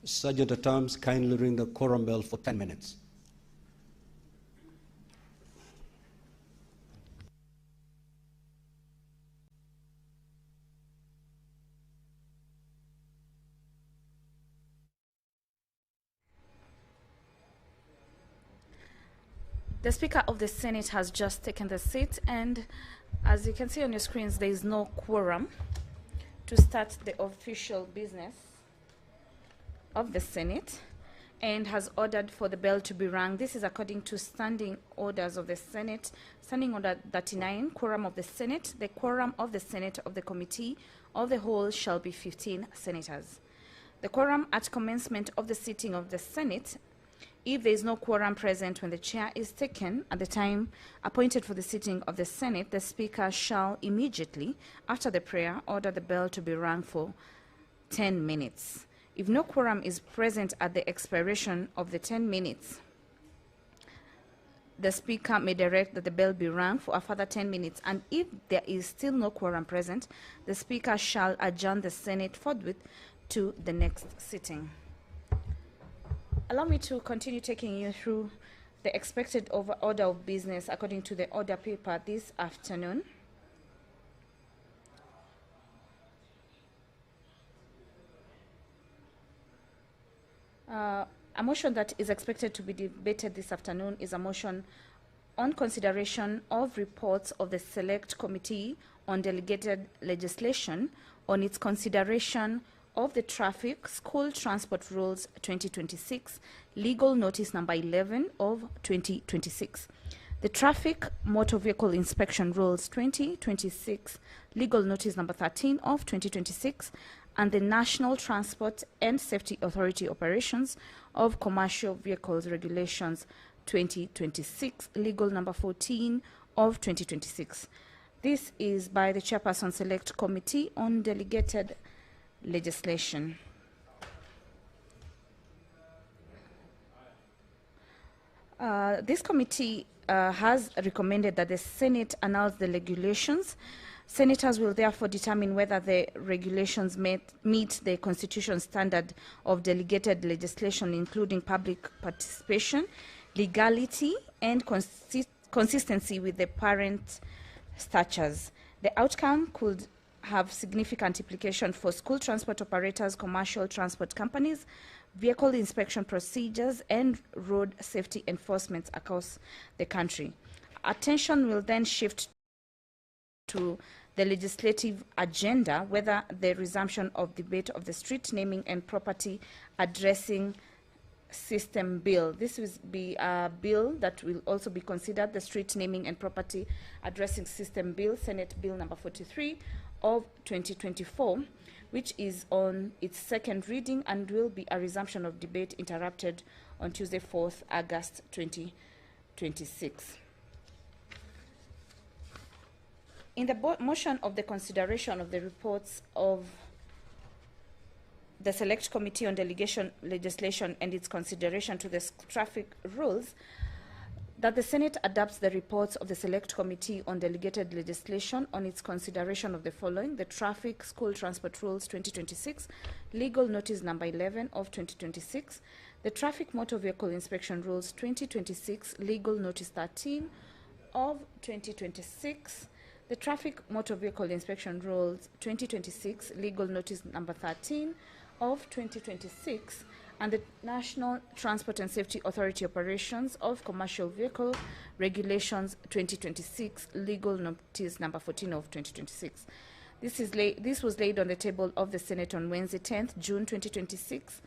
Sergeant at Arms, kindly ring the quorum bell for 10 minutes. The Speaker of the Senate has just taken the seat, and as you can see on your screens, there is no quorum to start the official business of the Senate, and has ordered for the bell to be rung. This is according to standing orders of the Senate. Standing Order 39, quorum of the Senate. The quorum of the Senate of the Committee of the Whole shall be 15 senators. The quorum at commencement of the sitting of the Senate, if there is no quorum present when the chair is taken at the time appointed for the sitting of the Senate, the Speaker shall immediately, after the prayer, order the bell to be rung for 10 minutes. If no quorum is present at the expiration of the 10 minutes, the Speaker may direct that the bell be rung for a further 10 minutes. And if there is still no quorum present, the Speaker shall adjourn the Senate forthwith to the next sitting. Allow me to continue taking you through the expected order of business according to the order paper this afternoon. A motion that is expected to be debated this afternoon is a motion on consideration of reports of the Select Committee on Delegated Legislation on its consideration of the Traffic School Transport Rules 2026, Legal Notice Number 11 of 2026. The Traffic Motor Vehicle Inspection Rules 2026, Legal Notice Number 13 of 2026, and the National Transport and Safety Authority Operations of Commercial Vehicles Regulations 2026, Legal Number 14 of 2026. This is by the Chairperson Select Committee on Delegated Legislation. This committee has recommended that the Senate announce the regulations. Senators will therefore determine whether the regulations meet the Constitution standard of delegated legislation, including public participation, legality, and consistency with the parent statutes. The outcome could have significant implication for school transport operators, commercial transport companies, vehicle inspection procedures, and road safety enforcement across the country. Attention will then shift to the legislative agenda, whether the resumption of debate of the street naming and property addressing system bill. This will be a bill that will also be considered, the street naming and property addressing system bill, Senate Bill number 43 of 2024, which is on its second reading and will be a resumption of debate interrupted on Tuesday, 4th August 2026. In the motion of the consideration of the reports of the Select Committee on Delegation Legislation and its consideration to the traffic rules, that the Senate adopts the reports of the Select Committee on Delegated Legislation on its consideration of the following: the Traffic School Transport Rules 2026, Legal Notice Number 11 of 2026, the Traffic Motor Vehicle Inspection Rules 2026, Legal Notice 13 of 2026, the Traffic Motor Vehicle Inspection Rules 2026, Legal Notice Number 13 of 2026, and the National Transport and Safety Authority Operations of Commercial Vehicle Regulations 2026, Legal Notice Number 14 of 2026. This was laid on the table of the Senate on Wednesday, 10th June 2026,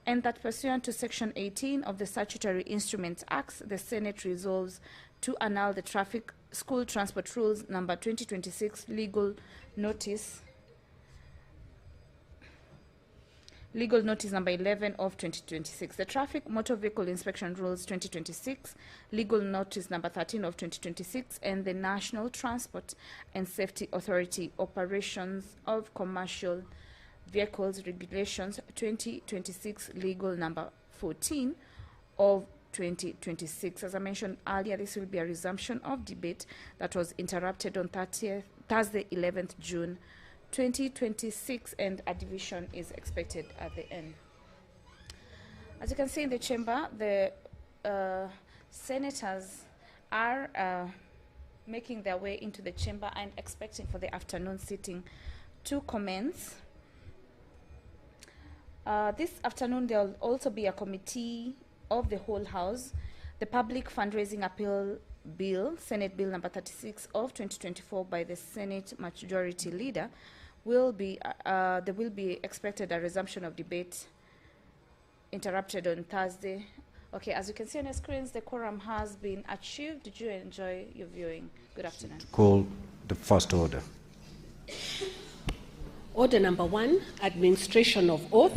and that pursuant to Section 18 of the Statutory Instruments Acts, the Senate resolves to annul the Traffic School Transport Rules Number 2026, Legal Notice Number 11 of 2026, the Traffic Motor Vehicle Inspection Rules 2026, Legal Notice Number 13 of 2026, and the National Transport and Safety Authority Operations of Commercial Vehicles Regulations 2026, Legal Number 14 of 2026. As I mentioned earlier, this will be a resumption of debate that was interrupted on Thursday, 11th June 2026, and a division is expected at the end. As you can see in the chamber, the senators are making their way into the chamber and expecting for the afternoon sitting to commence. This afternoon, there will also be a committee of the whole House. The Public Fundraising Appeal Bill, Senate Bill number 36 of 2024 by the Senate Majority Leader, there will be expected a resumption of debate interrupted on Thursday. Okay, as you can see on your screens, the quorum has been achieved. Did you enjoy your viewing? Good afternoon. Call the first order. Order number 1, administration of oath.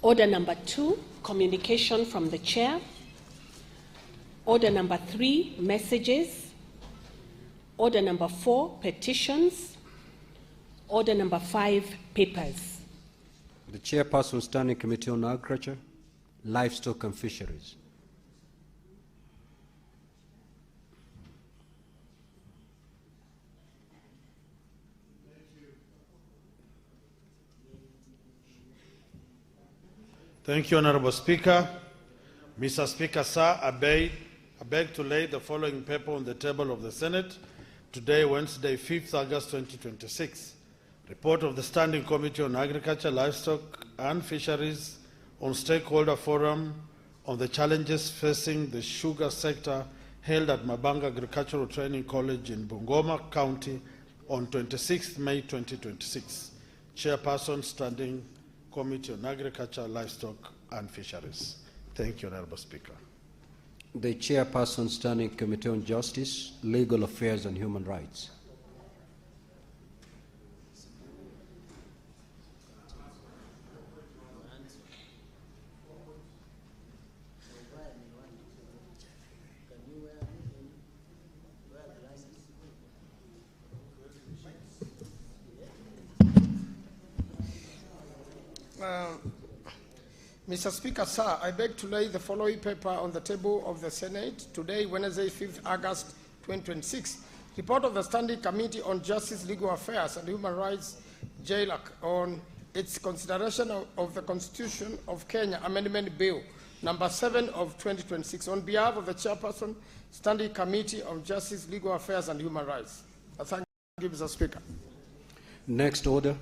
Order number 2, communication from the chair. Order number 3, messages. Order number 4, petitions. Order number 5, papers. The Chairperson, Standing Committee on Agriculture, Livestock and Fisheries. Thank you, Honorable Speaker. Mr. Speaker, sir, I beg to lay the following paper on the table of the Senate today, Wednesday, 5th August 2026. Report of the Standing Committee on Agriculture, Livestock and Fisheries on Stakeholder Forum on the challenges facing the sugar sector held at Mabanga Agricultural Training College in Bungoma County on 26th May 2026. Chairperson, Standing Committee on Agriculture, Livestock and Fisheries. Thank you, Honorable Speaker. The Chairperson, Standing Committee on Justice, Legal Affairs and Human Rights. Mr. Speaker, sir, I beg to lay the following paper on the table of the Senate today, Wednesday, 5th August 2026. Report of the Standing Committee on Justice, Legal Affairs and Human Rights, JLAC, on its consideration of the Constitution of Kenya Amendment Bill number 7 of 2026. On behalf of the Chairperson, Standing Committee on Justice, Legal Affairs and Human Rights. I thank you, Mr. Speaker. Next order.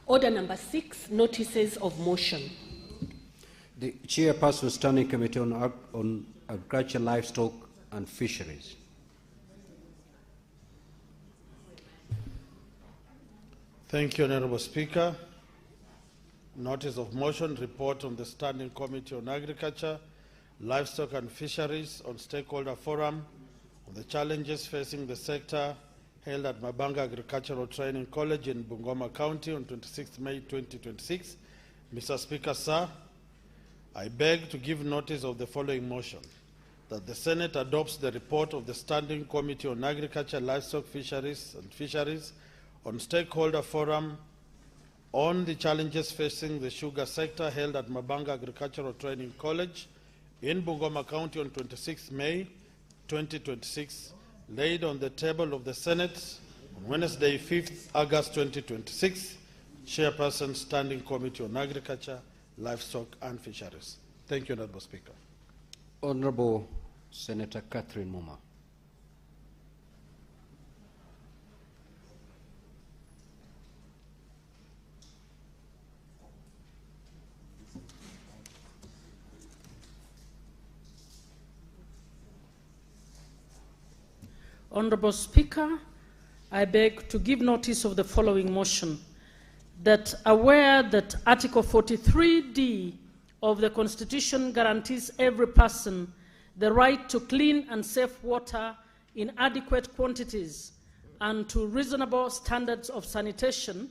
Order number 6, notices of motion. The Chairperson, Standing Committee on Agriculture, Livestock and Fisheries. Thank you, Honorable Speaker. Notice of motion, report on the Standing Committee on Agriculture, Livestock and Fisheries on Stakeholder Forum on the challenges facing the sector held at Mabanga Agricultural Training College in Bungoma County on 26 May 2026. Mr. Speaker, sir, I beg to give notice of the following motion, that the Senate adopts the report of the Standing Committee on Agriculture, Livestock, Fisheries and Fisheries on Stakeholder Forum on the challenges facing the sugar sector held at Mabanga Agricultural Training College in Bungoma County on 26 May 2026, laid on the table of the Senate on Wednesday, 5th August 2026. Chairperson, Standing Committee on Agriculture, Livestock and Fisheries. Thank you, Honorable Speaker. Honorable Senator Catherine Muma. Honorable Speaker, I beg to give notice of the following motion, that aware that Article 43D of the Constitution guarantees every person the right to clean and safe water in adequate quantities and to reasonable standards of sanitation,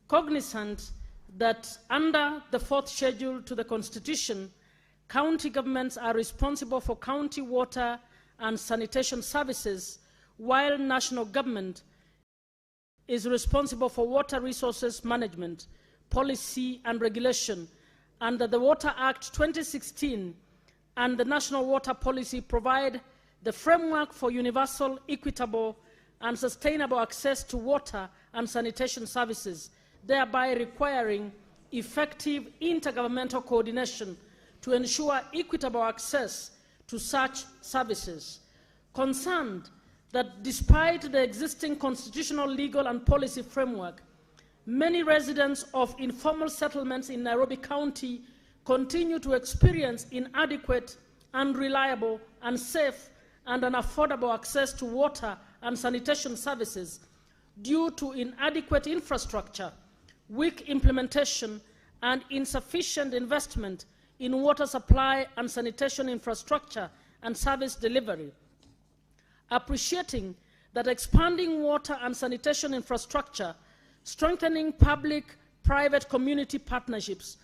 cognizant that under the 4th schedule to the Constitution, county governments are responsible for county water and sanitation services, while national government is responsible for water resources management, policy and regulation under the Water Act 2016, and the National Water Policy provide the framework for universal, equitable and sustainable access to water and sanitation services, thereby requiring effective intergovernmental coordination to ensure equitable access to such services. Concerned that despite the existing constitutional, legal, and policy framework, many residents of informal settlements in Nairobi County continue to experience inadequate, unreliable, unsafe, and unaffordable access to water and sanitation services due to inadequate infrastructure, weak implementation, and insufficient investment in water supply and sanitation infrastructure and service delivery. Appreciating that expanding water and sanitation infrastructure, strengthening public-private community partnerships,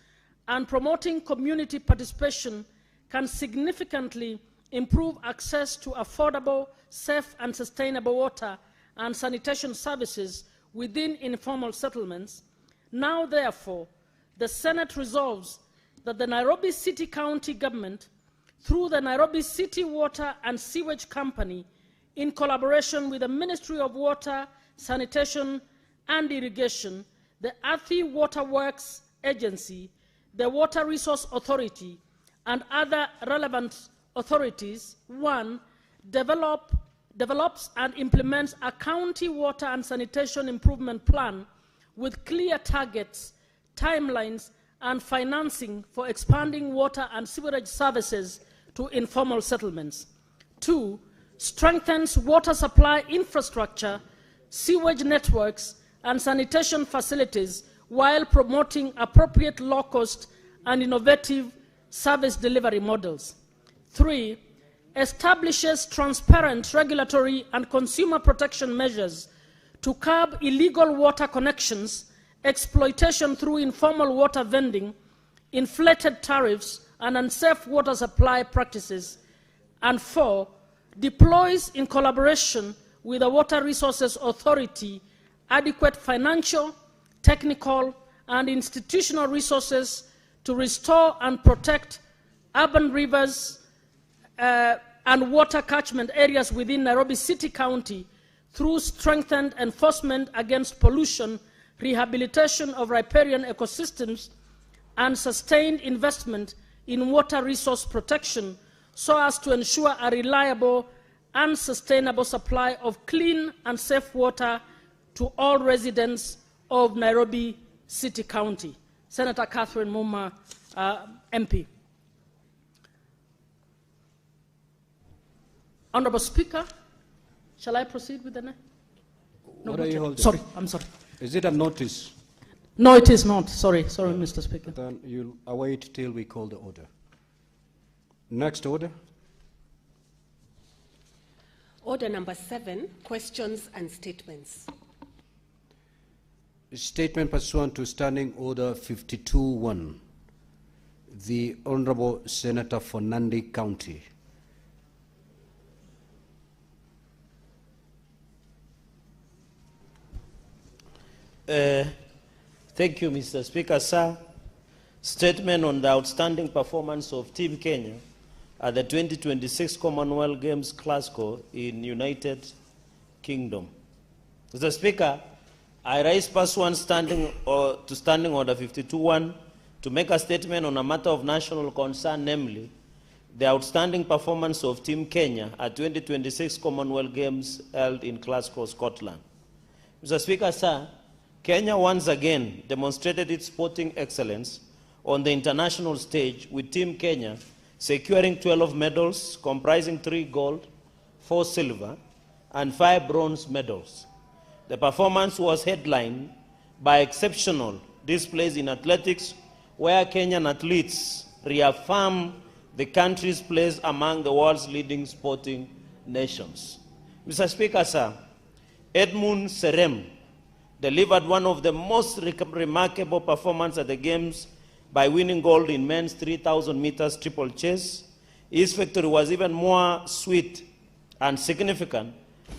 and promoting community participation can significantly improve access to affordable, safe, and sustainable water and sanitation services within informal settlements. Now, therefore, the Senate resolves that the Nairobi City County Government, through the Nairobi City Water and Sewage Company, in collaboration with the Ministry of Water, Sanitation and Irrigation, the Athi Water Works Agency, the Water Resource Authority, and other relevant authorities, 1, develops and implements a county water and sanitation improvement plan with clear targets, timelines, and financing for expanding water and sewerage services to informal settlements. 2, strengthens water supply infrastructure, sewage networks, and sanitation facilities while promoting appropriate low-cost and innovative service delivery models. 3, establishes transparent regulatory and consumer protection measures to curb illegal water connections, exploitation through informal water vending, inflated tariffs, and unsafe water supply practices. And 4, deploys in collaboration with the Water Resources Authority adequate financial, technical, and institutional resources to restore and protect urban rivers and water catchment areas within Nairobi City County through strengthened enforcement against pollution, rehabilitation of riparian ecosystems, and sustained investment in water resource protection so as to ensure a reliable and sustainable supply of clean and safe water to all residents of Nairobi City County. Senator Catherine Muma, MP. Honorable Speaker, shall I proceed with the next? No, what are you holding? Sorry, I'm sorry. Is it a notice? No, it is not. Sorry, Mr. Speaker. Then you'll await till we call the order. Next order. Order number 7, questions and statements. Statement pursuant to Standing Order 52-1. The Honorable Senator for Nandi County. Thank you, Mr. Speaker, sir. Statement on the outstanding performance of Team Kenya at the 2026 Commonwealth Games Glasgow in United Kingdom. Mr. Speaker, I raise pursuant to Standing Order 52-1 to make a statement on a matter of national concern, namely the outstanding performance of Team Kenya at 2026 Commonwealth Games held in Glasgow, Scotland. Mr. Speaker, sir, Kenya once again demonstrated its sporting excellence on the international stage, with Team Kenya securing 12 medals comprising 3 gold, 4 silver, and 5 bronze medals. The performance was headlined by exceptional displays in athletics, where Kenyan athletes reaffirmed the country's place among the world's leading sporting nations. Mr. Speaker, sir, Edmund Serem delivered one of the most remarkable performances at the Games by winning gold in men's 3,000 meters triple chase. His victory was even more sweet and significant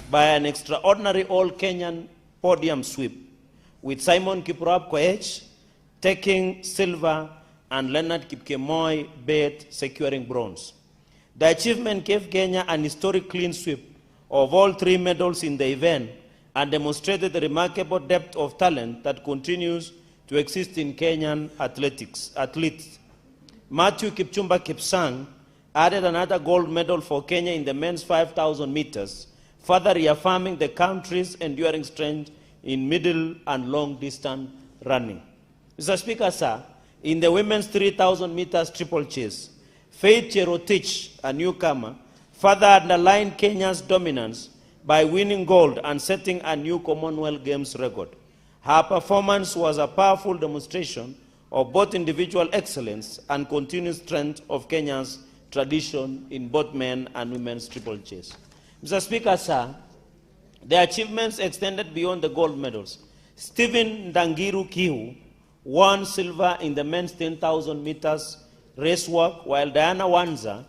by an extraordinary all-Kenyan podium sweep, with Simon Kiprop Koech taking silver and Leonard Kipkemoi Bet securing bronze. The achievement gave Kenya an historic clean sweep of all 3 medals in the event and demonstrated the remarkable depth of talent that continues to exist in Kenyan athletes. Matthew Kipchumba Kipsang added another gold medal for Kenya in the men's 5,000 meters, further reaffirming the country's enduring strength in middle and long distance running. Mr. Speaker, sir, in the women's 3,000 meters triple chase, Faith Cherotich, a newcomer, further underlined Kenya's dominance by winning gold and setting a new Commonwealth Games record. Her performance was a powerful demonstration of both individual excellence and continued strength of Kenya's tradition in both men and women's triple chase. Mr. Speaker, sir, the achievements extended beyond the gold medals. Stephen Ndangiru Kihu won silver in the men's 10,000 meters race walk, while Diana Wanza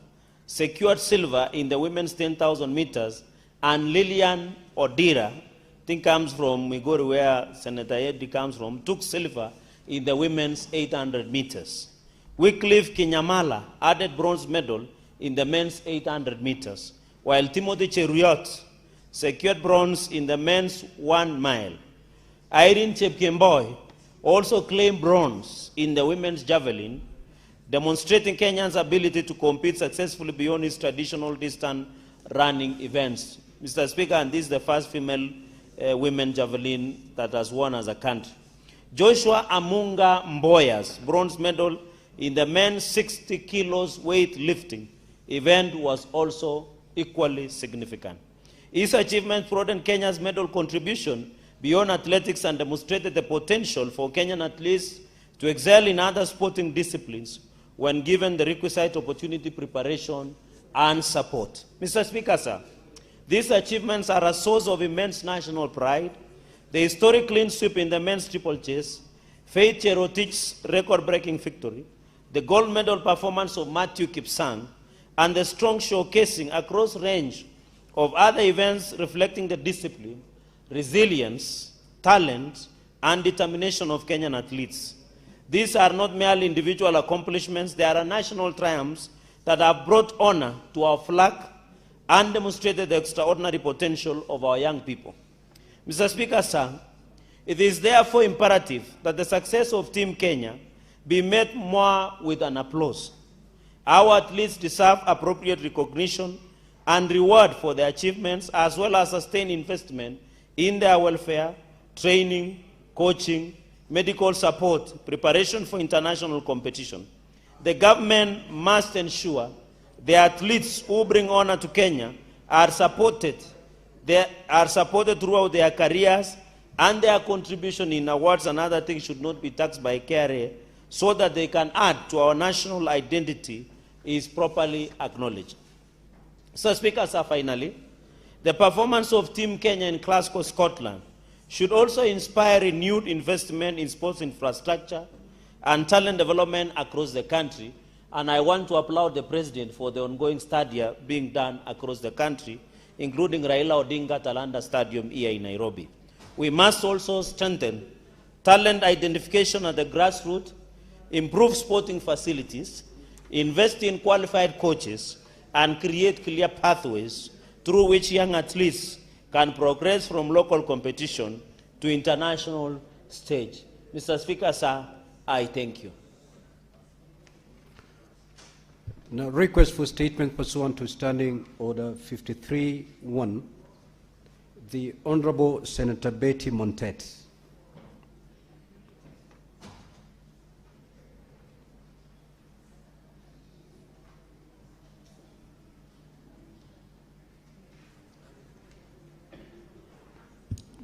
secured silver in the women's 10,000 meters, and Lillian Odira, I think comes from Migori, where Senator Eddy comes from, took silver in the women's 800 meters. Wycliffe Kinyamala added bronze medal in the men's 800 meters, while Timothy Cheruiyot secured bronze in the men's 1 mile. Irene Chepkemboy also claimed bronze in the women's javelin, demonstrating Kenya's ability to compete successfully beyond its traditional distance running events. Mr. Speaker, and this is the first female women javelin that has won as a country. Joshua Amunga Mboya's bronze medal in the men's 60 kilos weight lifting event was also equally significant. His achievements broadened Kenya's medal contribution beyond athletics and demonstrated the potential for Kenyan athletes to excel in other sporting disciplines when given the requisite opportunity, preparation, and support. Mr. Speaker, sir, these achievements are a source of immense national pride. The historic clean sweep in the men's triple chase, Faith Cherotich's record-breaking victory, the gold medal performance of Matthew Kipsang, and the strong showcasing across range of other events reflecting the discipline, resilience, talent, and determination of Kenyan athletes. These are not merely individual accomplishments, they are national triumphs that have brought honor to our flag and demonstrated the extraordinary potential of our young people. Mr. Speaker, sir, it is therefore imperative that the success of Team Kenya be met more with an applause. Our athletes deserve appropriate recognition and reward for their achievements, as well as sustained investment in their welfare, training, coaching, medical support, preparation for international competition. The government must ensure the athletes who bring honor to Kenya are supported throughout their careers, and their contribution in awards and other things should not be taxed by KRA, so that they can add to our national identity is properly acknowledged. So, Speaker, sir, finally, the performance of Team Kenya in Glasgow, Scotland, should also inspire renewed investment in sports infrastructure and talent development across the country. And I want to applaud the President for the ongoing study being done across the country, including Raila Odinga Talanta Stadium here in Nairobi. We must also strengthen talent identification at the grassroots, improve sporting facilities, invest in qualified coaches, and create clear pathways through which young athletes can progress from local competition to international stage. Mr. Speaker, sir, I thank you. Now, request for statement pursuant to Standing Order 53-1. The Honorable Senator Betty Montet.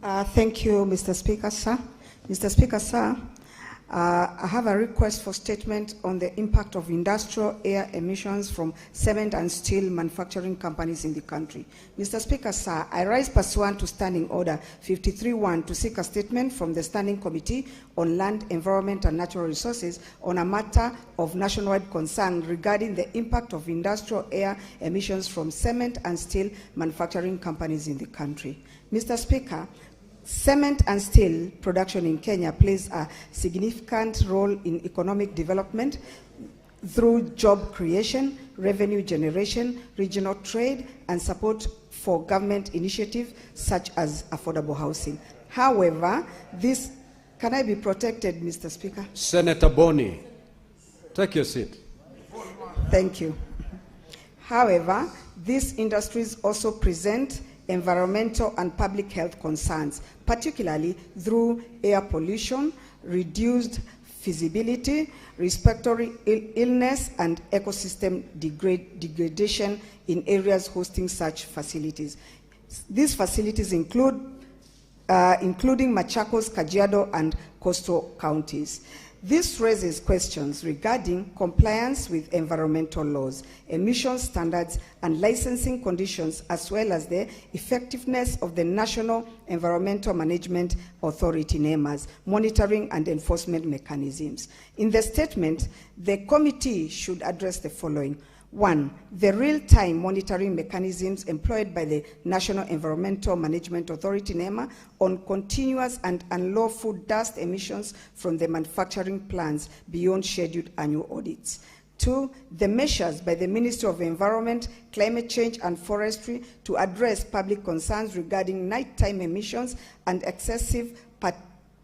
Thank you, Mr. Speaker, sir. Mr. Speaker, sir, I have a request for statement on the impact of industrial air emissions from cement and steel manufacturing companies in the country. Mr. Speaker, sir, I rise pursuant to Standing Order 53-1 to seek a statement from the Standing Committee on Land, Environment and Natural Resources on a matter of nationwide concern regarding the impact of industrial air emissions from cement and steel manufacturing companies in the country. Mr. Speaker, cement and steel production in Kenya plays a significant role in economic development through job creation, revenue generation, regional trade, and support for government initiatives such as affordable housing. However, this, can I be protected, Mr. Speaker? Senator Boni, take your seat. Thank you. However, these industries also present environmental and public health concerns, particularly through air pollution, reduced feasibility, respiratory illness, and ecosystem degradation in areas hosting such facilities. These facilities include including Machakos, Kajiado, and coastal counties. This raises questions regarding compliance with environmental laws, emission standards, and licensing conditions, as well as the effectiveness of the National Environmental Management Authority, NEMA's, monitoring and enforcement mechanisms. In the statement, the committee should address the following. 1, the real-time monitoring mechanisms employed by the National Environmental Management Authority, NEMA, on continuous and unlawful dust emissions from the manufacturing plants beyond scheduled annual audits. 2, the measures by the Ministry of Environment, Climate Change and Forestry to address public concerns regarding nighttime emissions and excessive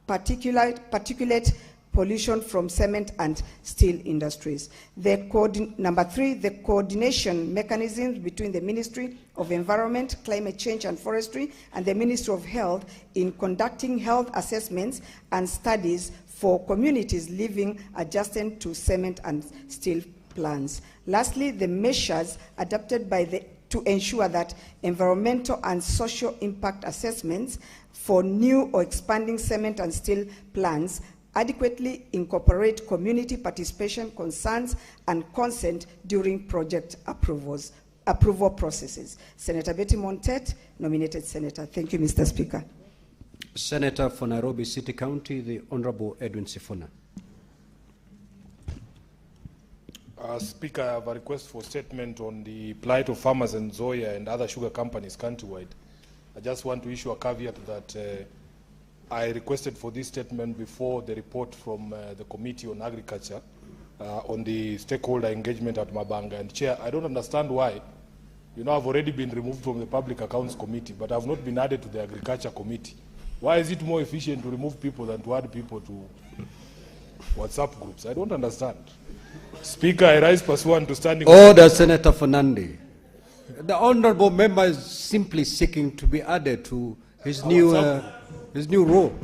particulate pollution from cement and steel industries. Number 3, the coordination mechanisms between the Ministry of Environment, Climate Change and Forestry and the Ministry of Health in conducting health assessments and studies for communities living adjacent to cement and steel plants. Lastly, the measures adopted by to ensure that environmental and social impact assessments for new or expanding cement and steel plants adequately incorporate community participation, concerns, and consent during project approval processes. Senator Betty Montet, nominated senator. Thank you, Mr. Speaker. Senator for Nairobi City County, the Honorable Edwin Sifuna. Speaker, I have a request for statement on the plight of farmers in Nzoia and other sugar companies countrywide. I just want to issue a caveat that I requested for this statement before the report from the Committee on Agriculture on the stakeholder engagement at Mabanga. And Chair, I don't understand why. You know, I've already been removed from the Public Accounts Committee, but I've not been added to the Agriculture Committee. Why is it more efficient to remove people than to add people to WhatsApp groups? I don't understand. Speaker, I rise pursuant to standing order. Senator Fernandi. The honorable member is simply seeking to be added to his new role.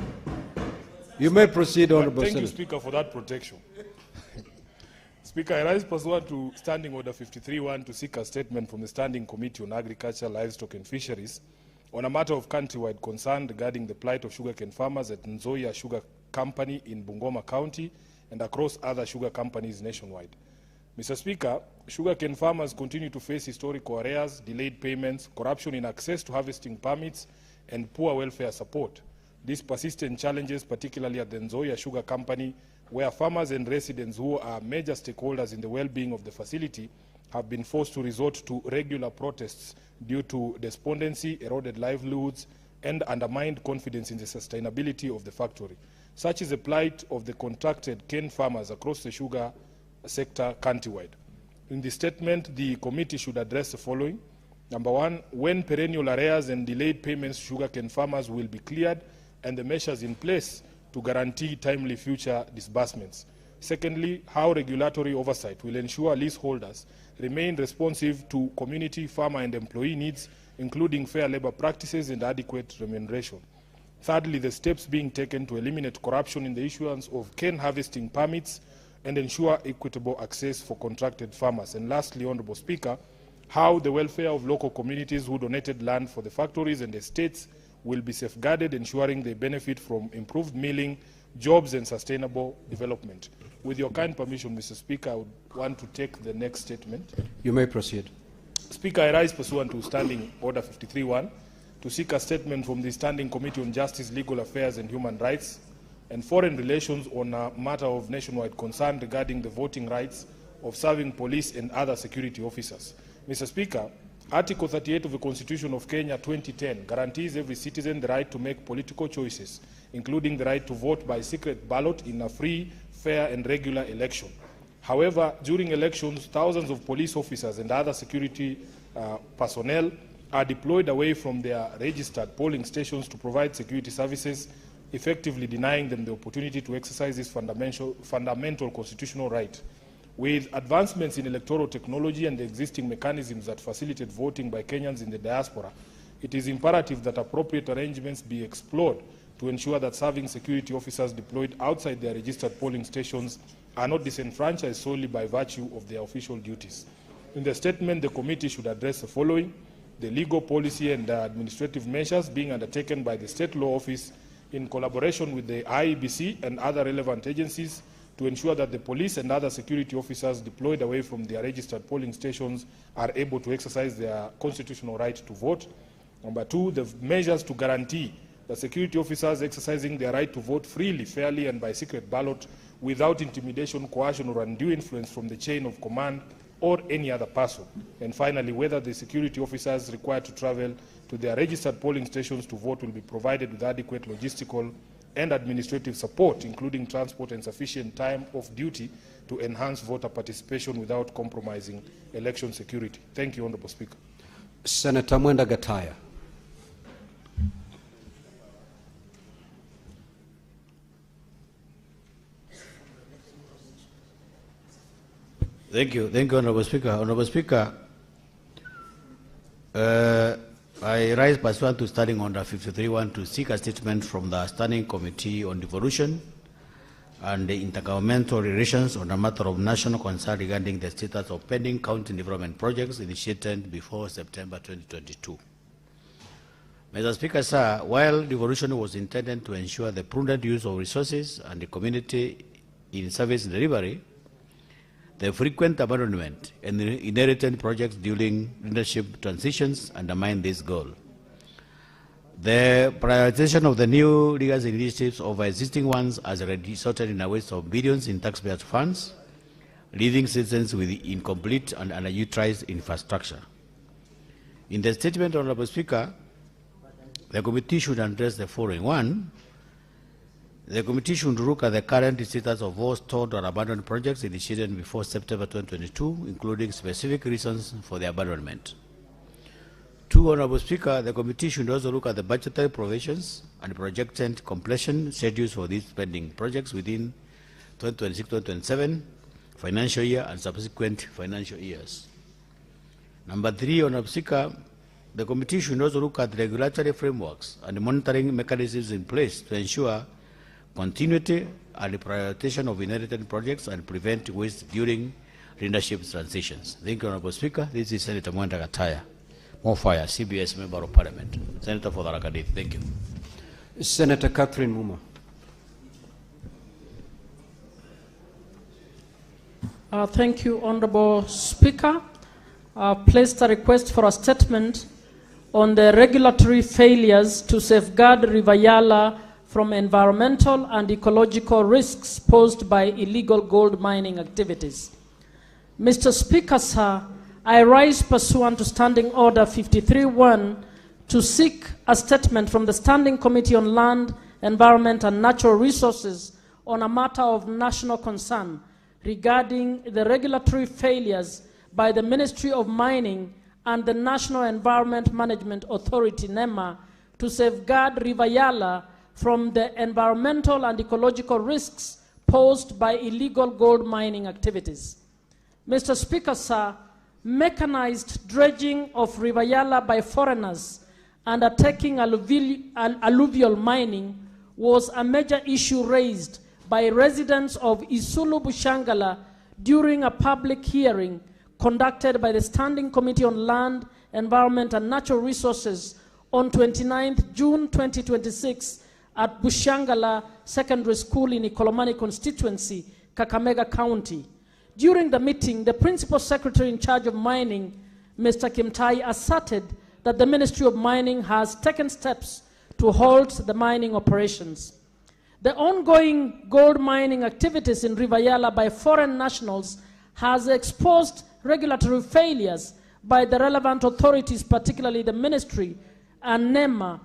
You may proceed, Honorable Thank Senator. you, Speaker, for that protection. Speaker, I rise pursuant to Standing Order 53-1 to seek a statement from the Standing Committee on Agriculture, Livestock and Fisheries on a matter of countrywide concern regarding the plight of sugarcane farmers at Nzoia Sugar Company in Bungoma County and across other sugar companies nationwide. Mr. Speaker, sugarcane farmers continue to face historical arrears, delayed payments, corruption in access to harvesting permits, and poor welfare support. These persistent challenges, particularly at the Nzoia Sugar Company, where farmers and residents who are major stakeholders in the well-being of the facility have been forced to resort to regular protests due to despondency, eroded livelihoods, and undermined confidence in the sustainability of the factory. Such is the plight of the contracted cane farmers across the sugar sector countrywide. In the statement, the committee should address the following. Number 1, when perennial arrears and delayed payments to sugarcane farmers will be cleared and the measures in place to guarantee timely future disbursements. Secondly, how regulatory oversight will ensure leaseholders remain responsive to community, farmer and employee needs, including fair labor practices and adequate remuneration. Thirdly, the steps being taken to eliminate corruption in the issuance of cane harvesting permits and ensure equitable access for contracted farmers. And lastly, Honourable Speaker, how the welfare of local communities who donated land for the factories and estates will be safeguarded, ensuring they benefit from improved milling, jobs and sustainable development. With your kind permission, Mr. Speaker, I would want to take the next statement. You may proceed. Speaker, I rise pursuant to Standing Order 53-1 to seek a statement from the Standing Committee on Justice, Legal Affairs and Human Rights and Foreign Relations on a matter of nationwide concern regarding the voting rights of serving police and other security officers. Mr. Speaker, Article 38 of the Constitution of Kenya 2010 guarantees every citizen the right to make political choices, including the right to vote by secret ballot in a free, fair and regular election. However, during elections, thousands of police officers and other security personnel are deployed away from their registered polling stations to provide security services, effectively denying them the opportunity to exercise this fundamental constitutional right. With advancements in electoral technology and the existing mechanisms that facilitate voting by Kenyans in the diaspora, it is imperative that appropriate arrangements be explored to ensure that serving security officers deployed outside their registered polling stations are not disenfranchised solely by virtue of their official duties. In the statement, the committee should address the following: the legal, policy and administrative measures being undertaken by the State Law Office in collaboration with the IEBC and other relevant agencies to ensure that the police and other security officers deployed away from their registered polling stations are able to exercise their constitutional right to vote. Number two, the measures to guarantee that security officers exercising their right to vote freely, fairly and by secret ballot without intimidation, coercion or undue influence from the chain of command or any other person. And finally, whether the security officers required to travel to their registered polling stations to vote will be provided with adequate logistical and administrative support, including transport and sufficient time off duty to enhance voter participation without compromising election security. Thank you, Honorable Speaker. Senator Mwenda Gataya. Thank you, Honorable Speaker. Honorable Speaker, I rise pursuant to Standing Order 53.1 to seek a statement from the Standing Committee on Devolution and the Intergovernmental Relations on a matter of national concern regarding the status of pending county development projects initiated before September 2022. Mr. Speaker, sir, while devolution was intended to ensure the prudent use of resources and the community in service delivery, the frequent abandonment and inherited projects during leadership transitions undermine this goal. The prioritization of the new legacy initiatives over existing ones has resulted in a waste of billions in taxpayers' funds, leaving citizens with incomplete and underutilized infrastructure. In the statement, Honorable Speaker, the committee should address the following. One, the committee should look at the current status of all stalled or abandoned projects initiated before September 2022, including specific reasons for the abandonment. Two, Honorable Speaker, the committee should also look at the budgetary provisions and projected completion schedules for these pending projects within 2026-2027 financial year and subsequent financial years. Number three, Honorable Speaker, the committee should also look at regulatory frameworks and monitoring mechanisms in place to ensure continuity and prioritization of inherited projects and prevent waste during leadership transitions. Thank you, Honorable Speaker. This is Senator Mwenda Gataya, Mofire, CBS Member of Parliament, Senator for the Rakadith. Thank you. Senator Catherine Muma. Thank you, Honorable Speaker. Placed a request for a statement on the regulatory failures to safeguard River Yala from environmental and ecological risks posed by illegal gold mining activities. Mr. Speaker, sir, I rise pursuant to Standing Order 53.1 to seek a statement from the Standing Committee on Land, Environment and Natural Resources on a matter of national concern regarding the regulatory failures by the Ministry of Mining and the National Environment Management Authority, NEMA, to safeguard River Yala from the environmental and ecological risks posed by illegal gold mining activities. Mr. Speaker, sir, mechanized dredging of River Yala by foreigners undertaking alluvial mining was a major issue raised by residents of Isulu Bushangala during a public hearing conducted by the Standing Committee on Land, Environment and Natural Resources on 29th June 2026 at Bushangala Secondary School in Ikolomani constituency, Kakamega County. During the meeting, the Principal Secretary in charge of mining, Mr. Kimtai, asserted that the Ministry of Mining has taken steps to halt the mining operations. The ongoing gold mining activities in River Yala by foreign nationals has exposed regulatory failures by the relevant authorities, particularly the Ministry and NEMA.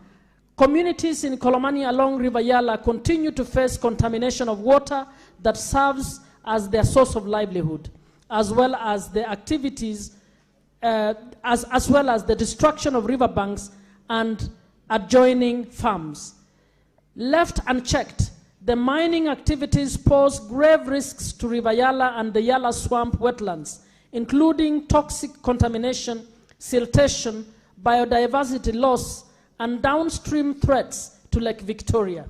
Communities in Kolomani along River Yala continue to face contamination of water that serves as their source of livelihood, as well as the activities, as well as the destruction of riverbanks and adjoining farms. Left unchecked, the mining activities pose grave risks to River Yala and the Yala swamp wetlands, including toxic contamination, siltation, biodiversity loss, and downstream threats to Lake Victoria.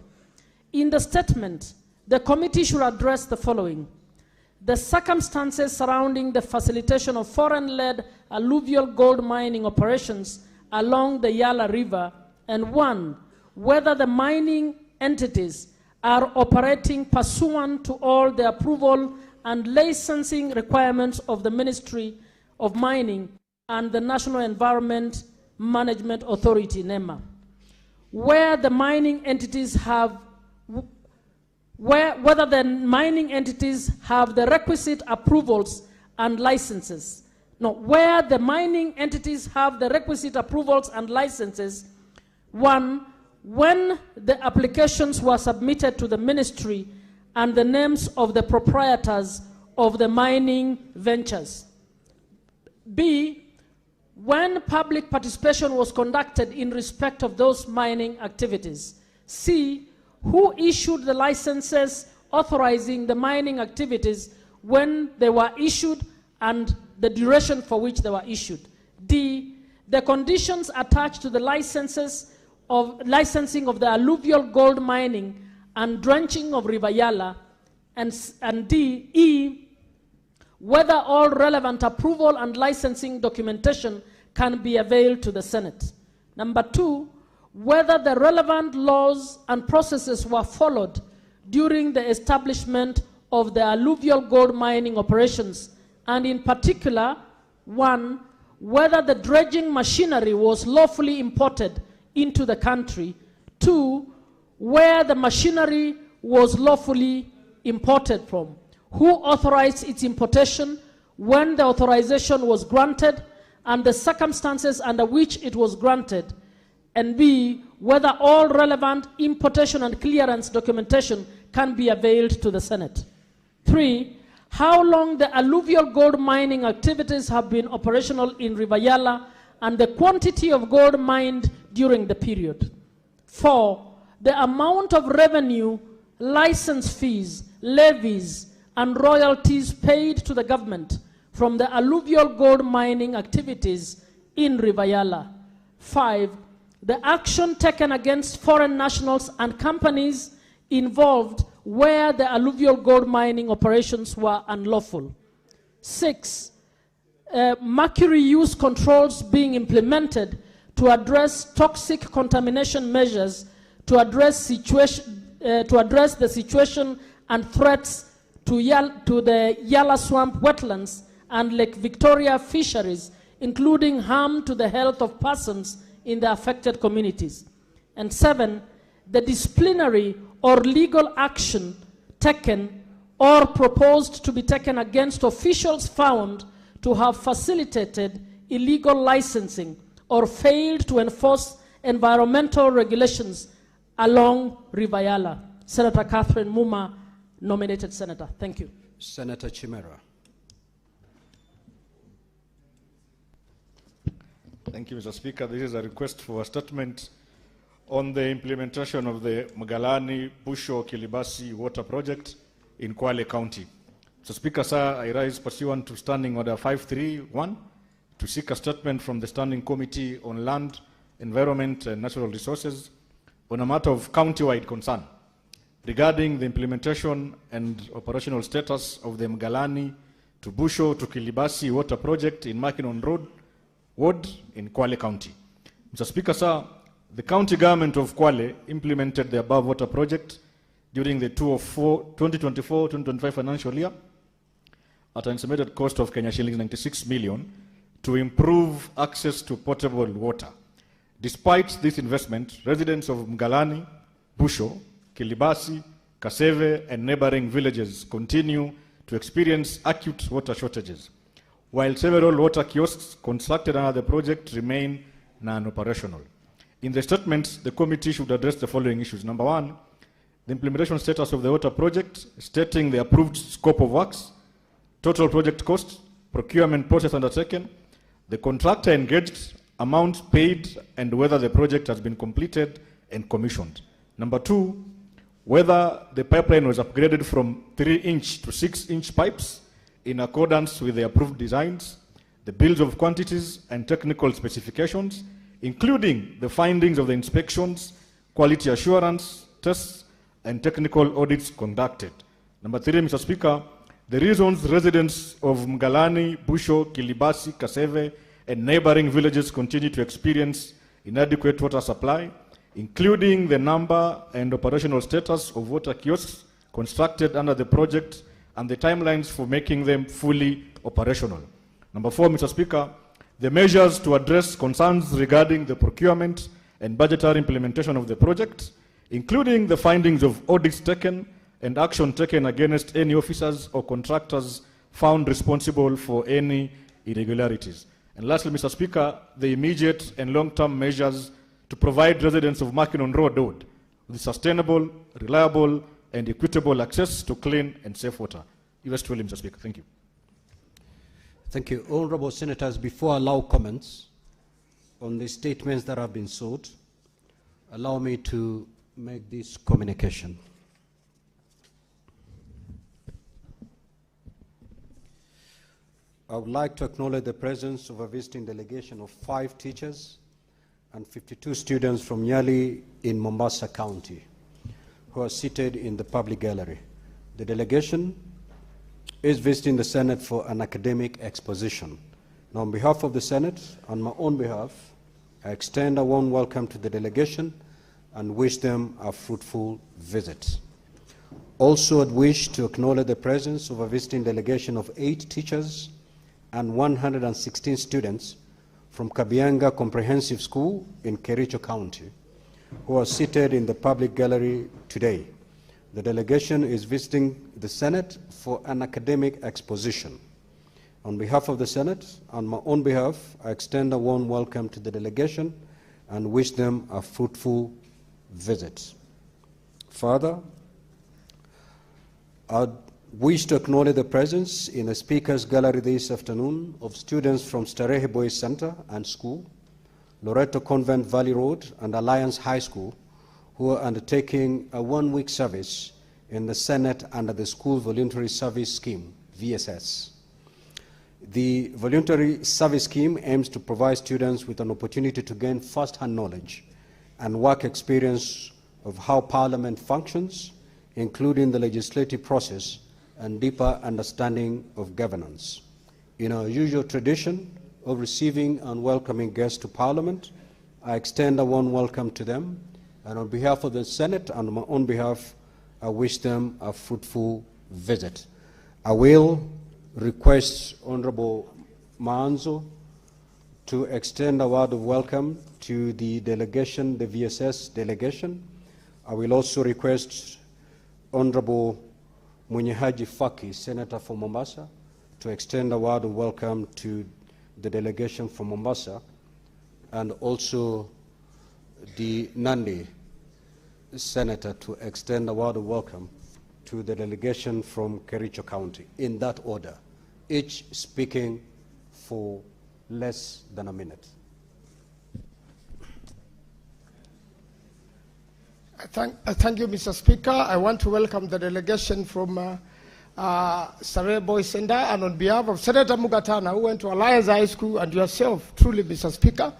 In the statement, the committee should address the following: the circumstances surrounding the facilitation of foreign-led alluvial gold mining operations along the Yala River, and 1, whether the mining entities are operating pursuant to all the approval and licensing requirements of the Ministry of Mining and the National Environment Management Authority, NEMA. Whether the mining entities have the requisite approvals and licenses. No, where the mining entities have the requisite approvals and licenses. 1, when the applications were submitted to the ministry and the names of the proprietors of the mining ventures. B, when public participation was conducted in respect of those mining activities. C, who issued the licenses authorizing the mining activities, when they were issued and the duration for which they were issued. D, the conditions attached to the licensing of the alluvial gold mining and drenching of River Yala. And D, E, whether all relevant approval and licensing documentation can be availed to the Senate. Number 2, whether the relevant laws and processes were followed during the establishment of the alluvial gold mining operations, and in particular, 1, whether the dredging machinery was lawfully imported into the country. 2, where the machinery was lawfully imported from, who authorized its importation, when the authorization was granted, and the circumstances under which it was granted. And B, whether all relevant importation and clearance documentation can be availed to the Senate. 3, how long the alluvial gold mining activities have been operational in River Yala and the quantity of gold mined during the period. 4, the amount of revenue, license fees, levies, and royalties paid to the government from the alluvial gold mining activities in River Yala. 5, the action taken against foreign nationals and companies involved where the alluvial gold mining operations were unlawful. 6, mercury use controls being implemented to address toxic contamination measures, to address the situation and threats to the Yala swamp wetlands and Lake Victoria fisheries, including harm to the health of persons in the affected communities. And 7, the disciplinary or legal action taken or proposed to be taken against officials found to have facilitated illegal licensing or failed to enforce environmental regulations along River Yala. Senator Catherine Muma, nominated senator. Thank you. Senator Chimera. Thank you, Mr. Speaker. This is a request for a statement on the implementation of the Magalani Busho Kilibasi water project in Kwale County. Mr. Speaker, sir, I rise pursuant to Standing Order 531 to seek a statement from the Standing Committee on Land, Environment and Natural Resources on a matter of county-wide concern regarding the implementation and operational status of the Magalani to Busho to Kilibasi water project in Makinon Road, Ward in Kwale County. Mr. Speaker, sir, the county government of Kwale implemented the above water project during the 2024-2025 financial year at an estimated cost of Kenya shillings 96 million to improve access to potable water. Despite this investment, residents of Mgalani, Busho, Kilibasi, Kaseve, and neighboring villages continue to experience acute water shortages, while several water kiosks constructed under the project remain non-operational. In the statement, the committee should address the following issues. Number 1, the implementation status of the water project, stating the approved scope of works, total project cost, procurement process undertaken, the contractor engaged, amount paid, and whether the project has been completed and commissioned. Number 2, whether the pipeline was upgraded from 3-inch to 6-inch pipes in accordance with the approved designs, the bills of quantities and technical specifications, including the findings of the inspections, quality assurance tests, and technical audits conducted. Number 3, Mr. Speaker, the reasons residents of Mgalani, Busho, Kilibasi, Kaseve, and neighboring villages continue to experience inadequate water supply, including the number and operational status of water kiosks constructed under the project and the timelines for making them fully operational. Number 4, Mr. Speaker, the measures to address concerns regarding the procurement and budgetary implementation of the project, including the findings of audits taken and action taken against any officers or contractors found responsible for any irregularities. And lastly, Mr. Speaker, the immediate and long-term measures to provide residents of Makinon Road with sustainable, reliable, and equitable access to clean and safe water. U.S. 12, Mr. Speaker. Thank you. Thank you. Honorable Senators, before I allow comments on the statements that have been sought, allow me to make this communication. I would like to acknowledge the presence of a visiting delegation of 5 teachers and 52 students from Nyali in Mombasa County who are seated in the public gallery. The delegation is visiting the Senate for an academic exposition. Now, on behalf of the Senate, on my own behalf, I extend a warm welcome to the delegation and wish them a fruitful visit. Also, I'd wish to acknowledge the presence of a visiting delegation of 8 teachers and 116 students from Kabianga Comprehensive School in Kericho County, who are seated in the public gallery today. The delegation is visiting the Senate for an academic exposition. On behalf of the Senate, on my own behalf, I extend a warm welcome to the delegation and wish them a fruitful visit. Further, I wish to acknowledge the presence in the Speaker's Gallery this afternoon of students from Starehe Boys Center and School, Loreto Convent Valley Road, and Alliance High School, who are undertaking a 1-week service in the Senate under the School Voluntary Service Scheme, VSS. The Voluntary Service Scheme aims to provide students with an opportunity to gain first-hand knowledge and work experience of how Parliament functions, including the legislative process and deeper understanding of governance. In our usual tradition of receiving and welcoming guests to Parliament, I extend a warm welcome to them, and on behalf of the Senate and on my own behalf, I wish them a fruitful visit. I will request Honorable Maanzo to extend a word of welcome to the delegation, the VSS delegation. I will also request Honorable Munyehaji Faki, Senator from Mombasa, to extend a word of welcome to the delegation from Mombasa, and also the Nandi Senator to extend a word of welcome to the delegation from Kericho County, in that order, each speaking for less than a minute. Thank you, Mr. Speaker. I want to welcome the delegation from Starehe Boys Center, and on behalf of Senator Mugatana, who went to Alliance High School, and yourself, truly, Mr. Speaker,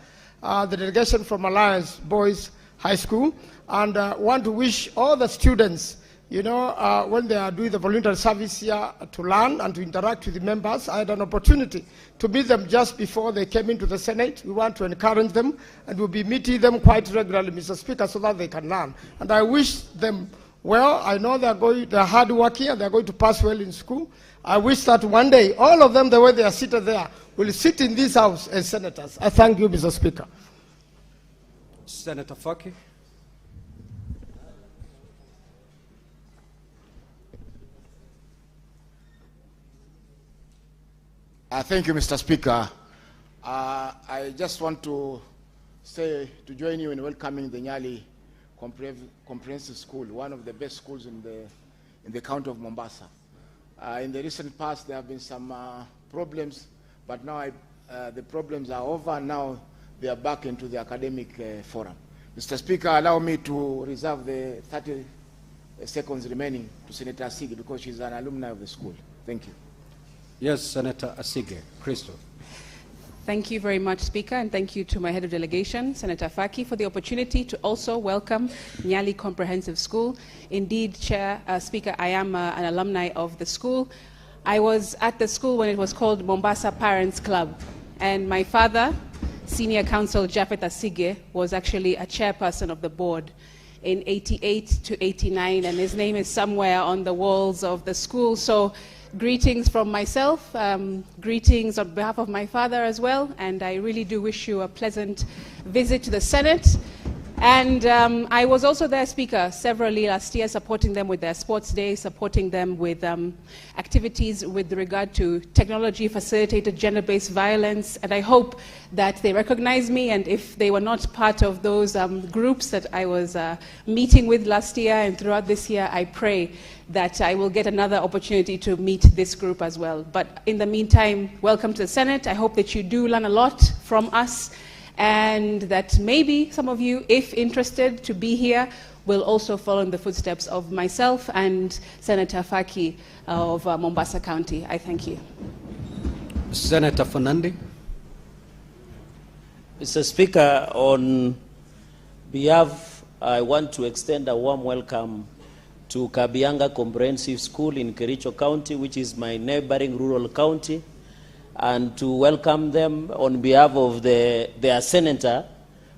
the delegation from Alliance Boys High School, and want to wish all the students, you know, when they are doing the voluntary service here, to learn and to interact with the members. I had an opportunity to meet them just before they came into the Senate. We want to encourage them, and we'll be meeting them quite regularly, Mr. Speaker, so that they can learn. And I wish them well. I know they're hard working and they're going to pass well in school. I wish that one day, all of them, the way they are seated there, will sit in this house as senators. I thank you, Mr. Speaker. Senator Faki. Thank you, Mr. Speaker. I just want to say, to join you in welcoming the Nyali comprehensive school, one of the best schools in the county of Mombasa. In the recent past, there have been some problems, but now the problems are over. Now they are back into the academic forum. Mr. Speaker, allow me to reserve the 30 seconds remaining to Senator Asige because she's an alumni of the school. Thank you. Yes, Senator Asige. Christo. Thank you very much, Speaker, and thank you to my head of delegation, Senator Faki, for the opportunity to also welcome Nyali Comprehensive School. Indeed, Speaker, I am an alumni of the school. I was at the school when it was called Mombasa Parents Club, and my father, Senior Counsel Japhet Asige, was actually a chairperson of the board in 88 to 89, and his name is somewhere on the walls of the school. So greetings from myself, greetings on behalf of my father as well, and I really do wish you a pleasant visit to the Senate. And I was also there, Speaker, severally last year, supporting them with their sports day, supporting them with activities with regard to technology-facilitated gender-based violence, and I hope that they recognize me, and if they were not part of those groups that I was meeting with last year and throughout this year, I pray that I will get another opportunity to meet this group as well. But in the meantime, welcome to the Senate. I hope that you do learn a lot from us, and that maybe some of you, if interested to be here, will also follow in the footsteps of myself and Senator Faki of Mombasa County. I thank you. Senator Fernandi. Mr. Speaker, on behalf, I want to extend a warm welcome to Kabianga Comprehensive School in Kericho County, which is my neighboring rural county, and to welcome them on behalf of their senator,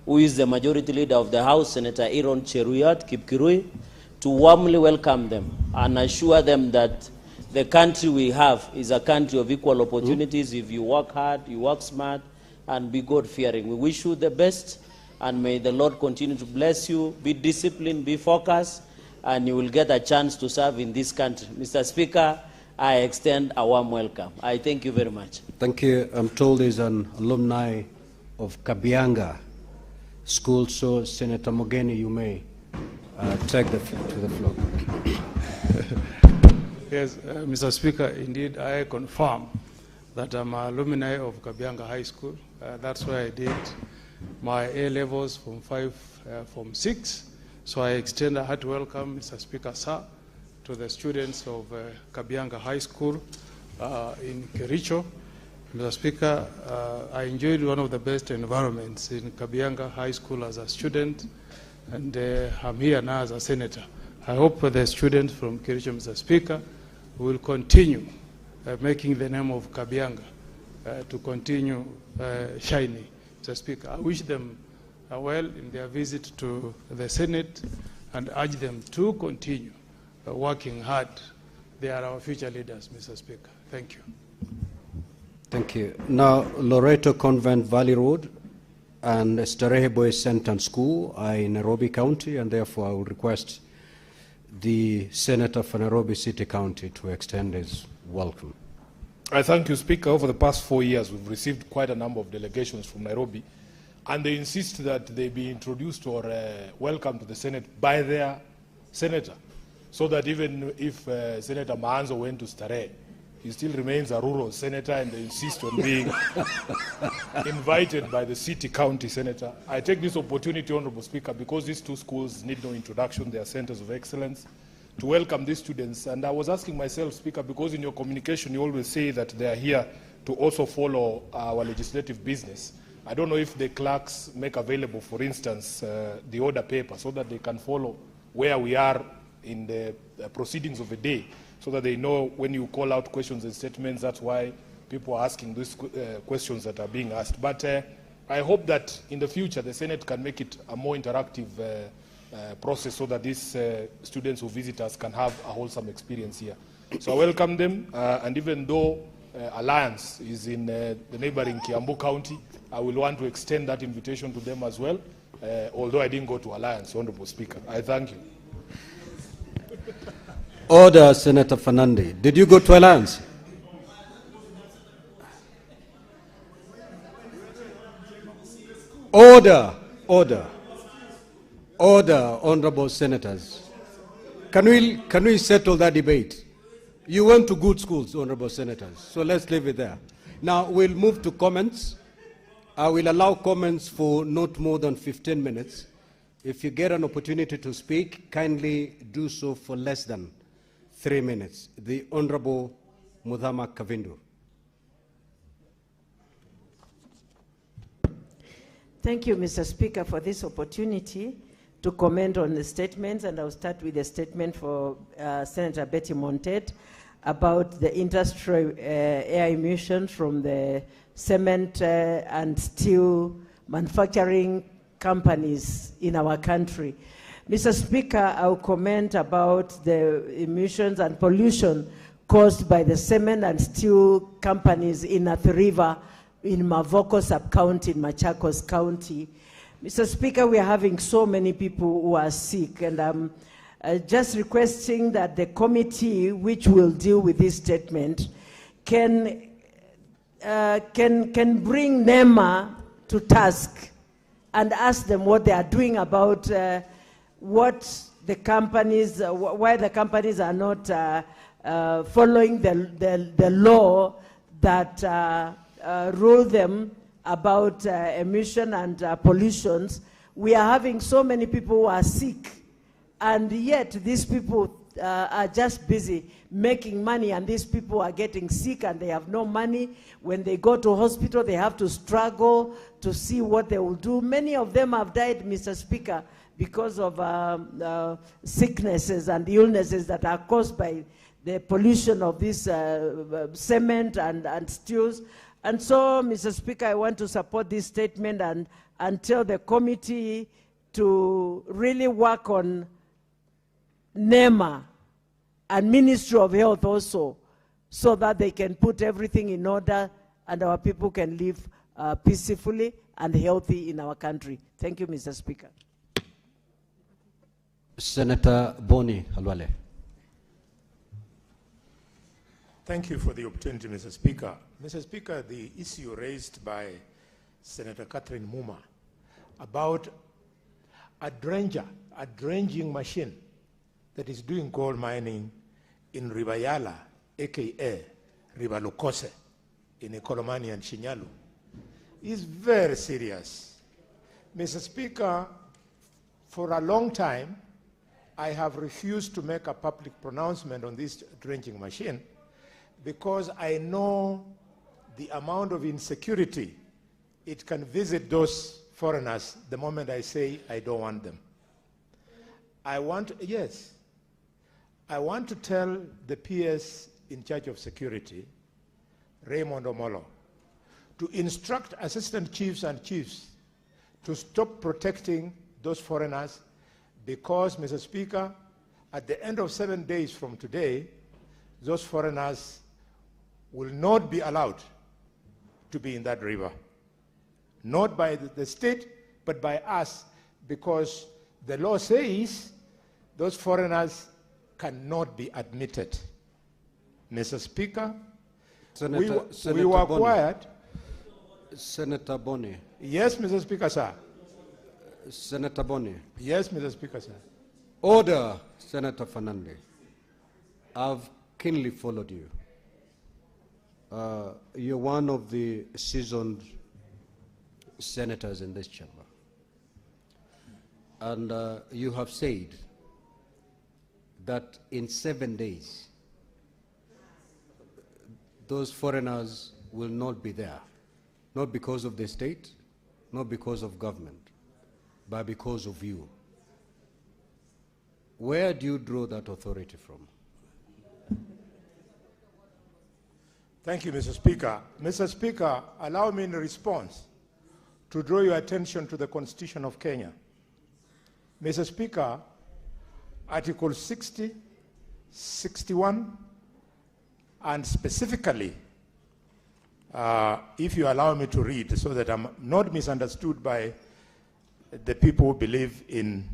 who is the majority leader of the House, Senator Aaron Cheruyot Kipkirui, to warmly welcome them and assure them that the country we have is a country of equal opportunities. If you work hard, you work smart, and be God-fearing. We wish you the best, and may the Lord continue to bless you. Be disciplined, be focused, and you will get a chance to serve in this country. Mr. Speaker, I extend a warm welcome. I thank you very much. Thank you. I'm told he's an alumni of Kabianga School, so Senator Mogeni, you may take to the floor. Yes, Mr. Speaker, indeed I confirm that I'm an alumni of Kabianga High School. That's where I did my A-levels from 5, from 6. So I extend a hearty welcome, Mr. Speaker, sir, to the students of Kabianga High School in Kericho. Mr. Speaker, I enjoyed one of the best environments in Kabianga High School as a student, and I'm here now as a senator. I hope the students from Kericho, Mr. Speaker, will continue making the name of Kabianga to continue shining. Mr. Speaker, I wish them well in their visit to the Senate and urge them to continue working hard. They are our future leaders, Mr. Speaker. Thank you. Thank you. Now, Loreto Convent Valley Road and Starehe Boys Center School are in Nairobi County, and therefore I would request the Senator for Nairobi City County to extend his welcome. I thank you, Speaker. Over the past 4 years, we've received quite a number of delegations from Nairobi, and they insist that they be introduced or welcomed to the Senate by their senator, so that even if Senator Maanzo went to Starehe, he still remains a rural senator, and they insist on being invited by the city county senator. I take this opportunity, Honorable Speaker, because these two schools need no introduction. They are centers of excellence, to welcome these students. And I was asking myself, Speaker, because in your communication you always say that they are here to also follow our legislative business. I don't know if the clerks make available, for instance, the order paper, so that they can follow where we are in the proceedings of the day, so that they know when you call out questions and statements, that's why people are asking these questions that are being asked. But I hope that in the future the Senate can make it a more interactive process, so that these students who visit us can have a wholesome experience here. So I welcome them, and even though Alliance is in the neighboring Kiambu County, I will want to extend that invitation to them as well, although I didn't go to Alliance, Honorable Speaker. I thank you. Order, Senator Fernandi. Did you go to Alliance? Order, order. Order, honorable senators. Can we settle that debate? You went to good schools, honorable senators, so let's leave it there. Now we'll move to comments. I will allow comments for not more than 15 minutes. If you get an opportunity to speak, kindly do so for less than 3 minutes. The Honorable Mudhama Kavindu. Thank you, Mr. Speaker, for this opportunity to comment on the statements, and I'll start with a statement for Senator Betty Montet about the industrial air emissions from the cement and steel manufacturing companies in our country. Mr. Speaker, I'll comment about the emissions and pollution caused by the cement and steel companies in Athi River in Mavoko sub-county in Machakos County. Mr. Speaker, we are having so many people who are sick, and I'm just requesting that the committee which will deal with this statement can bring NEMA to task and ask them what they are doing about what the companies, why the companies are not following the law that rule them about emission and pollutions. We are having so many people who are sick, and yet these people are just busy making money, and these people are getting sick and they have no money. When they go to hospital, they have to struggle to see what they will do. Many of them have died, Mr. Speaker, because of sicknesses and illnesses that are caused by the pollution of this cement and steels. And so, Mr. Speaker, I want to support this statement and tell the committee to really work on NEMA and Ministry of Health also, so that they can put everything in order and our people can live peacefully and healthy in our country. Thank you, Mr. Speaker. Senator Boni Halwale. Thank you for the opportunity, Mr. Speaker. Mr. Speaker, the issue raised by Senator Catherine Muma about a dredging machine that is doing gold mining in Ribayala, aka River Lukose, in Ikolomani and Shinyalu, is very serious. Mr. Speaker, for a long time, I have refused to make a public pronouncement on this dredging machine because I know the amount of insecurity it can visit those foreigners the moment I say I don't want them. I want to tell the PS in charge of security, Raymond Omolo, to instruct assistant chiefs and chiefs to stop protecting those foreigners because, Mr. Speaker, at the end of 7 days from today, those foreigners will not be allowed to be in that river. Not by the state, but by us, because the law says those foreigners cannot be admitted. Mr. Speaker, we were quiet. Senator Boni. Yes, Mr. Speaker, sir. Senator Boni. Yes, Mr. Speaker, sir. Order, Senator Fernandez. I've keenly followed you. You're one of the seasoned senators in this chamber. And you have said that in 7 days, those foreigners will not be there. Not because of the state, not because of government, but because of you. Where do you draw that authority from? Thank you, Mr. Speaker. Mr. Speaker, allow me in response to draw your attention to the Constitution of Kenya. Mr. Speaker, Article 60, 61, and specifically, if you allow me to read so that I'm not misunderstood by the people who believe in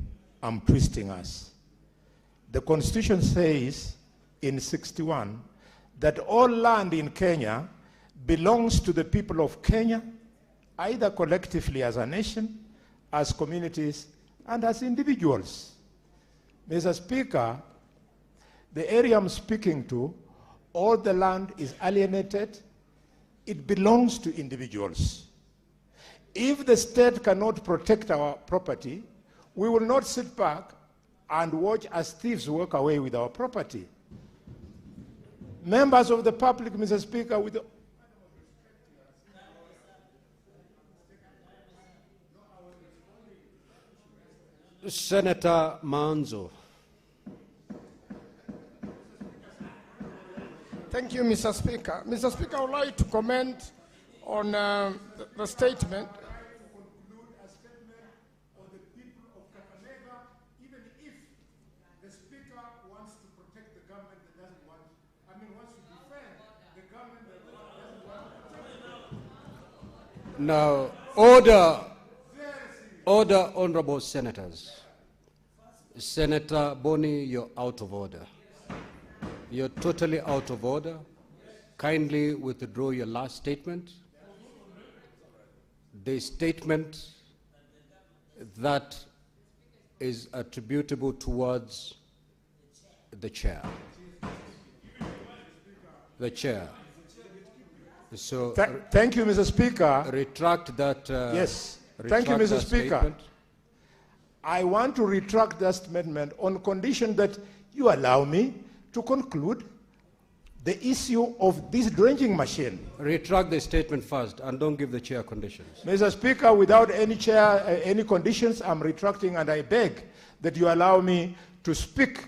twisting us. The Constitution says in 61 that all land in Kenya belongs to the people of Kenya, either collectively as a nation, as communities, and as individuals. Mr. Speaker, the area I'm speaking to, all the land is alienated. It belongs to individuals. If the state cannot protect our property, we will not sit back and watch as thieves walk away with our property. Members of the public, Mr. Speaker, with Senator Manzo. Thank you, Mr. Speaker. Mr. Speaker, I would like to comment on the statement. Now, order, honorable senators. Senator Boni, you're out of order. You're totally out of order. Kindly withdraw your last statement. The statement that is attributable towards the chair. The chair. So thank you, Mr. Speaker. Retract that. Yes. Thank you, Mr. Speaker. Statement. I want to retract that statement on condition that you allow me to conclude the issue of this dredging machine. Retract the statement first and don't give the chair conditions. Mr. Speaker, without any conditions, I'm retracting, and I beg that you allow me to speak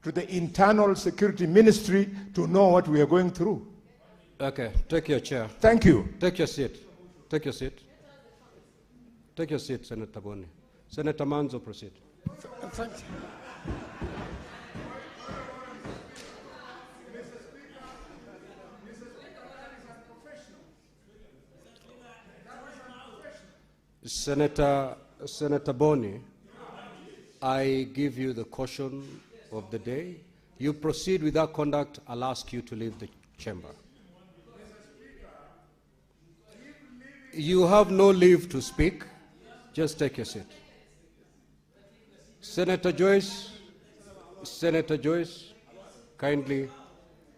to the Internal Security Ministry to know what we are going through. Okay, take your chair. Thank you. Take your seat. Take your seat. Take your seat, Senator Boni. Senator Manzo, proceed. Thank you. Senator Boni, I give you the caution of the day. You proceed with that conduct, I'll ask you to leave the chamber. You have no leave to speak. Just take your seat. Senator Joyce, kindly.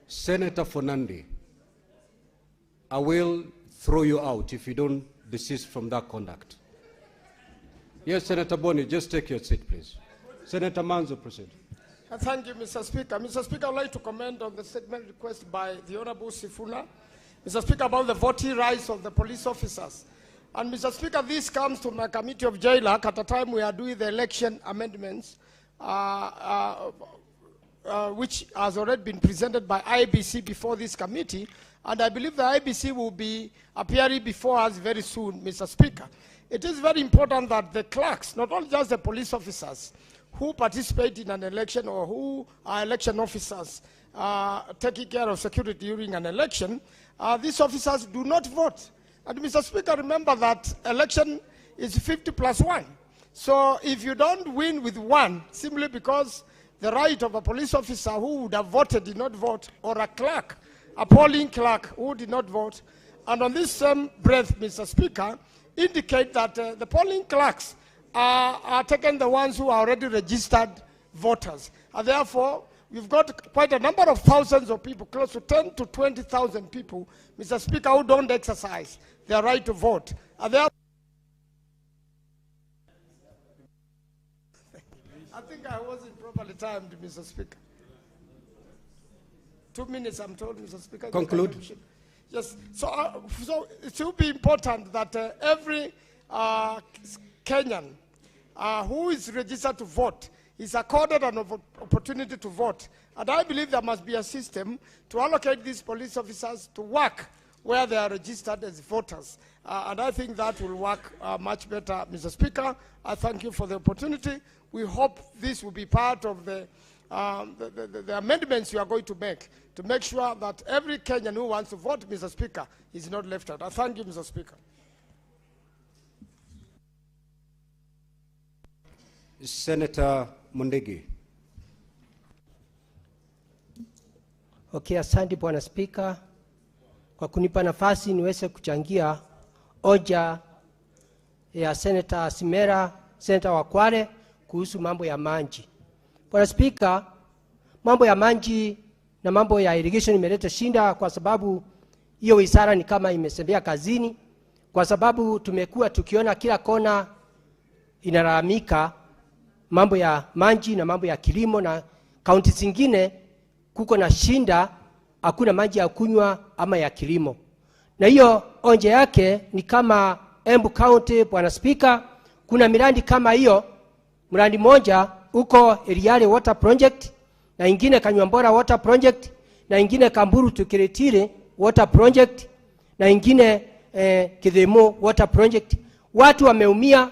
Senator Fonandi, I will throw you out if you don't desist from that conduct. Yes, Senator Boni, just take your seat, please. Senator Manzo, proceed. Thank you, Mr. Speaker. Mr. Speaker, I would like to comment on the statement requested by the Honorable Sifuna. Mr. Speaker, about the voting rights of the police officers. And Mr. Speaker, this comes to my committee of JLAC at a time we are doing the election amendments, which has already been presented by IBC before this committee. And I believe the IBC will be appearing before us very soon, Mr. Speaker. It is very important that the clerks, not only just the police officers who participate in an election or who are election officers taking care of security during an election, these officers do not vote. And Mr. Speaker, remember that election is 50+1. So if you don't win with one, simply because the right of a police officer who would have voted did not vote, or a clerk, a polling clerk who did not vote, and on this same breath, Mr. Speaker, indicate that the polling clerks are taking the ones who are already registered voters. And therefore, we've got quite a number of thousands of people, close to 10 to 20,000 people, Mr. Speaker, who don't exercise their right to vote. And therefore, I think I wasn't properly timed, Mr. Speaker. 2 minutes, I'm told, Mr. Speaker. Conclude. Yes, so it will be important that every Kenyan who is registered to vote is accorded an opportunity to vote. And I believe there must be a system to allocate these police officers to work where they are registered as voters. And I think that will work much better, Mr. Speaker. I thank you for the opportunity. We hope this will be part of the amendments you are going to make sure that every Kenyan who wants to vote, Mr. Speaker, is not left out. I thank you, Mr. Speaker. Senator Mundigi. Okay, asante Bwana Spika kwa kunipa nafasi niweze kuchangia hoja ya Senator Simera Senator wa Kwale kuhusu mambo ya maji. Bwana Spika, mambo ya maji na mambo ya irrigation imeleta shinda kwa sababu hiyo wizara ni kama imesembea kazini, kwa sababu tumekuwa tukiona kila kona inalalamika mambo ya maji na mambo ya kilimo, na kaunti zingine kuko na shinda, hakuna maji ya kunywa ama ya kilimo. Na hiyo onje yake ni kama Embu County. Bwana Spika, kuna miradi kama hiyo, mradi moja uko Eriale Water Project, na ingine Kanywambora Water Project, na ingine Kamburu Tukiretire Water Project, na ingine Kidhemo Water Project. Watu wameumia.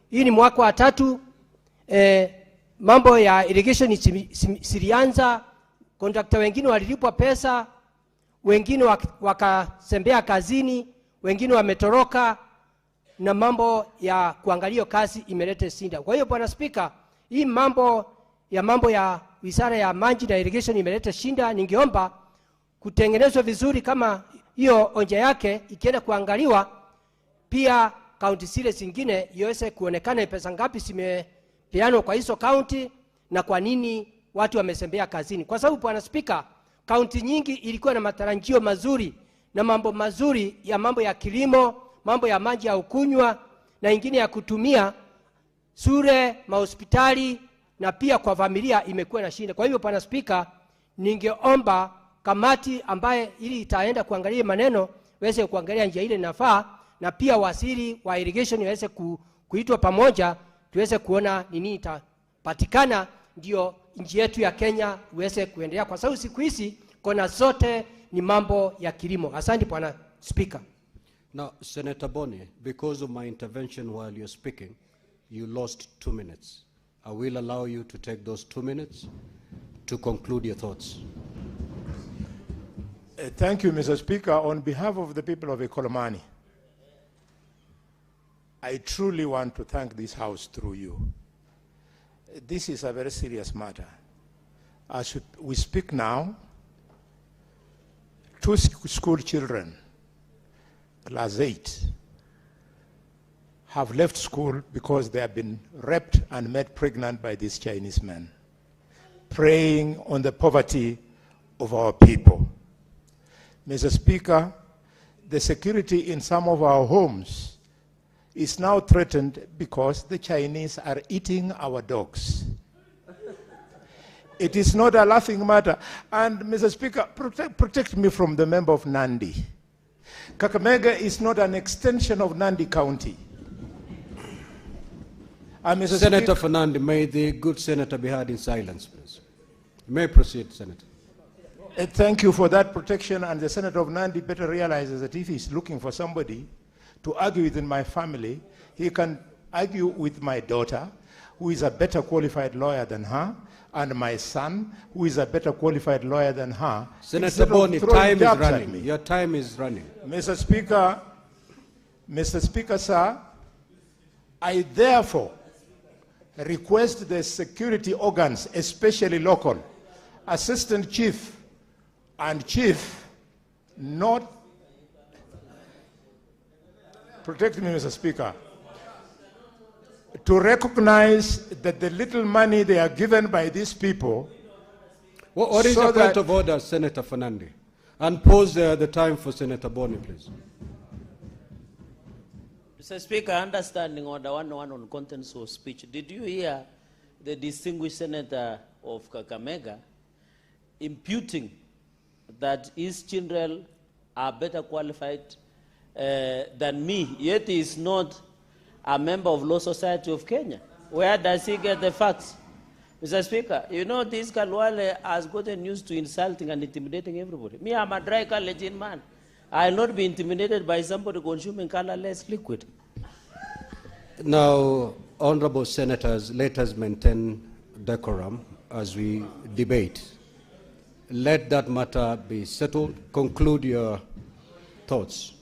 Hii ni mwaka wa 3. Mambo ya irrigation silianza, contractor wengine walilipwa pesa, wengine wakasembea kazini, wengine wametoroka, na mambo ya kuangalia kazi imeleta shinda. Kwa hiyo Bwana Spika, hii mambo ya wizara ya maji na irrigation imeleta shinda. Ningeomba kutengenezwa vizuri, kama hiyo onja yake ikienda kuangaliwa, pia kaunti zile zingine iweze kuonekana pesa ngapi zimepeanwa kwa hizo kaunti na kwa nini watu wamesembea kazini. Kwa sababu Bwana Spika, kaunti nyingi ilikuwa na matarajio mazuri na mambo mazuri ya mambo ya kilimo, mambo ya maji ya ukunywa, na ingine ya kutumia shule, mahospitali, na pia kwa familia imekuwa na shinda. Kwa hivyo Bwana Spika, ningeomba kamati ambaye ili itaenda kuangalia maneno weze kuangalia njia ile inafaa, na pia waziri wa irrigation weze kuitwa pamoja, tuweze kuona nini itapatikana, ndio nchi yetu ya Kenya uweze kuendelea, kwa sababu siku hizi kona zote ni mambo ya kilimo. Asante Bwana Speaker. Now, Senator Boni, because of my intervention while you're speaking, you lost 2 minutes. I will allow you to take those 2 minutes to conclude your thoughts. Thank you, Mr. Speaker. On behalf of the people of Ekolomani, I truly want to thank this House through you. This is a very serious matter. As we speak now, 2 school children, class 8, have left school because they have been raped and made pregnant by these Chinese men, preying on the poverty of our people. Mr. Speaker, the security in some of our homes is now threatened because the Chinese are eating our dogs. It is not a laughing matter. And Mr. Speaker, protect me from the member of Nandi. Kakamega is not an extension of Nandi County. Senator Fernandi, may the good senator be heard in silence, please. You may proceed, Senator. Thank you for that protection, and the senator of Nandi better realizes that if he's looking for somebody to argue within my family, he can argue with my daughter, who is a better qualified lawyer than her, and my son, who is a better qualified lawyer than her. Senator Boni, time is running. Your time is running. Mr. Speaker, sir, I therefore request the security organs, especially local, assistant chief and chief, not protect me, Mr. Speaker, to recognize that the little money they are given by these people. What is the point of order, Senator Fernandi? And pause the time for Senator Boni, please. Mr. Speaker, understanding order 101 on contents of speech, did you hear the distinguished senator of Kakamega imputing that his children are better qualified than me, yet he is not a member of Law Society of Kenya? Where does he get the facts? Mr. Speaker, you know this Kalwale has gotten used to insulting and intimidating everybody. Me, I'm a dry collagen man. I'll not be intimidated by somebody consuming colorless liquid. Now, honorable senators, let us maintain decorum as we debate. Let that matter be settled. Conclude your thoughts.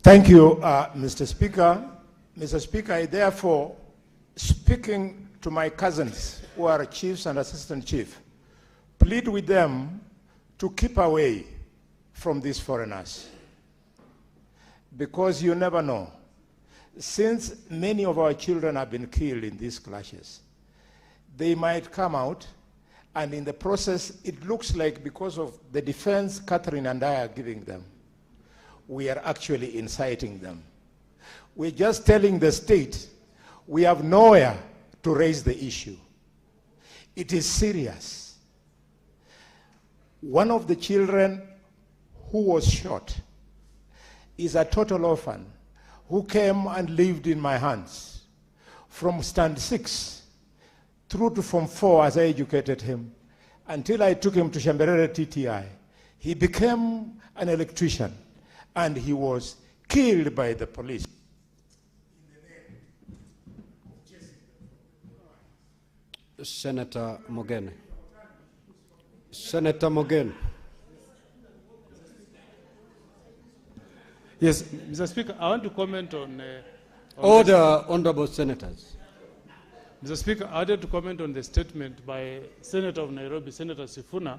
Thank you, Mr. Speaker. Mr. Speaker, I therefore, speaking to my cousins who are chiefs and assistant chief, plead with them to keep away from these foreigners, because you never know. since many of our children have been killed in these clashes, they might come out, and in the process, it looks like because of the defense Catherine and I are giving them, we are actually inciting them. We're just telling the state, we have nowhere to raise the issue. It is serious. One of the children who was shot is a total orphan who came and lived in my hands from stand 6 through to Form 4 as I educated him, until I took him to Shamberere TTI. He became an electrician, and he was killed by the police. Senator Mogene. Senator Mogene. Yes, Mr. Speaker, I want to comment on Order, honorable senators. Mr. Speaker, I wanted to comment on the statement by Senator of Nairobi, Senator Sifuna,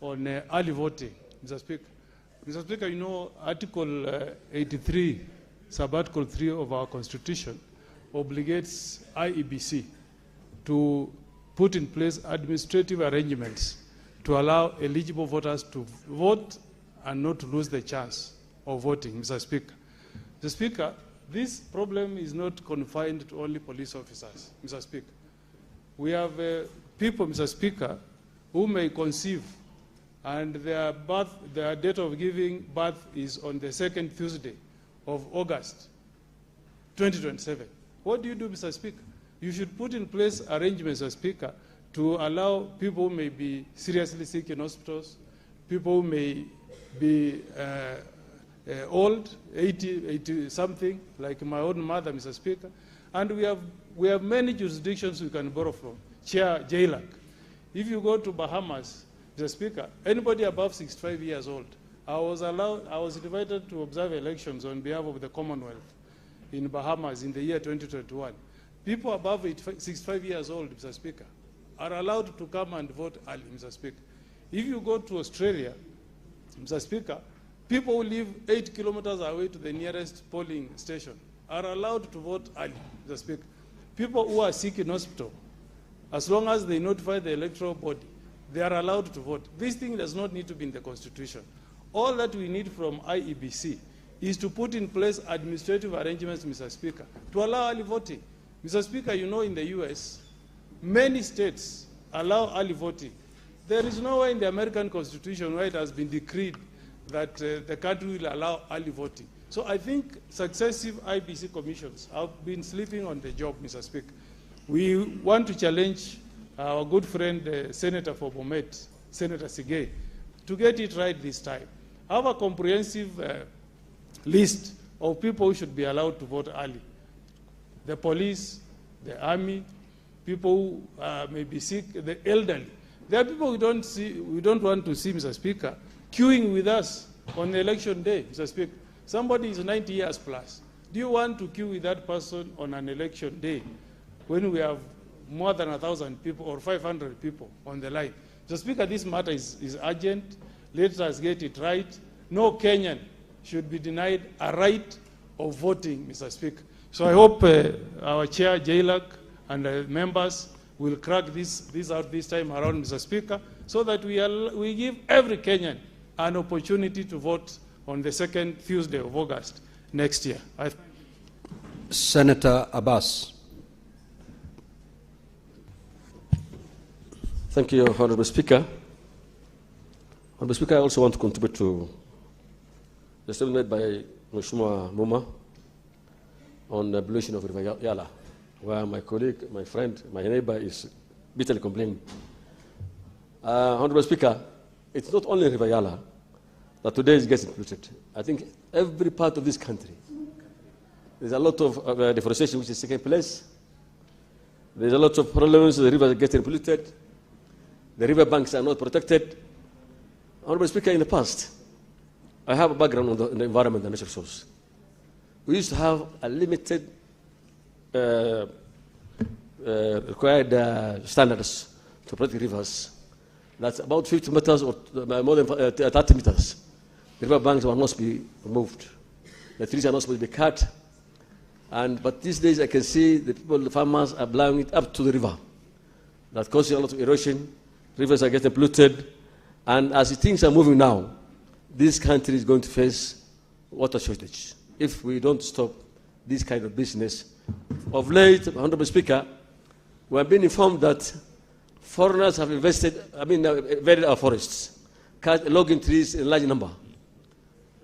on early voting. Mr. Speaker, you know, Article 83, Sub-Article 3 of our Constitution obligates IEBC to put in place administrative arrangements to allow eligible voters to vote and not to lose the chance of voting, Mr. Speaker. Mr. Speaker, this problem is not confined to only police officers, Mr. Speaker. We have people, Mr. Speaker, who may conceive, and their date of giving birth is on the second Tuesday of August 2027. What do you do, Mr. Speaker? You should put in place arrangements, Mr. Speaker, to allow people who may be seriously sick in hospitals, people who may be old, 80 something, like my own mother, Mr. Speaker. And we have many jurisdictions we can borrow from. Chair JLAC. If you go to Bahamas, Mr. Speaker, anybody above 65 years old, I was invited to observe elections on behalf of the Commonwealth in Bahamas in the year 2021. People above 65 years old, Mr. Speaker, are allowed to come and vote early, Mr. Speaker. If you go to Australia, Mr. Speaker, people who live 8 kilometers away to the nearest polling station are allowed to vote early, Mr. Speaker. People who are sick in hospital, as long as they notify the electoral body, they are allowed to vote. This thing does not need to be in the Constitution. All that we need from IEBC is to put in place administrative arrangements, Mr. Speaker, to allow early voting. Mr. Speaker, you know in the US, many states allow early voting. There is nowhere in the American Constitution where it has been decreed that the country will allow early voting. So I think successive IBC commissions have been sleeping on the job, Mr. Speaker. We want to challenge our good friend, Senator for Bomet, Senator Sigei, to get it right this time. Have a comprehensive list of people who should be allowed to vote early. The police, the army, people who may be sick, the elderly. There are people we don't want to see, Mr. Speaker, queuing with us on the election day, Mr. Speaker. Somebody is 90 years plus. Do you want to queue with that person on an election day when we have more than 1,000 people or 500 people on the line? Mr. Speaker, this matter is urgent. Let us get it right. No Kenyan should be denied a right of voting, Mr. Speaker. So I hope our chair, JLAC, and members will crack this out this time around, Mr. Speaker, so that we give every Kenyan an opportunity to vote on the second Tuesday of August next year. Senator Abbas. Thank you, Honorable Speaker. Honorable Speaker, I also want to contribute to the statement made by Mheshimiwa Muma on the abolition of River Yala, where my colleague, my friend, my neighbor is bitterly complaining. Honorable Speaker, it's not only River Yala that today is getting polluted. I think every part of this country, there's a lot of deforestation which is taking place. There's a lot of problems, the rivers are getting polluted. The river banks are not protected. Honorable Speaker, in the past, I have a background on the environment and natural resources. We used to have a limited required standards to protect rivers. That's about 50 meters or more than 30 meters. The river banks were not supposed to be removed. The trees are not supposed to be cut. But these days I can see the people, the farmers are blowing it up to the river. That causes a lot of erosion. Rivers are getting polluted. And as things are moving now, this country is going to face water shortage if we don't stop this kind of business. Of late, Honorable Speaker, we have been informed that foreigners have invaded our forests, logging trees in large number.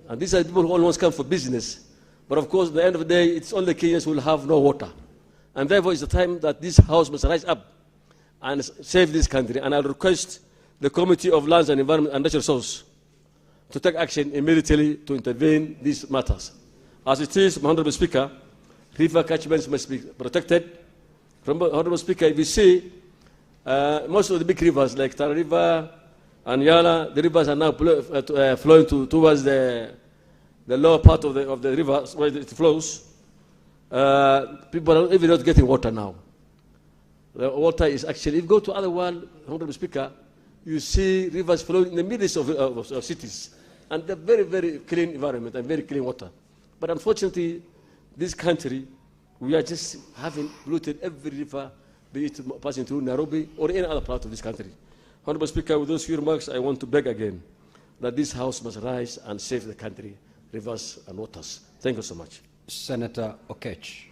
And these are people who almost come for business. But of course, at the end of the day, it's only Kenyans who will have no water. And therefore, it's the time that this House must rise up and save this country. And I'll request the Committee of Lands and Environment and Natural Resources to take action immediately to intervene in these matters. As it is, Honorable Speaker, river catchments must be protected. Honorable Speaker, if you see, most of the big rivers like Tara River and Yala, the rivers are now flowing towards the lower part of the river where it flows. People are even not getting water now. The water is actually, if you go to other world, Honorable Speaker, you see rivers flowing in the midst of cities. And they're very, very clean environment and very clean water. But unfortunately, this country, we are just having polluted every river, be it passing through Nairobi or any other part of this country. Honorable Speaker, with those few remarks, I want to beg again that this House must rise and save the country, rivers and waters. Thank you so much. Senator Okech.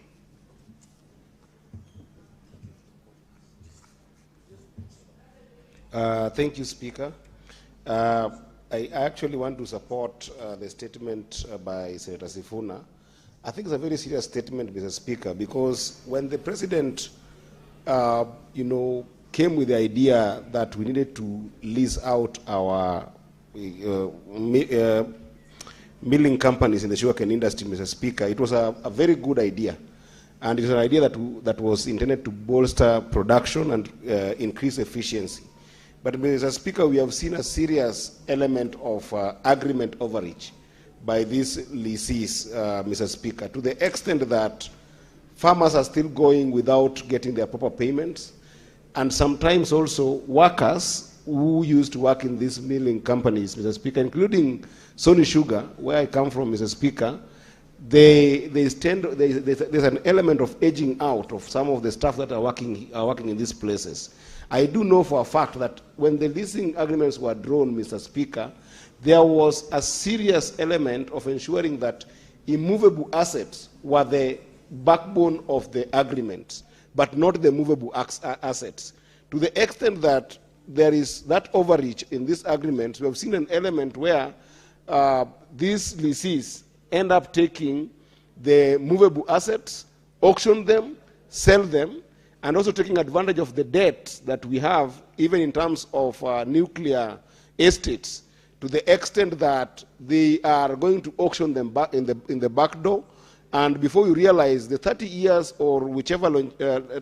Thank you, Speaker. I actually want to support the statement by Senator Sifuna. I think it's a very serious statement, Mr. Speaker, because when the President, came with the idea that we needed to lease out our milling companies in the sugarcane industry, Mr. Speaker, it was a very good idea. And it was an idea that was intended to bolster production and increase efficiency. But, Mr. Speaker, we have seen a serious element of agreement overreach by these lessees, Mr. Speaker, to the extent that farmers are still going without getting their proper payments, and sometimes also workers who used to work in these milling companies, Mr. Speaker, including Sony Sugar, where I come from, Mr. Speaker, there's an element of aging out of some of the staff that are working in these places. I do know for a fact that when the leasing agreements were drawn, Mr. Speaker, there was a serious element of ensuring that immovable assets were the backbone of the agreement, but not the movable assets. To the extent that there is that overreach in this agreement, we have seen an element where these lessees end up taking the movable assets, auction them, sell them, and also taking advantage of the debt that we have, even in terms of nuclear estates, to the extent that they are going to auction them back in the back door. And before you realize, the 30 years or whichever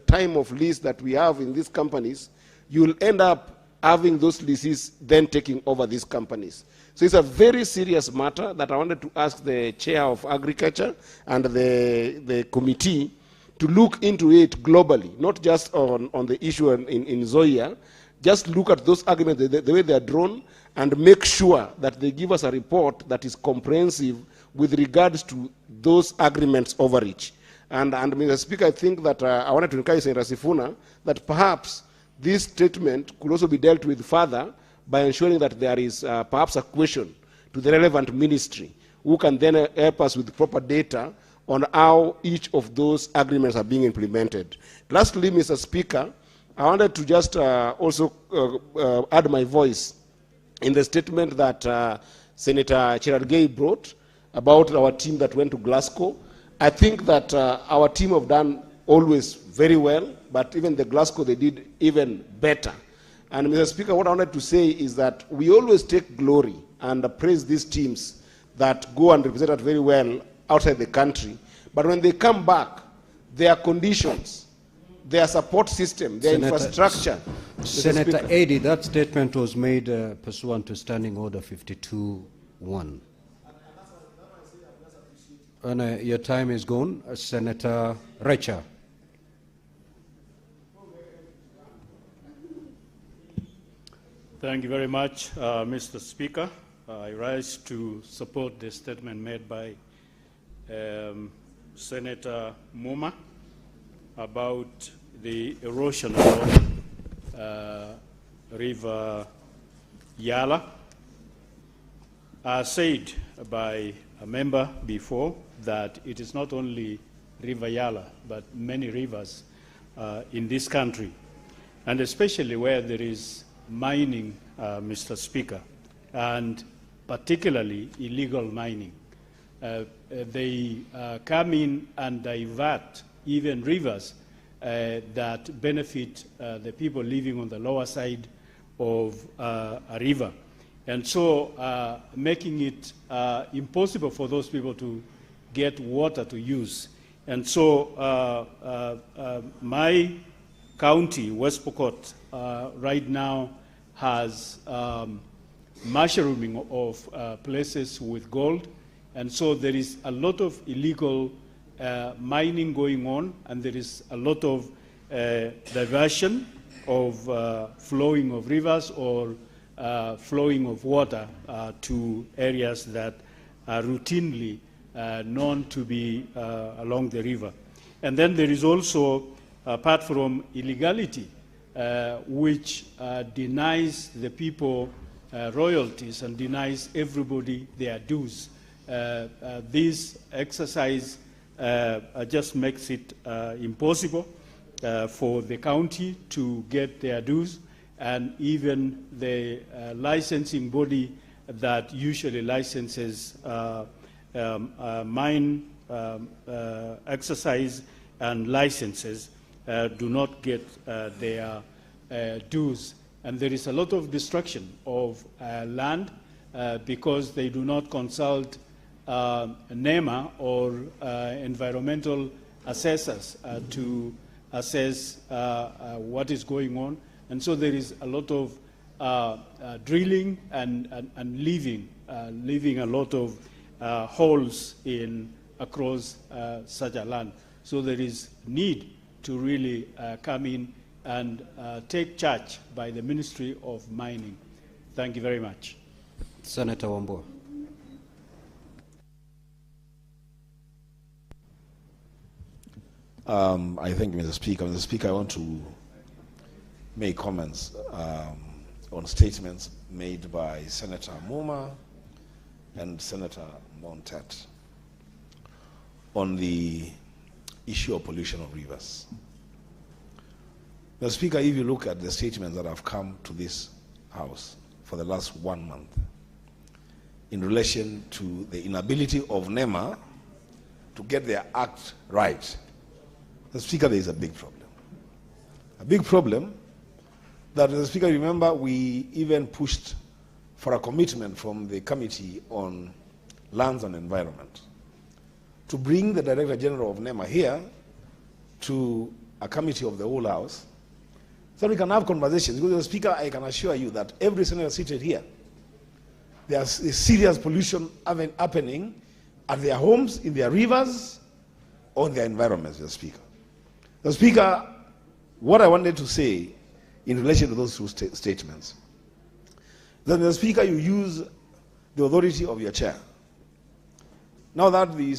time of lease that we have in these companies, you'll end up having those leases then taking over these companies. So it's a very serious matter that I wanted to ask the Chair of Agriculture and the committee to look into it globally, not just on the issue in Zoya. Just look at those arguments, the way they are drawn, and make sure that they give us a report that is comprehensive with regards to those agreements overreach. And Mr. Speaker, I think that I wanted to encourage Senator Sifuna that perhaps this statement could also be dealt with further by ensuring that there is perhaps a question to the relevant ministry who can then help us with proper data on how each of those agreements are being implemented. Lastly, Mr. Speaker, I wanted to just also add my voice in the statement that Senator Cherargei brought about our team that went to Glasgow. I think that our team have done always very well, but even the Glasgow, they did even better. And Mr. Speaker, what I wanted to say is that we always take glory and praise these teams that go and represent us very well outside the country. But when they come back, their conditions, their support system, their infrastructure. Senator Eddy, that statement was made pursuant to Standing Order 52-1. And your time is gone. Senator Recha. Thank you very much, Mr. Speaker. I rise to support the statement made by Senator Muma about the erosion along River Yala. Said by a member before that it is not only River Yala, but many rivers in this country, and especially where there is mining, Mr. Speaker, and particularly illegal mining. They come in and divert even rivers that benefit the people living on the lower side of a river. And so making it impossible for those people to get water to use. And so my county, West Pokot, right now has mushrooming of places with gold. And so there is a lot of illegal mining going on, and there is a lot of diversion of flowing of rivers or flowing of water to areas that are routinely known to be along the river. And then there is also, apart from illegality, which denies the people royalties and denies everybody their dues. This exercise just makes it impossible for the county to get their dues, and even the licensing body that usually licenses mine exercise and licenses do not get their dues. And there is a lot of destruction of land because they do not consult NEMA or environmental assessors to assess what is going on. And so there is a lot of drilling and leaving a lot of holes across such a land. So there is need to really come in and take charge by the Ministry of Mining. Thank you very much. Senator Wambua. I thank Mr. Speaker. Mr. Speaker, I want to make comments on statements made by Senator Muma and Senator Montet on the issue of pollution of rivers. Mr. Speaker, if you look at the statements that have come to this House for the last 1 month in relation to the inability of NEMA to get their act right, Mr. Speaker, there is a big problem. A big problem that, Mr. Speaker, remember, we even pushed for a commitment from the Committee on Lands and Environment to bring the Director General of NEMA here to a committee of the whole House so we can have conversations. Because, Mr. Speaker, I can assure you that every senator seated here, there's serious pollution happening at their homes, in their rivers, or in their environments, Mr. Speaker. Mr. Speaker, what I wanted to say in relation to those two statements, that, Mr. Speaker, you use the authority of your chair. Now that the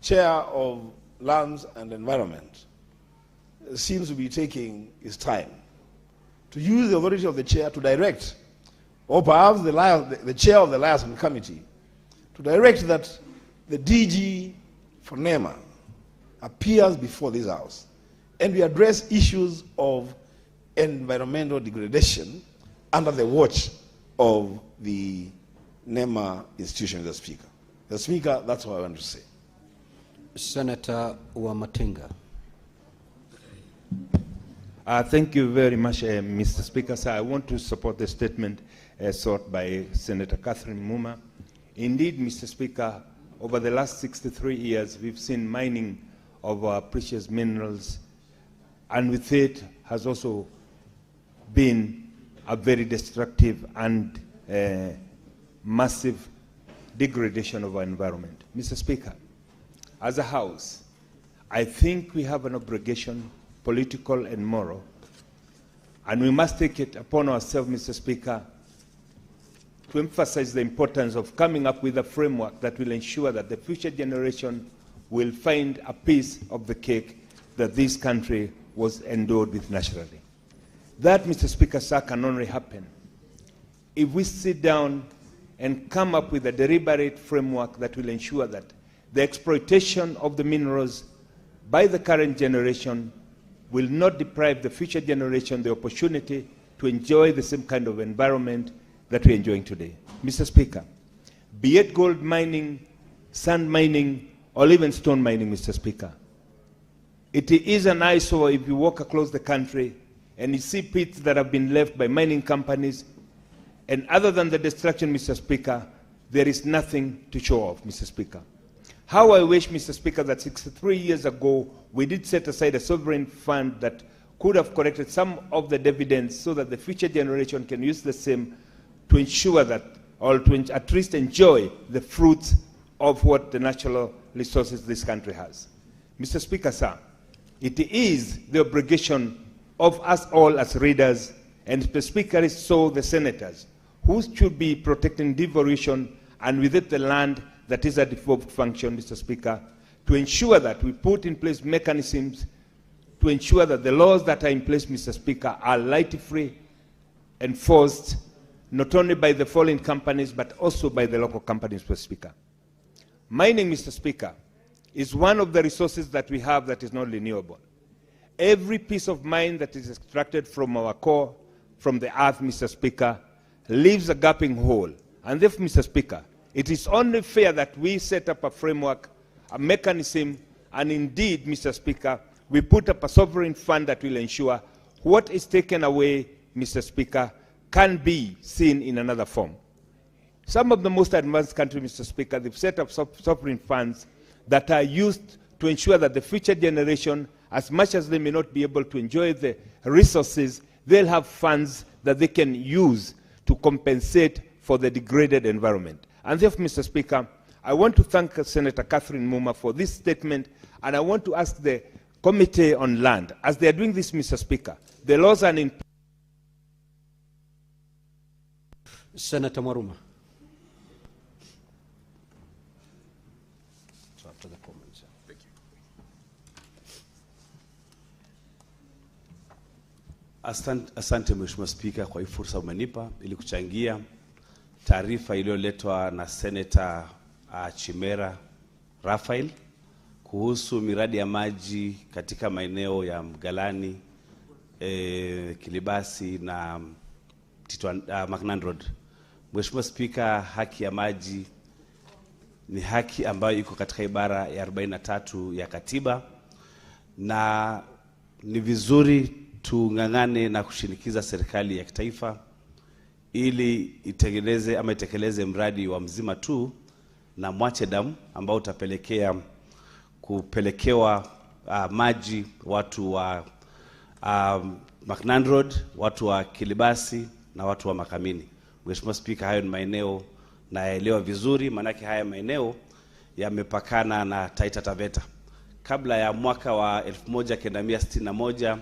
chair of Lands and Environment seems to be taking his time to use the authority of the chair to direct, or perhaps the chair of the liaison committee, to direct that the DG for NEMA appears before this House and we address issues of environmental degradation under the watch of the NEMA institution, Mr. Speaker. Mr. Speaker, that's what I want to say. Senator Wamatinga. Thank you very much, Mr. Speaker. Sir, I want to support the statement sought by Senator Catherine Muma. Indeed, Mr. Speaker, over the last 63 years, we've seen mining of our precious minerals, and with it has also been a very destructive and massive degradation of our environment. Mr. Speaker, as a House, I think we have an obligation, political and moral, and we must take it upon ourselves, Mr. Speaker, to emphasize the importance of coming up with a framework that will ensure that the future generation will find a piece of the cake that this country was endowed with naturally. That, Mr. Speaker, sir, can only happen if we sit down and come up with a deliberate framework that will ensure that the exploitation of the minerals by the current generation will not deprive the future generation the opportunity to enjoy the same kind of environment that we're enjoying today. Mr. Speaker, be it gold mining, sand mining, or even stone mining, Mr. Speaker, it is an eyesore if you walk across the country and you see pits that have been left by mining companies, and other than the destruction, Mr. Speaker, there is nothing to show off, Mr. Speaker. How I wish, Mr. Speaker, that 63 years ago we did set aside a sovereign fund that could have collected some of the dividends so that the future generation can use the same to ensure that, or to at least enjoy the fruits of what the natural resources this country has. Mr. Speaker, sir, it is the obligation of us all as readers, and specifically so the senators, who should be protecting devolution and with it the land that is a devolved function, Mr. Speaker, to ensure that we put in place mechanisms to ensure that the laws that are in place, Mr. Speaker, are light-free, enforced, not only by the foreign companies, but also by the local companies, Mr. Speaker. Mining, Mr. Speaker, is one of the resources that we have that is not renewable. Every piece of mine that is extracted from our core, from the earth, Mr. Speaker, leaves a gaping hole. And therefore, Mr. Speaker, it is only fair that we set up a framework, a mechanism, and indeed, Mr. Speaker, we put up a sovereign fund that will ensure what is taken away, Mr. Speaker, can be seen in another form. Some of the most advanced countries, Mr. Speaker, they've set up sovereign funds that are used to ensure that the future generation, as much as they may not be able to enjoy the resources, they'll have funds that they can use to compensate for the degraded environment. And therefore, Mr. Speaker, I want to thank Senator Catherine Muma for this statement, and I want to ask the Committee on Land, as they are doing this, Mr. Speaker, the laws are in... Senator Maruma. So after the comments. Thank you. Asante Mheshimiwa Spika kwa hii fursa umenipa ili kuchangia taarifa iliyoletwa na Senator Chimera Raphael kuhusu miradi ya maji katika maeneo ya Mgalani, Kilibasi na Macnan Road. Mheshimiwa Spika, haki ya maji ni haki ambayo iko katika ibara ya 43 ya katiba, na ni vizuri tungangane na kushinikiza serikali ya kitaifa ili itekeleze ama itekeleze mradi wa Mzima tu na Mwache Damu ambao utapelekea kupelekewa maji watu wa Macnan Road, watu wa Kilibasi na watu wa Makamini. Mheshimiwa Spika, hayo ni maeneo naelewa vizuri, manake haya maeneo yamepakana na Taita Taveta. Kabla ya mwaka wa 1961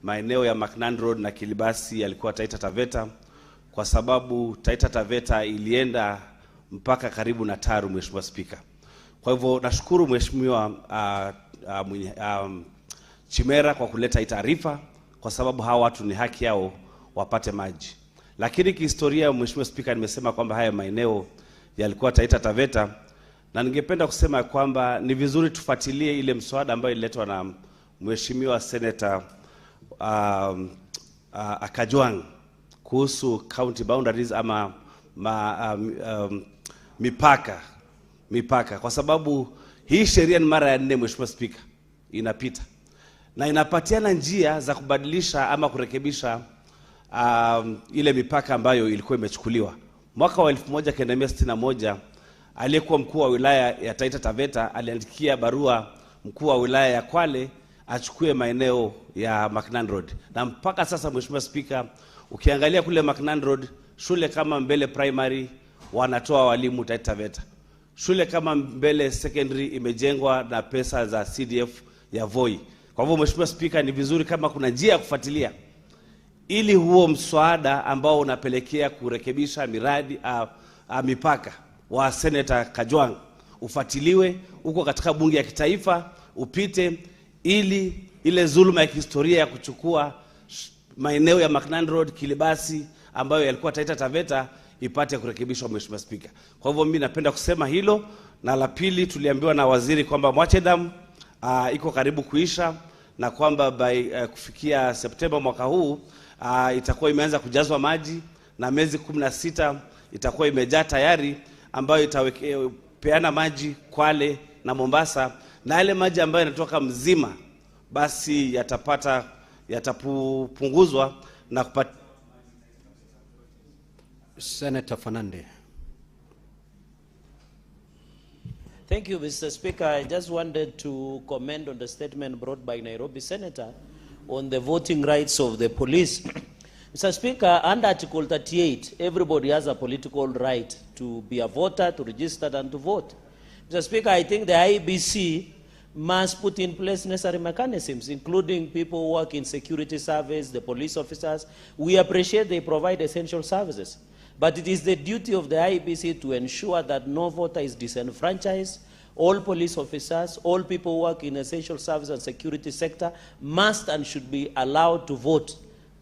maeneo ya Macnan Road na Kilibasi yalikuwa Taita Taveta, kwa sababu Taita Taveta ilienda mpaka karibu na Taru, Mheshimiwa Spika. Kwa hivyo nashukuru Mheshimiwa Chimera kwa kuleta hii taarifa, kwa sababu hawa watu ni haki yao wapate maji. Lakini kihistoria, Mheshimiwa Spika, nimesema kwamba haya maeneo yalikuwa Taita Taveta, na ningependa kusema kwamba ni vizuri tufuatilie ile mswada ambayo ililetwa na Mheshimiwa Senator Kajwang kuhusu county boundaries ama mipaka, kwa sababu hii sheria ni mara ya 4, Mheshimiwa Spika, inapita na inapatiana njia za kubadilisha ama kurekebisha ile mipaka ambayo ilikuwa imechukuliwa. Mwaka wa 1961 aliyekuwa mkuu wa wilaya ya Taita Taveta aliandikia barua mkuu wa wilaya ya Kwale achukue maeneo ya Macnan Road. Na mpaka sasa, Mheshimiwa Spika, ukiangalia kule Macnan Road, shule kama Mbele Primary wanatoa walimu Taita Taveta. Shule kama Mbele Secondary imejengwa na pesa za CDF ya Voi. Kwa hivyo, Mheshimiwa Spika, ni vizuri kama kuna njia ya kufuatilia ili huo mswada ambao unapelekea kurekebisha miradi mipaka wa Senator Kajwang ufuatiliwe, uko katika bunge ya kitaifa, upite, ili ile dhuluma ya kihistoria ya kuchukua maeneo ya Macnan Road, Kilibasi ambayo yalikuwa Taita Taveta ipate kurekebishwa, Mheshimiwa Spika. Kwa hivyo mimi napenda kusema hilo. Na la pili, tuliambiwa na waziri kwamba Mwache Dam iko karibu kuisha, na kwamba kufikia Septemba mwaka huu itakuwa imeanza kujazwa maji, na miezi 16 itakuwa imejaa tayari, ambayo itapeana maji Kwale na Mombasa, na yale maji ambayo yanatoka Mzima basi yatapunguzwa na kupata. Senator Fernande. Thank you, Mr. Speaker. I just wanted to comment on the statement brought by Nairobi Senator on the voting rights of the police. Mr. Speaker, under Article 38, everybody has a political right to be a voter, to register, and to vote. Mr. Speaker, I think the IEBC must put in place necessary mechanisms, including people who work in security service, the police officers. We appreciate they provide essential services. But it is the duty of the IEBC to ensure that no voter is disenfranchised. All police officers, all people who work in essential service and security sector must and should be allowed to vote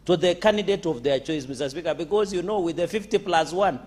to the candidate of their choice, Mr. Speaker, because, you know, with the 50+1,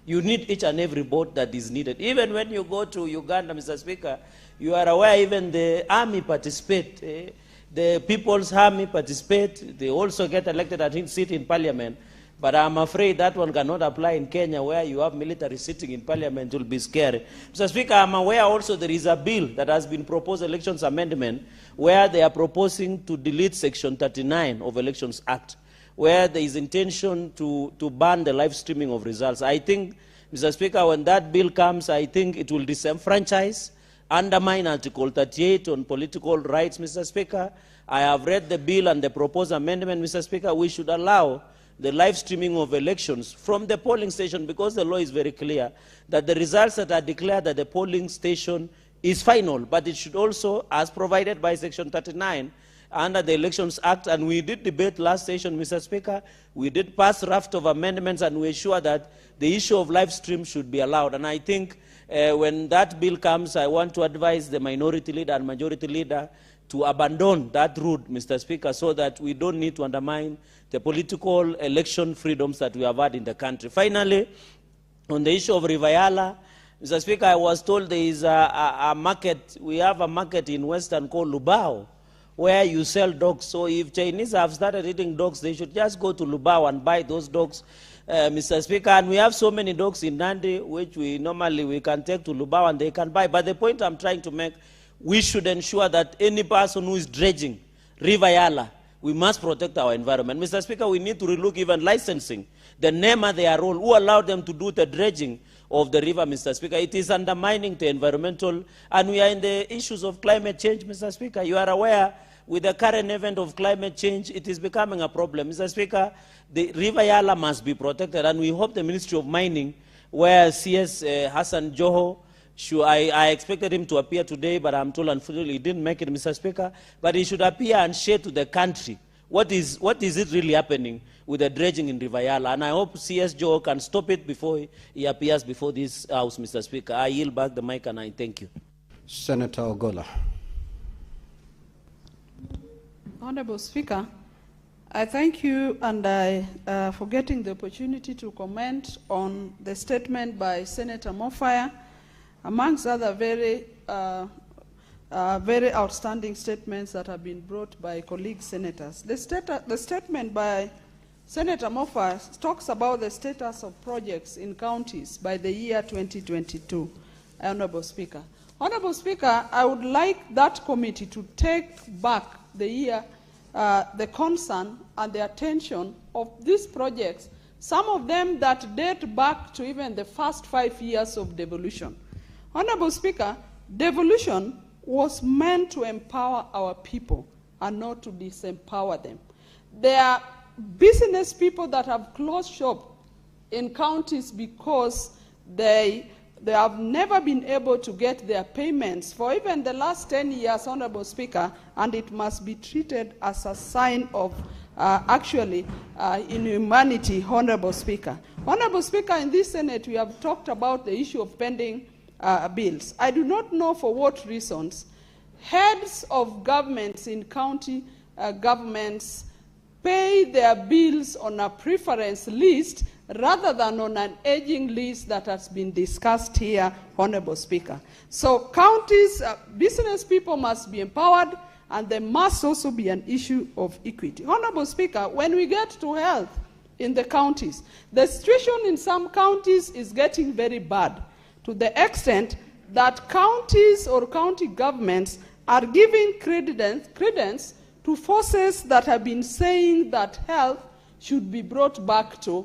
you need each and every vote that is needed. Even when you go to Uganda, Mr. Speaker, you are aware even the army participate. The People's Army participate. They also get elected and sit in parliament. But I'm afraid that one cannot apply in Kenya, where you have military sitting in parliament. It will be scary. Mr. Speaker, I'm aware also there is a bill that has been proposed, Elections Amendment, where they are proposing to delete Section 39 of Elections Act, where there is intention to ban the live streaming of results. I think, Mr. Speaker, when that bill comes, I think it will disenfranchise, undermine Article 38 on political rights, Mr. Speaker. I have read the bill and the proposed amendment, Mr. Speaker. We should allow the live streaming of elections from the polling station, because the law is very clear that the results that are declared at the polling station is final, but it should also, as provided by Section 39 under the Elections Act, and we did debate last session, Mr. Speaker, we did pass raft of amendments, and we ensure that the issue of live stream should be allowed. And I think when that bill comes, I want to advise the minority leader and majority leader to abandon that route, Mr. Speaker, so that we don't need to undermine the political election freedoms that we have had in the country. Finally, on the issue of River Yala, Mr. Speaker, I was told there is a market, we have a market in Western called Lubao, where you sell dogs. So if Chinese have started eating dogs, they should just go to Lubao and buy those dogs, Mr. Speaker. And we have so many dogs in Nandi, which we can take to Lubao and they can buy. But the point I'm trying to make, we should ensure that any person who is dredging River Yala, we must protect our environment. Mr. Speaker, we need to relook even licensing. The NEMA, their role, who allowed them to do the dredging of the river, Mr. Speaker. It is undermining the environmental, and we are in the issues of climate change, Mr. Speaker. You are aware, with the current event of climate change, it is becoming a problem. Mr. Speaker, the River Yala must be protected, and we hope the Ministry of Mining, where CS Hassan Joho, I expected him to appear today, but I'm told unfortunately he didn't make it, Mr. Speaker. But he should appear and share to the country what is it really happening with the dredging in River Yala. And I hope CS Joe can stop it before he appears before this House, Mr. Speaker. I yield back the mic and I thank you. Senator Ogola. Honorable Speaker, I thank you and I for getting the opportunity to comment on the statement by Senator Mofaya, amongst other very outstanding statements that have been brought by colleague senators. The statement by Senator Mofaya talks about the status of projects in counties by the year 2022. Honorable Speaker. Honorable Speaker, I would like that committee to take back the year, the concern and the attention of these projects, some of them that date back to even the first 5 years of devolution. Honorable Speaker, devolution was meant to empower our people and not to disempower them. There are business people that have closed shop in counties because they have never been able to get their payments for even the last 10 years, Honorable Speaker, and it must be treated as a sign of inhumanity, Honorable Speaker. Honorable Speaker, in this Senate, we have talked about the issue of pending bills. I do not know for what reasons heads of governments in county governments pay their bills on a preference list rather than on an aging list that has been discussed here, Honorable Speaker. So counties, business people must be empowered, and there must also be an issue of equity. Honorable Speaker, when we get to health in the counties, the situation in some counties is getting very bad, to the extent that counties or county governments are giving credence to forces that have been saying that health should be brought back to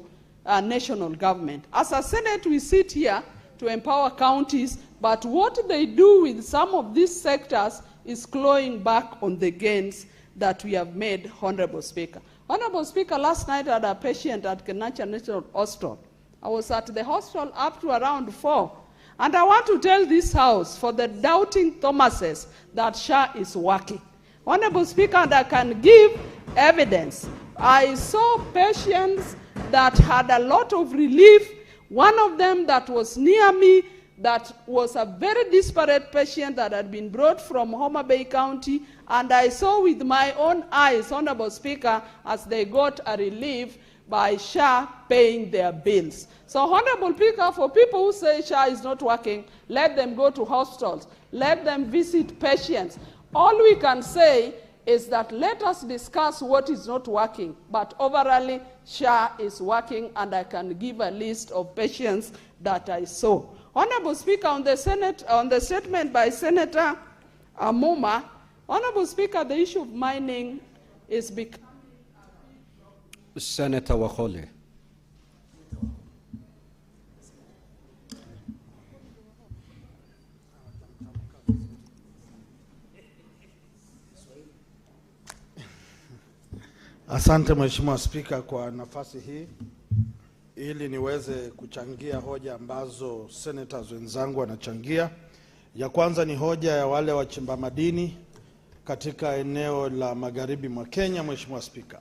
national government. As a Senate, we sit here to empower counties, but what they do with some of these sectors is clawing back on the gains that we have made, Honorable Speaker. Honorable Speaker, last night I had a patient at Kenyan National Hospital. I was at the hospital up to around 4. And I want to tell this House, for the doubting Thomases, that SHA is working. Honorable Speaker, and I can give evidence. I saw patients that had a lot of relief. One of them that was near me, that was a very disparate patient that had been brought from Homa Bay County, and I saw with my own eyes, Honorable Speaker, as they got a relief by SHA paying their bills. So, Honorable Speaker, for people who say SHA is not working, let them go to hospitals, let them visit patients. All we can say is that let us discuss what is not working, but overall, SHA is working, and I can give a list of patients that I saw. Honorable Speaker, on the statement by Senator Muma, Honorable Speaker, the issue of mining is Senator Wakoli. Asante Mheshimiwa Spika kwa nafasi hii ili niweze kuchangia hoja ambazo senators wenzangu wanachangia. Ya kwanza ni hoja ya wale wachimba madini katika eneo la magharibi mwa Kenya. Mheshimiwa Spika,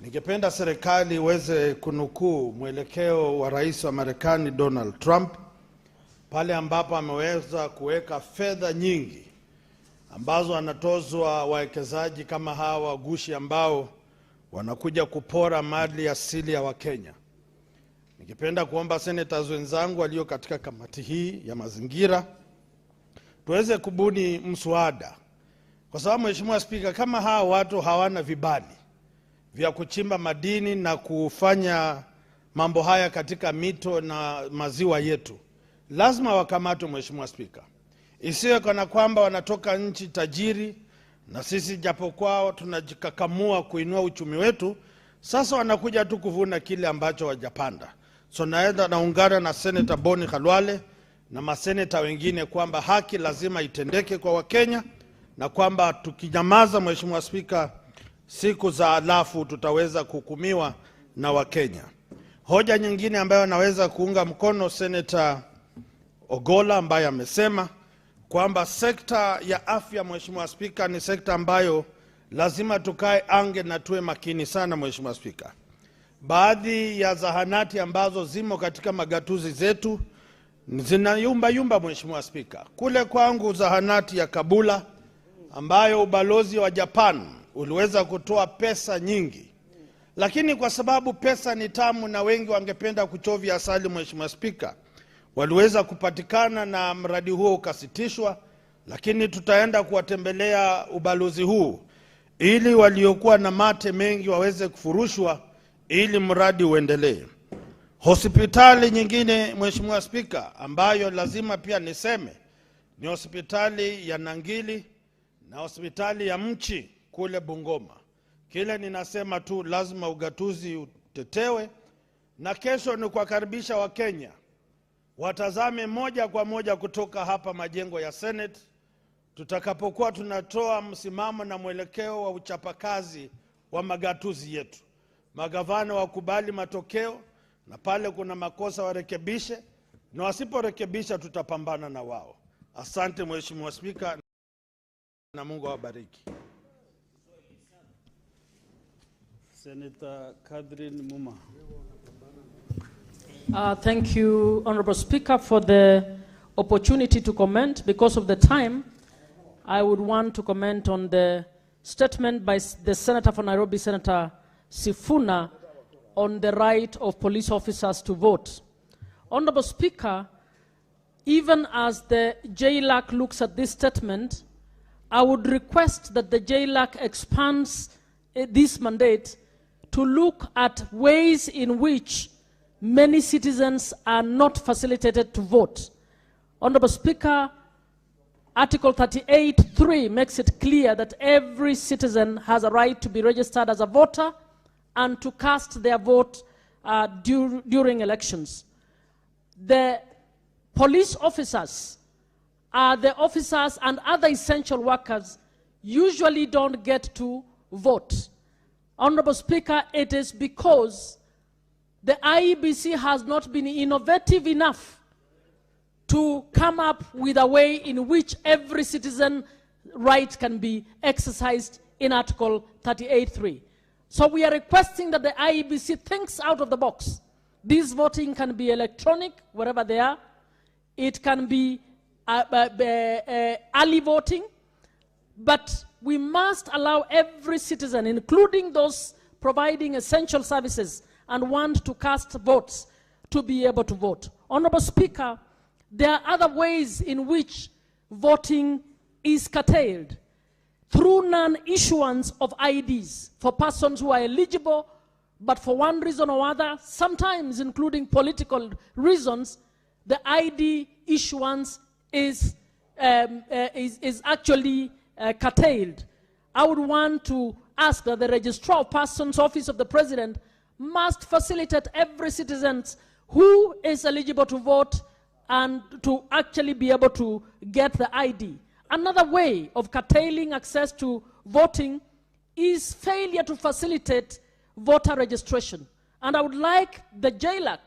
ningependa serikali iweze kunukuu mwelekeo wa Rais wa Marekani Donald Trump pale ambapo ameweza kuweka fedha nyingi ambazo anatozwa wawekezaji kama hawa wagushi ambao wanakuja kupora mali asili ya Wakenya. Ningependa kuomba senators wenzangu walio katika kamati hii ya mazingira tuweze kubuni mswada, kwa sababu Mheshimiwa Spika, kama hawa watu hawana vibali vya kuchimba madini na kufanya mambo haya katika mito na maziwa yetu, lazima wakamatwe. Mheshimiwa Spika, isiwe kana kwamba wanatoka nchi tajiri na sisi japo kwao tunajikakamua kuinua uchumi wetu, sasa wanakuja tu kuvuna kile ambacho wajapanda. So naungana na Senator Boni Khalwale na maseneta wengine kwamba haki lazima itendeke kwa Wakenya, na kwamba tukinyamaza, Mheshimiwa Spika, siku za alafu tutaweza kuhukumiwa na Wakenya. Hoja nyingine ambayo naweza kuunga mkono Senator Ogola ambaye amesema kwamba sekta ya afya, Mheshimiwa Spika, ni sekta ambayo lazima tukae ange na tuwe makini sana. Mheshimiwa Spika, baadhi ya zahanati ambazo zimo katika magatuzi zetu zinayumba. Mheshimiwa Spika, kule kwangu zahanati ya Kabula ambayo ubalozi wa Japan uliweza kutoa pesa nyingi, lakini kwa sababu pesa ni tamu na wengi wangependa kuchovya asali, Mheshimiwa Spika, waliweza kupatikana na mradi huo ukasitishwa. Lakini tutaenda kuwatembelea ubalozi huu ili waliokuwa na mate mengi waweze kufurushwa ili mradi uendelee. Hospitali nyingine, Mheshimiwa Spika, ambayo lazima pia niseme ni hospitali ya Nangili na hospitali ya Mchi kule Bungoma. Kile ninasema tu lazima ugatuzi utetewe, na kesho ni kuwakaribisha Wakenya watazame moja kwa moja kutoka hapa majengo ya Senate tutakapokuwa tunatoa msimamo na mwelekeo wa uchapakazi wa magatuzi yetu. Magavana wakubali matokeo, na pale kuna makosa warekebishe, na wasiporekebisha tutapambana na wao. Asante Mheshimiwa Spika, na Mungu awabariki. Senator Catherine Muma. Thank you, Honorable Speaker, for the opportunity to comment. Because of the time, I would want to comment on the statement by the Senator for Nairobi, Senator Sifuna, on the right of police officers to vote. Honorable Speaker, even as the JLAC looks at this statement, I would request that the JLAC expands this mandate to look at ways in which many citizens are not facilitated to vote. Honorable Speaker, Article 38(3) makes it clear that every citizen has a right to be registered as a voter and to cast their vote during elections. The police officers are the officers and other essential workers usually don't get to vote. Honorable Speaker, it is because the IEBC has not been innovative enough to come up with a way in which every citizen right can be exercised in Article 38(3). So we are requesting that the IEBC thinks out of the box. This voting can be electronic, wherever they are. It can be early voting, but we must allow every citizen, including those providing essential services and want to cast votes, to be able to vote. Honorable Speaker, there are other ways in which voting is curtailed. Through non-issuance of IDs for persons who are eligible, but for one reason or other, sometimes including political reasons, the ID issuance is actually curtailed. I would want to ask that the Registrar of Persons Office of the President must facilitate every citizen who is eligible to vote and to actually be able to get the ID. Another way of curtailing access to voting is failure to facilitate voter registration. And I would like the JLAC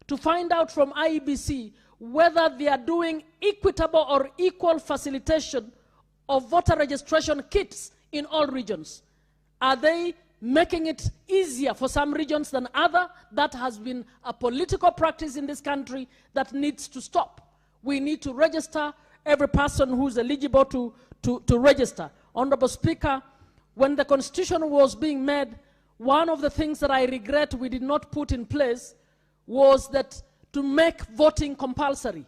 to find out from IEBC whether they are doing equitable or equal facilitation of voter registration kits in all regions. Are they making it easier for some regions than other? That has been a political practice in this country that needs to stop. We need to register every person who's eligible to register. Honorable Speaker, when the Constitution was being made, one of the things that I regret we did not put in place was that to make voting compulsory.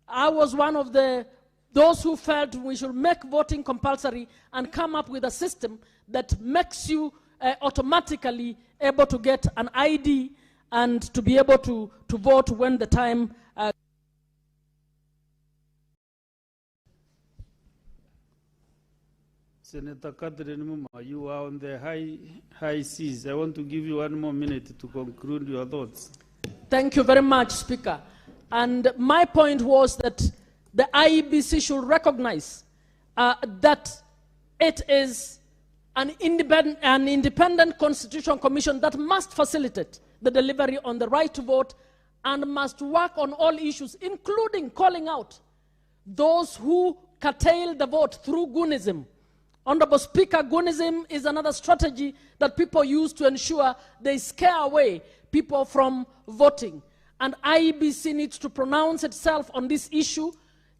I was one of those who felt we should make voting compulsory and come up with a system that makes you automatically able to get an ID and to be able to vote when the time Senator Catherine Muma, you are on the high seas. I want to give you 1 more minute to conclude your thoughts. Thank you very much, Speaker. And my point was that the IEBC should recognize that it is an independent Constitutional Commission that must facilitate the delivery on the right to vote and must work on all issues, including calling out those who curtail the vote through goonism. Honorable Speaker, goonism is another strategy that people use to ensure they scare away people from voting. And IEBC needs to pronounce itself on this issue.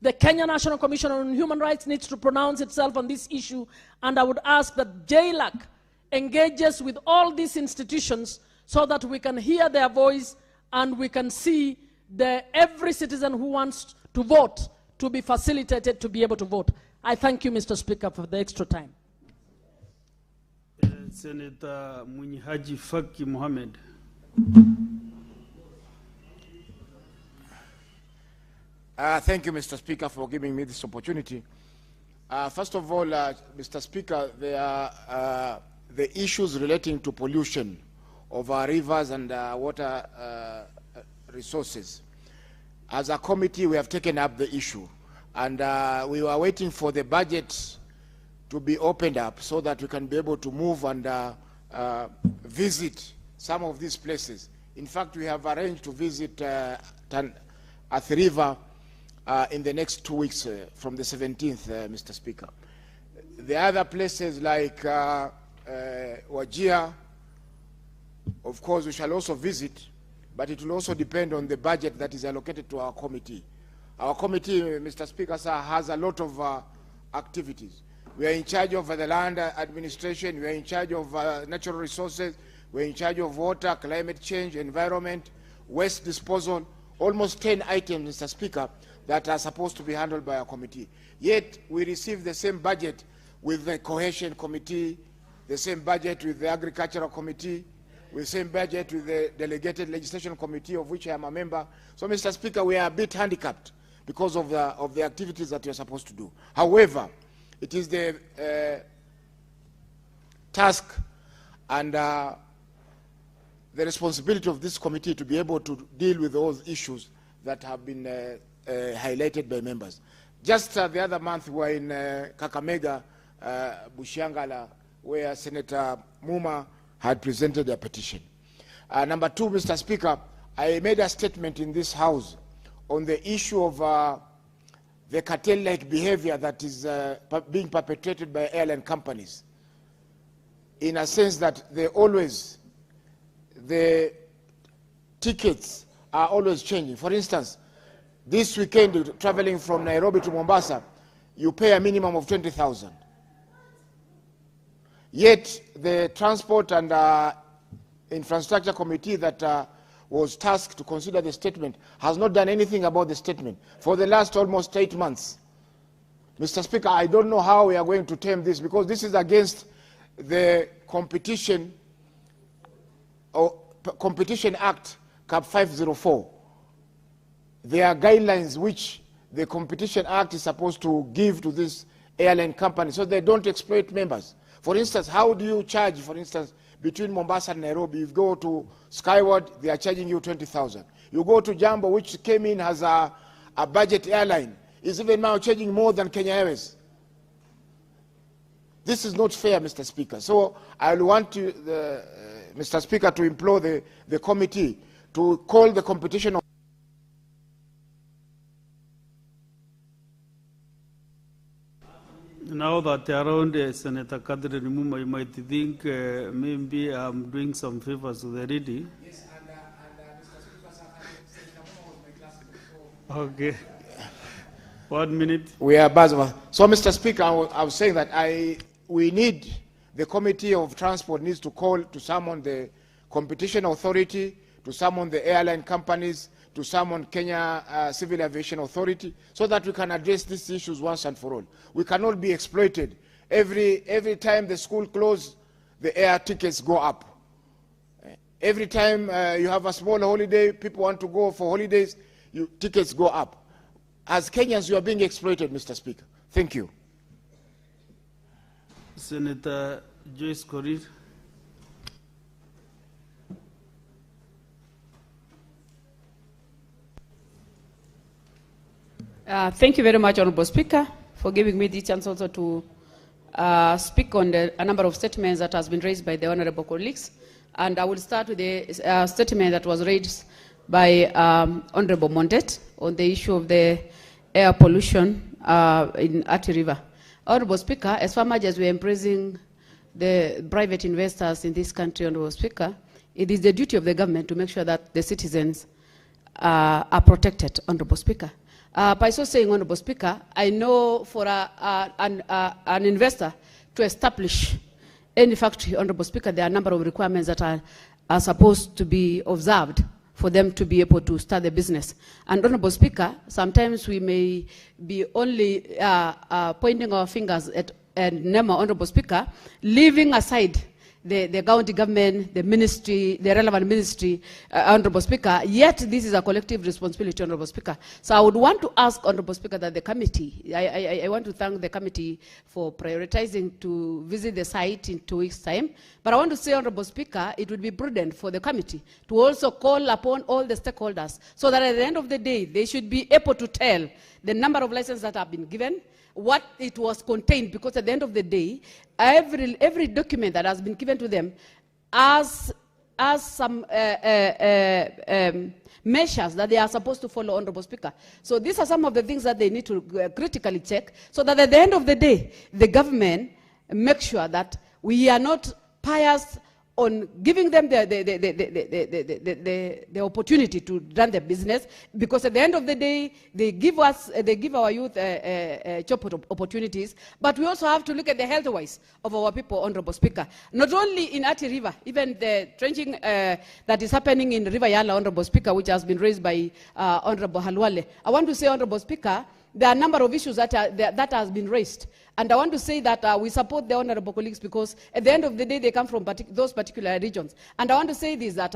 The Kenya National Commission on Human Rights needs to pronounce itself on this issue. And I would ask that JLAC engages with all these institutions so that we can hear their voice and we can see every citizen who wants to vote to be facilitated to be able to vote. I thank you, Mr. Speaker, for the extra time. Senator Munyihaji Faki Mohammed. Thank you, Mr. Speaker, for giving me this opportunity. First of all, Mr. Speaker, there are the issues relating to pollution of our rivers and water resources. As a committee, we have taken up the issue, and we were waiting for the budget to be opened up so that we can be able to move and visit some of these places. In fact, we have arranged to visit Athi River in the next 2 weeks from the 17th, Mr. Speaker. The other places like Wajir, of course, we shall also visit, but it will also depend on the budget that is allocated to our committee. Our committee, Mr. Speaker, sir, has a lot of activities. We are in charge of the land administration, we are in charge of natural resources, we are in charge of water, climate change, environment, waste disposal, almost 10 items, Mr. Speaker, that are supposed to be handled by our committee. Yet we receive the same budget with the cohesion committee, the same budget with the agricultural committee, with the same budget with the delegated legislation committee, of which I am a member. So, Mr. Speaker, we are a bit handicapped because of the activities that we are supposed to do. However, it is the task and the responsibility of this committee to be able to deal with those issues that have been highlighted by members. Just the other month, we were in Kakamega, Bushiangala, where Senator Muma had presented a petition. Number two, Mr. Speaker, I made a statement in this House on the issue of the cartel-like behavior that is being perpetrated by airline companies, in a sense that the tickets are always changing. For instance, this weekend, traveling from Nairobi to Mombasa, you pay a minimum of 20,000. Yet the Transport and Infrastructure Committee that was tasked to consider the statement has not done anything about the statement for the last almost 8 months. Mr. Speaker, I don't know how we are going to tame this, because this is against the Competition Act, Cap 504. There are guidelines which the Competition Act is supposed to give to this airline company so they don't exploit members. For instance, how do you charge, for instance, between Mombasa and Nairobi? You go to Skyward, they are charging you 20,000. You go to Jambo, which came in as a budget airline, is even now charging more than Kenya Airways. This is not fair, Mr. Speaker. So I want to, Mr. Speaker, to implore the committee to call the competition. Now that you're around Senator Catherine Muma, you might think maybe I'm doing some favors to the lady. Yes, and Mr. Speaker, Senator Muma was my classmate. Okay. 1 minute. We are Bazma. So, Mr. Speaker, I was saying that we need, the Committee of Transport needs to summon the Competition Authority, to summon the airline companies, to summon Kenya Civil Aviation Authority, so that we can address these issues once and for all. We cannot be exploited. Every time the school closes, the air tickets go up. Every time you have a small holiday, people want to go for holidays, tickets go up. As Kenyans, you are being exploited, Mr. Speaker. Thank you. Senator Joyce Korir. Thank you very much, Honorable Speaker, for giving me the chance also to speak on a number of statements that has been raised by the honorable colleagues. And I will start with the statement that was raised by Honorable Mondet on the issue of the air pollution in Athi River. Honorable Speaker, as far as we are embracing the private investors in this country, Honorable Speaker, it is the duty of the government to make sure that the citizens are protected, Honorable Speaker. By so saying, Honorable Speaker, I know for an investor to establish any factory, Honorable Speaker, there are a number of requirements that are supposed to be observed for them to be able to start the business. And Honorable Speaker, sometimes we may be only pointing our fingers at NEMA, Honorable Speaker, leaving aside the county government, the ministry, the relevant ministry, Honorable Speaker, yet this is a collective responsibility, Honorable Speaker. So I would want to ask, Honorable Speaker, that the committee, I want to thank the committee for prioritizing to visit the site in 2 weeks' time, but I want to say, Honorable Speaker, it would be prudent for the committee to also call upon all the stakeholders so that at the end of the day, they should be able to tell the number of licenses that have been given, what it was contained, because at the end of the day, every document that has been given to them as some measures that they are supposed to follow, Honorable Speaker. So these are some of the things that they need to critically check, so that at the end of the day, the government makes sure that we are not biased on giving them the opportunity to run their business, because at the end of the day, they give our youth job opportunities, but we also have to look at the health-wise of our people, Honorable Speaker. Not only in Athi River, even the trenching that is happening in River Yala, Honorable Speaker, which has been raised by Honorable Halwale. I want to say, Honorable Speaker, there are a number of issues that has been raised. And I want to say that we support the honorable colleagues, because at the end of the day, they come from those particular regions. And I want to say this, that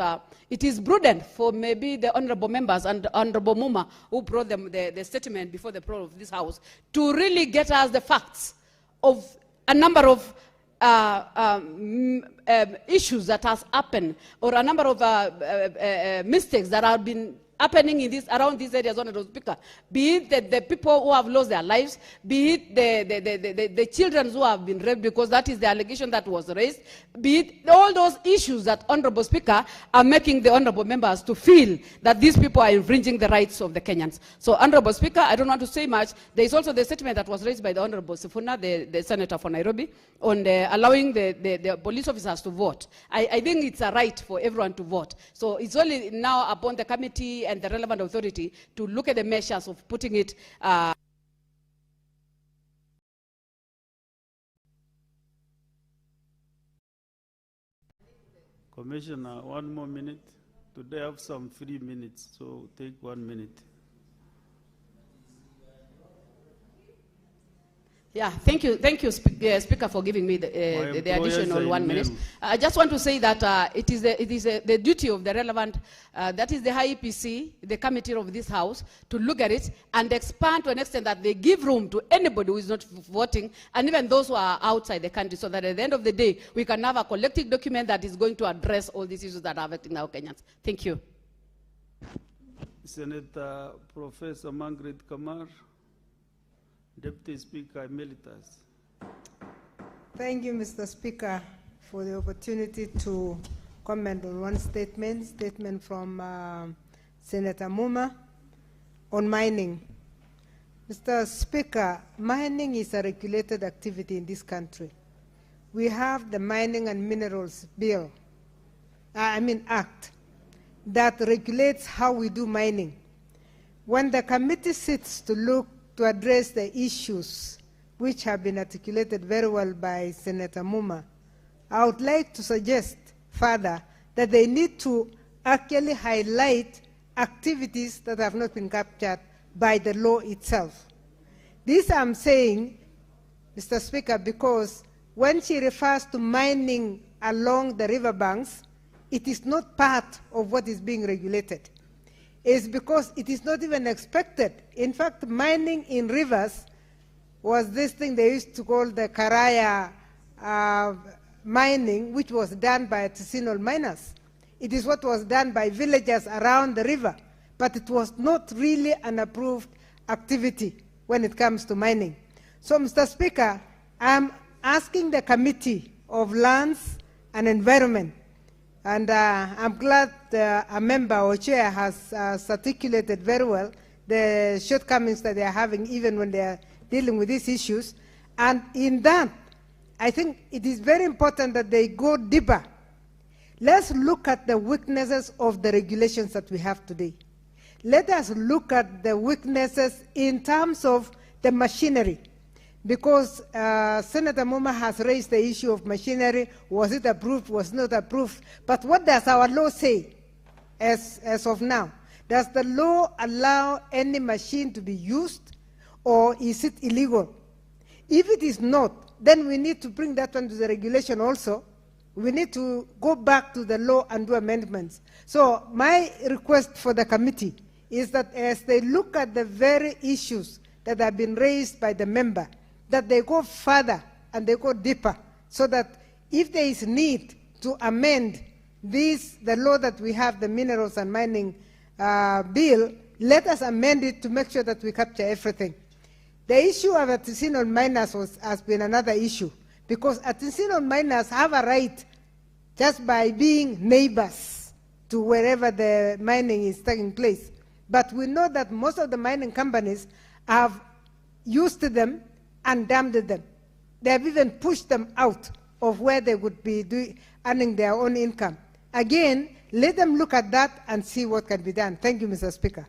it is prudent for maybe the honorable members and Honorable Muma, who brought them the statement before the floor of this House, to really get us the facts of a number of issues that has happened, or a number of mistakes that have been happening in around these areas, Honorable Speaker, be it the people who have lost their lives, be it the children who have been raped, because that is the allegation that was raised, be it all those issues that, Honorable Speaker, are making the honorable members to feel that these people are infringing the rights of the Kenyans. So, Honorable Speaker, I don't want to say much. There is also the statement that was raised by the Honorable Sifuna, the Senator for Nairobi, on allowing the police officers to vote. I think it's a right for everyone to vote. So it's only now upon the committee and the relevant authority to look at the measures of putting it Commissioner, 1 more minute. Today I have some 3 minutes, so take 1 minute. Yeah, thank you, Speaker, for giving me the additional 1 minute. I just want to say that it is the duty of the relevant, that is the high EPC, the committee of this House, to look at it and expand to an extent that they give room to anybody who is not voting, and even those who are outside the country, so that at the end of the day, we can have a collective document that is going to address all these issues that are affecting our Kenyans. Thank you. Senator Professor Margaret Kamar. Deputy Speaker Emeritus. Thank you, Mr. Speaker, for the opportunity to comment on one statement from Senator Muma on mining. Mr. Speaker, mining is a regulated activity in this country. We have the Mining and Minerals Act, that regulates how we do mining. When the committee sits to address the issues which have been articulated very well by Senator Muma, I would like to suggest further that they need to actually highlight activities that have not been captured by the law itself. This I'm saying, Mr. Speaker, because when she refers to mining along the riverbanks, it is not part of what is being regulated. Is because it is not even expected. In fact, mining in rivers was this thing they used to call the Karaya mining, which was done by artisanal miners. It is what was done by villagers around the river, but it was not really an approved activity when it comes to mining. So, Mr. Speaker, I'm asking the Committee of Lands and Environment, and I'm glad a member or chair has articulated very well the shortcomings that they are having even when they are dealing with these issues. And in that, I think it is very important that they go deeper. Let's look at the weaknesses of the regulations that we have today. Let us look at the weaknesses in terms of the machinery. Because Senator Muma has raised the issue of machinery. Was it approved? Was not approved? But what does our law say as of now? Does the law allow any machine to be used, or is it illegal? If it is not, then we need to bring that one to the regulation also. We need to go back to the law and do amendments. So my request for the committee is that as they look at the very issues that have been raised by the member, that they go further and they go deeper, so that if there is need to amend the law that we have, the Minerals and Mining Bill, let us amend it to make sure that we capture everything. The issue of artisanal miners has been another issue, because artisanal miners have a right just by being neighbors to wherever the mining is taking place. But we know that most of the mining companies have used them and damned them. They have even pushed them out of where they would be earning their own income. Again, let them look at that and see what can be done. Thank you, Mr. Speaker.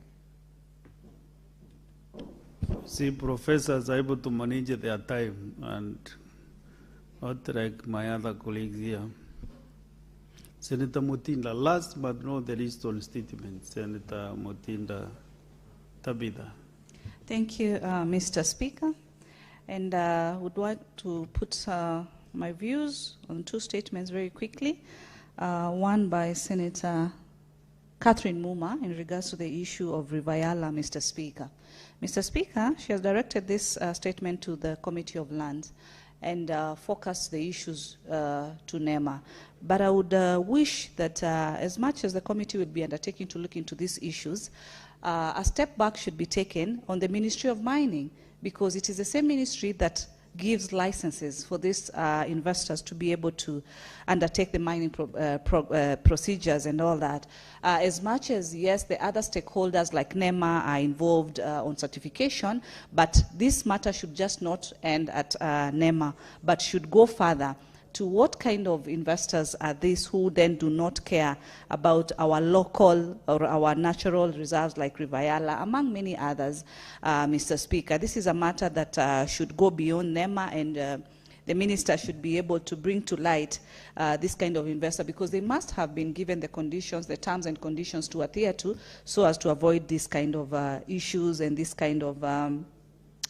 See, professors are able to manage their time, and not like my other colleagues here. Senator Mutinda, last but not the least on statement, Senator Mutinda Tabitha. Thank you, Mr. Speaker. And I would like to put my views on two statements very quickly. One by Senator Catherine Muma in regards to the issue of River Yala, Mr. Speaker. Mr. Speaker, she has directed this statement to the Committee of Lands and focused the issues to NEMA. But I would wish that as much as the committee will be undertaking to look into these issues, a step back should be taken on the Ministry of Mining, because it is the same ministry that gives licenses for these investors to be able to undertake the mining procedures and all that. As much as, yes, the other stakeholders like NEMA are involved on certification, but this matter should just not end at NEMA, but should go further to what kind of investors are these who then do not care about our local or our natural reserves like River Yala, among many others, Mr. Speaker. This is a matter that should go beyond NEMA, and the minister should be able to bring to light this kind of investor, because they must have been given the conditions, the terms and conditions to adhere to, so as to avoid this kind of issues and this kind of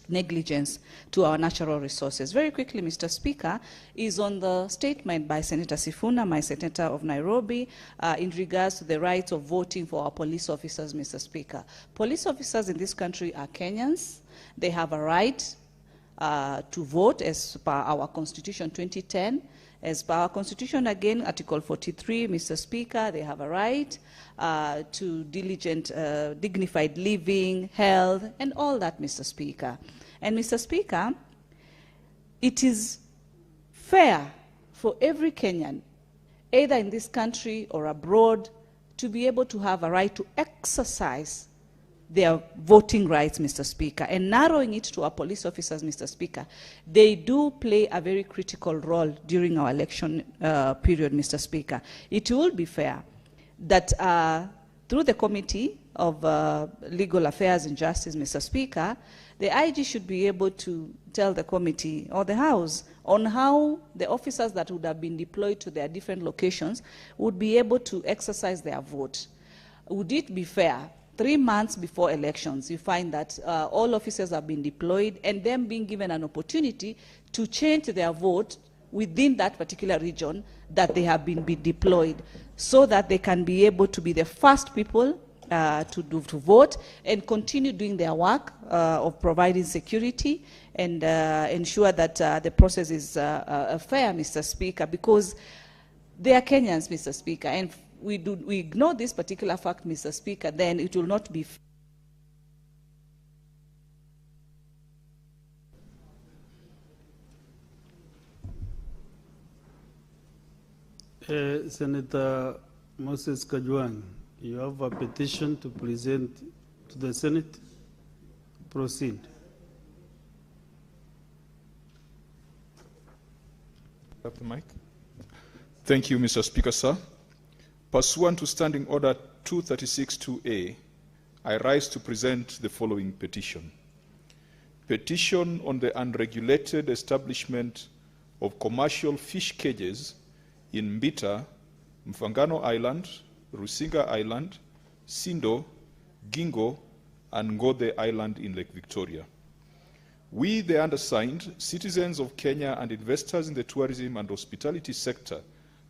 negligence to our natural resources. Very quickly, Mr. Speaker, is on the statement by Senator Sifuna, my senator of Nairobi, in regards to the right of voting for our police officers, Mr. Speaker. Police officers in this country are Kenyans. They have a right to vote as per our Constitution 2010. As per our Constitution, again, Article 43, Mr. Speaker, they have a right to diligent, dignified living, health, and all that, Mr. Speaker. And, Mr. Speaker, it is fair for every Kenyan, either in this country or abroad, to be able to have a right to exercise their voting rights, Mr. Speaker. And narrowing it to our police officers, Mr. Speaker, they do play a very critical role during our election period, Mr. Speaker. It will be fair that through the Committee of Legal Affairs and Justice, Mr. Speaker, the IG should be able to tell the committee or the House on how the officers that would have been deployed to their different locations would be able to exercise their vote. Would it be fair 3 months before elections, you find that all officers have been deployed and them being given an opportunity to change their vote within that particular region that they have been deployed, so that they can be able to be the first people to vote and continue doing their work of providing security and ensure that the process is fair, Mr. Speaker, because they are Kenyans, Mr. Speaker, and we ignore this particular fact, Mr. Speaker, then it will not be Senator Moses Kajwang, you have a petition to present to the Senate. Proceed. Have the mic. Thank you, Mr. Speaker, sir. Pursuant to Standing Order 236-2A, I rise to present the following petition. Petition on the unregulated establishment of commercial fish cages in Mbita, Mfangano Island, Rusinga Island, Sindo, Gingo, and Ngode Island in Lake Victoria. We, the undersigned, citizens of Kenya and investors in the tourism and hospitality sector,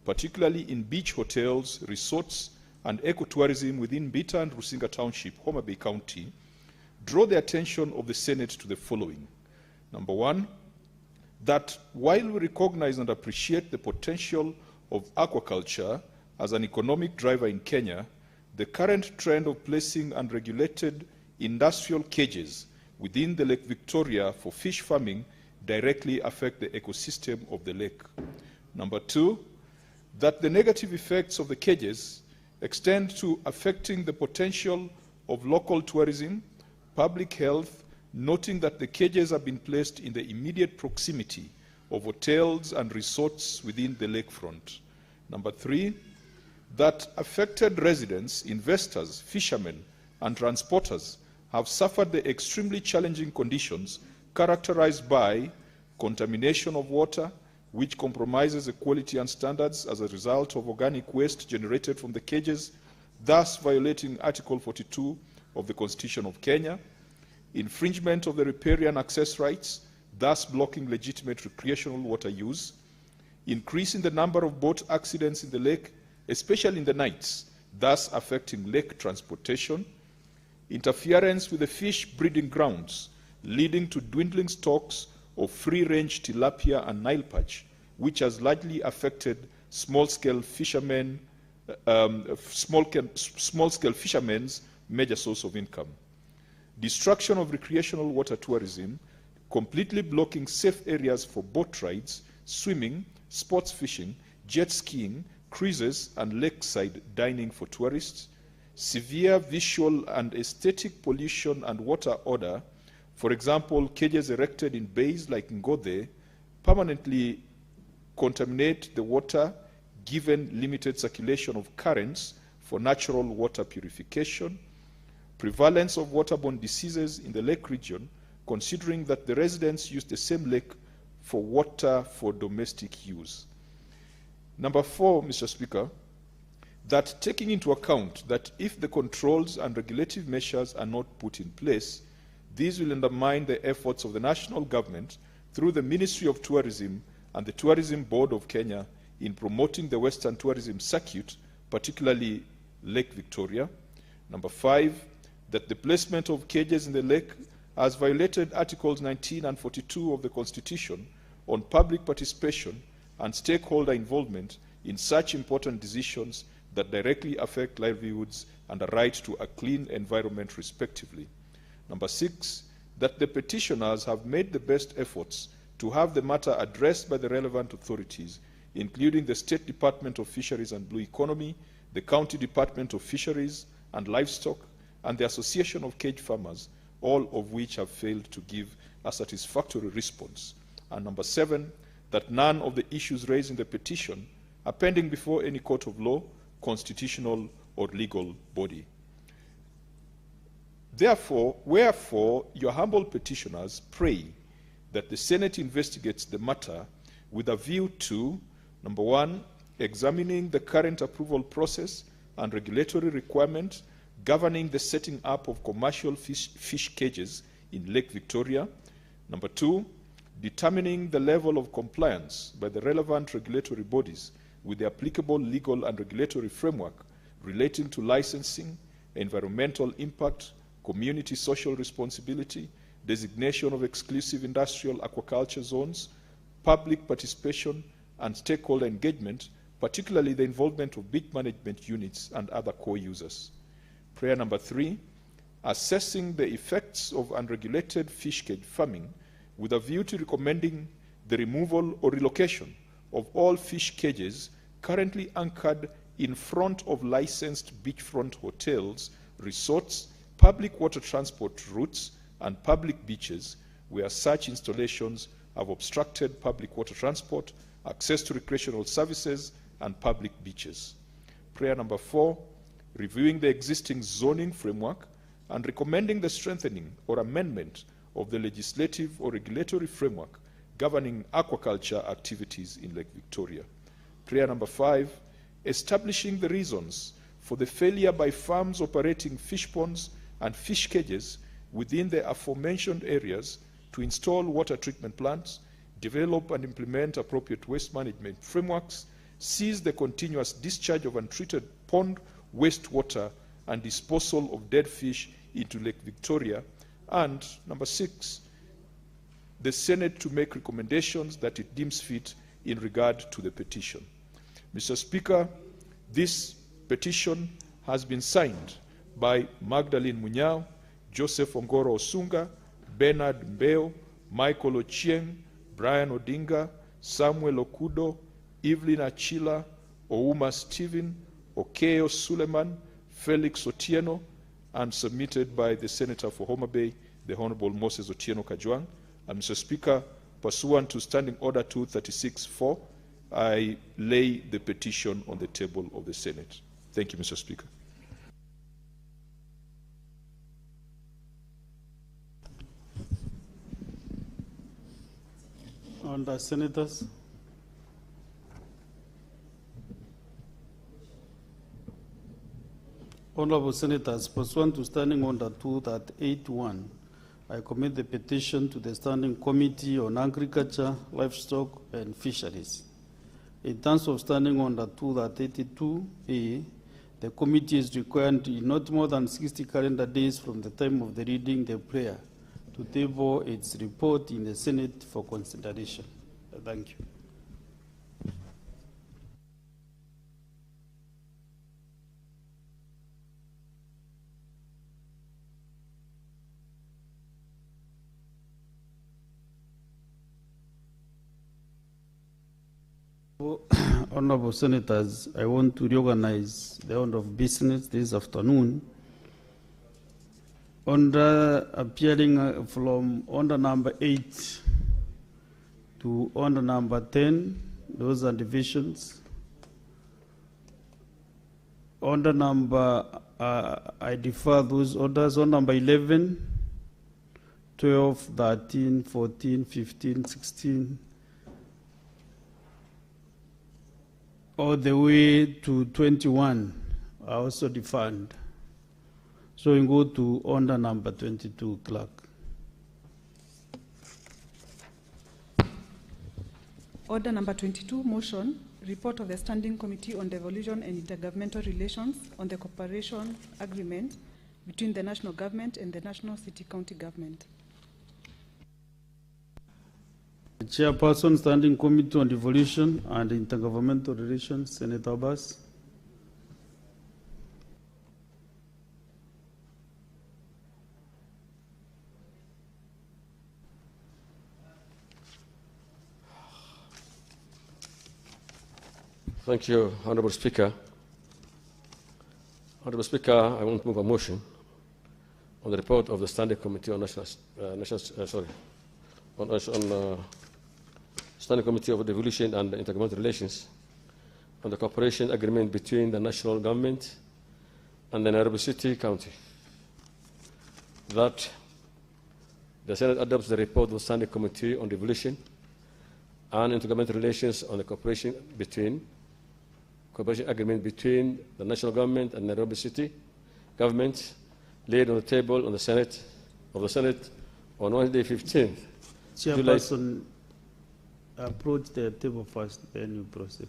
particularly in beach hotels, resorts, and ecotourism within Mbita and Rusinga Township, Homa Bay County, draw the attention of the Senate to the following. Number one, that while we recognize and appreciate the potential of aquaculture as an economic driver in Kenya, the current trend of placing unregulated industrial cages within the Lake Victoria for fish farming directly affect the ecosystem of the lake. Number two, that the negative effects of the cages extend to affecting the potential of local tourism, public health, noting that the cages have been placed in the immediate proximity of hotels and resorts within the lakefront. Number 3, that affected residents, investors, fishermen, and transporters have suffered the extremely challenging conditions characterized by contamination of water, which compromises the quality and standards as a result of organic waste generated from the cages, thus violating Article 42 of the Constitution of Kenya, infringement of the riparian access rights, thus blocking legitimate recreational water use, increasing the number of boat accidents in the lake, especially in the nights, thus affecting lake transportation, interference with the fish breeding grounds, leading to dwindling stocks of free-range tilapia and Nile perch, which has largely affected small-scale fishermen's major source of income. Destruction of recreational water tourism, completely blocking safe areas for boat rides, swimming, sports fishing, jet skiing, cruises, and lakeside dining for tourists. Severe visual and aesthetic pollution and water odor. For example, cages erected in bays like Ngode permanently contaminate the water given limited circulation of currents for natural water purification. Prevalence of waterborne diseases in the lake region, considering that the residents use the same lake for water for domestic use. Number 4, Mr. Speaker, that taking into account that if the controls and regulative measures are not put in place, these will undermine the efforts of the national government through the Ministry of Tourism and the Tourism Board of Kenya in promoting the Western tourism circuit, particularly Lake Victoria. Number 5, that the placement of cages in the lake has violated Articles 19 and 42 of the Constitution on public participation and stakeholder involvement in such important decisions that directly affect livelihoods and a right to a clean environment respectively. Number 6, that the petitioners have made the best efforts to have the matter addressed by the relevant authorities, including the State Department of Fisheries and Blue Economy, the County Department of Fisheries and Livestock, and the Association of Cage Farmers, all of which have failed to give a satisfactory response. And number 7, that none of the issues raised in the petition are pending before any court of law, constitutional or legal body. Therefore, wherefore, your humble petitioners pray that the Senate investigates the matter with a view to, number 1, examining the current approval process and regulatory requirement governing the setting up of commercial fish cages in Lake Victoria. Number 2, determining the level of compliance by the relevant regulatory bodies with the applicable legal and regulatory framework relating to licensing, environmental impact, community social responsibility, designation of exclusive industrial aquaculture zones, public participation, and stakeholder engagement, particularly the involvement of beach management units and other core users. Prayer number 3, assessing the effects of unregulated fish cage farming with a view to recommending the removal or relocation of all fish cages currently anchored in front of licensed beachfront hotels, resorts, public water transport routes, and public beaches where such installations have obstructed public water transport, access to recreational services, and public beaches. Prayer number 4, reviewing the existing zoning framework and recommending the strengthening or amendment of the legislative or regulatory framework governing aquaculture activities in Lake Victoria. Prayer number 5, establishing the reasons for the failure by farms operating fish ponds and fish cages within the aforementioned areas to install water treatment plants, develop and implement appropriate waste management frameworks, cease the continuous discharge of untreated pond wastewater and disposal of dead fish into Lake Victoria, and number 6, the Senate to make recommendations that it deems fit in regard to the petition. Mr. Speaker, this petition has been signed by Magdalene Munyao, Joseph Ongoro Osunga, Bernard Mbeo, Michael Ochieng, Brian Odinga, Samuel Okudo, Evelyn Achila, Ouma Stephen, Okeo Suleiman, Felix Otieno, and submitted by the Senator for Homa Bay, the Honorable Moses Otieno Kajwang. And Mr. Speaker, Pursuant to Standing Order 236-4, I lay the petition on the table of the Senate. Thank you, Mr. Speaker. Under Senators. Honorable Senators, pursuant to Standing Order 2.81, I commit the petition to the Standing Committee on Agriculture, Livestock and Fisheries. In terms of Standing Order 2.82A, the committee is required in not more than 60 calendar days from the time of the reading the prayer to table its report in the Senate for consideration. Thank you. Honorable Senators, I want to reorganize the order of business this afternoon. Appearing from order number 8 to order number 10, those are divisions. Order number, I defer those orders. Order number 11, 12, 13, 14, 15, 16, all the way to 21 are also defined. So we go to order number 22, Clerk. Order number 22, motion, report of the Standing Committee on Devolution and Intergovernmental Relations on the cooperation agreement between the national government and the national city-county government. The Chairperson, Standing Committee on Devolution and Intergovernmental Relations, Senator Abbas. Thank you, Honorable Speaker. Honorable Speaker, I want to move a motion on the report of the Standing Committee on Standing Committee of Devolution and Intergovernmental Relations on the cooperation agreement between the national government and the Nairobi City County. That the Senate adopts the report of the Standing Committee on Devolution and Intergovernmental Relations on the cooperation agreement between the national government and Nairobi City government, laid on the table on the Senate on Wednesday 15th. Chairperson, approach the table first, then you proceed.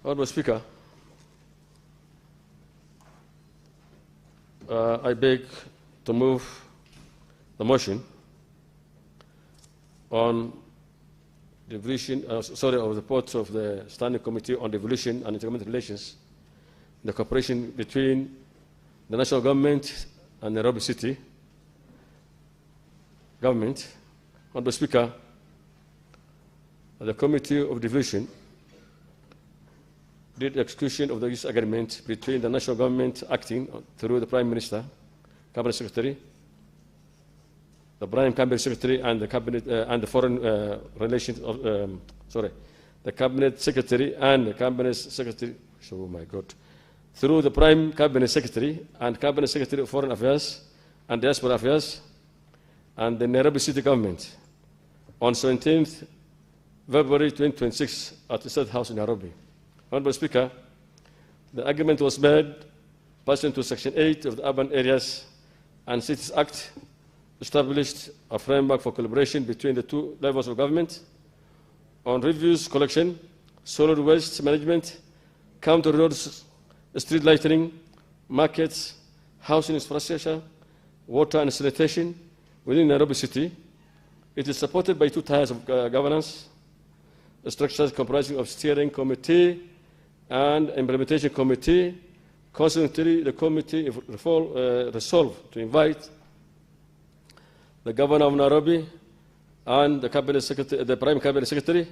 Honorable Speaker, I beg to move the motion on devolution, of the report of the Standing Committee on Devolution and Intergovernmental Relations, the cooperation between the national government and Nairobi City government. Honorable Speaker, the Committee of Devolution did execution of the use agreement between the national government acting through the Prime Minister, Cabinet Secretary, the Prime Cabinet Secretary, and the Cabinet and the Foreign Relations. The Cabinet Secretary and the Cabinet Secretary. Oh my God! Through the Prime Cabinet Secretary and Cabinet Secretary of Foreign Affairs and Diaspora Affairs, and the Nairobi City Government on 17th February 2026 at the State House in Nairobi. Honorable Speaker, the agreement was made pursuant to Section 8 of the Urban Areas and Cities Act, established a framework for collaboration between the two levels of government on refuse collection, solid waste management, county roads, street lighting, markets, housing infrastructure, water and sanitation within Nairobi City. It is supported by two tiers of governance, structures comprising of steering committee and implementation committee. Consequently, the committee resolved to invite the governor of Nairobi and the cabinet secretary, the prime cabinet secretary,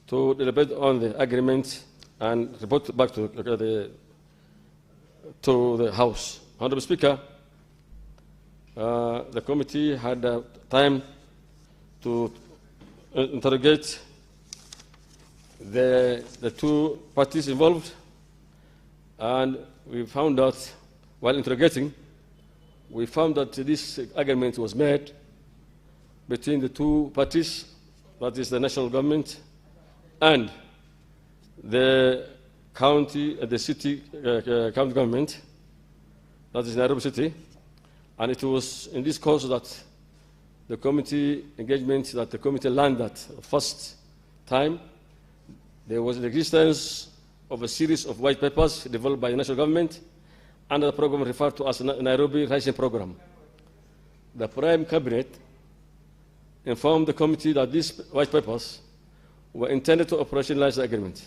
to deliberate on the agreement and report back to the House. Honorable Speaker, the committee had time to interrogate the two parties involved, and we found out, while interrogating, we found that this agreement was made between the two parties, that is the national government and the county, the city county government, that is Nairobi City, and it was in this course that the committee engagement, that the committee learned that first time there was the existence of a series of white papers developed by the national government under the program referred to as the Nairobi Rising Program. The Prime Cabinet informed the committee that these white papers were intended to operationalize the agreement.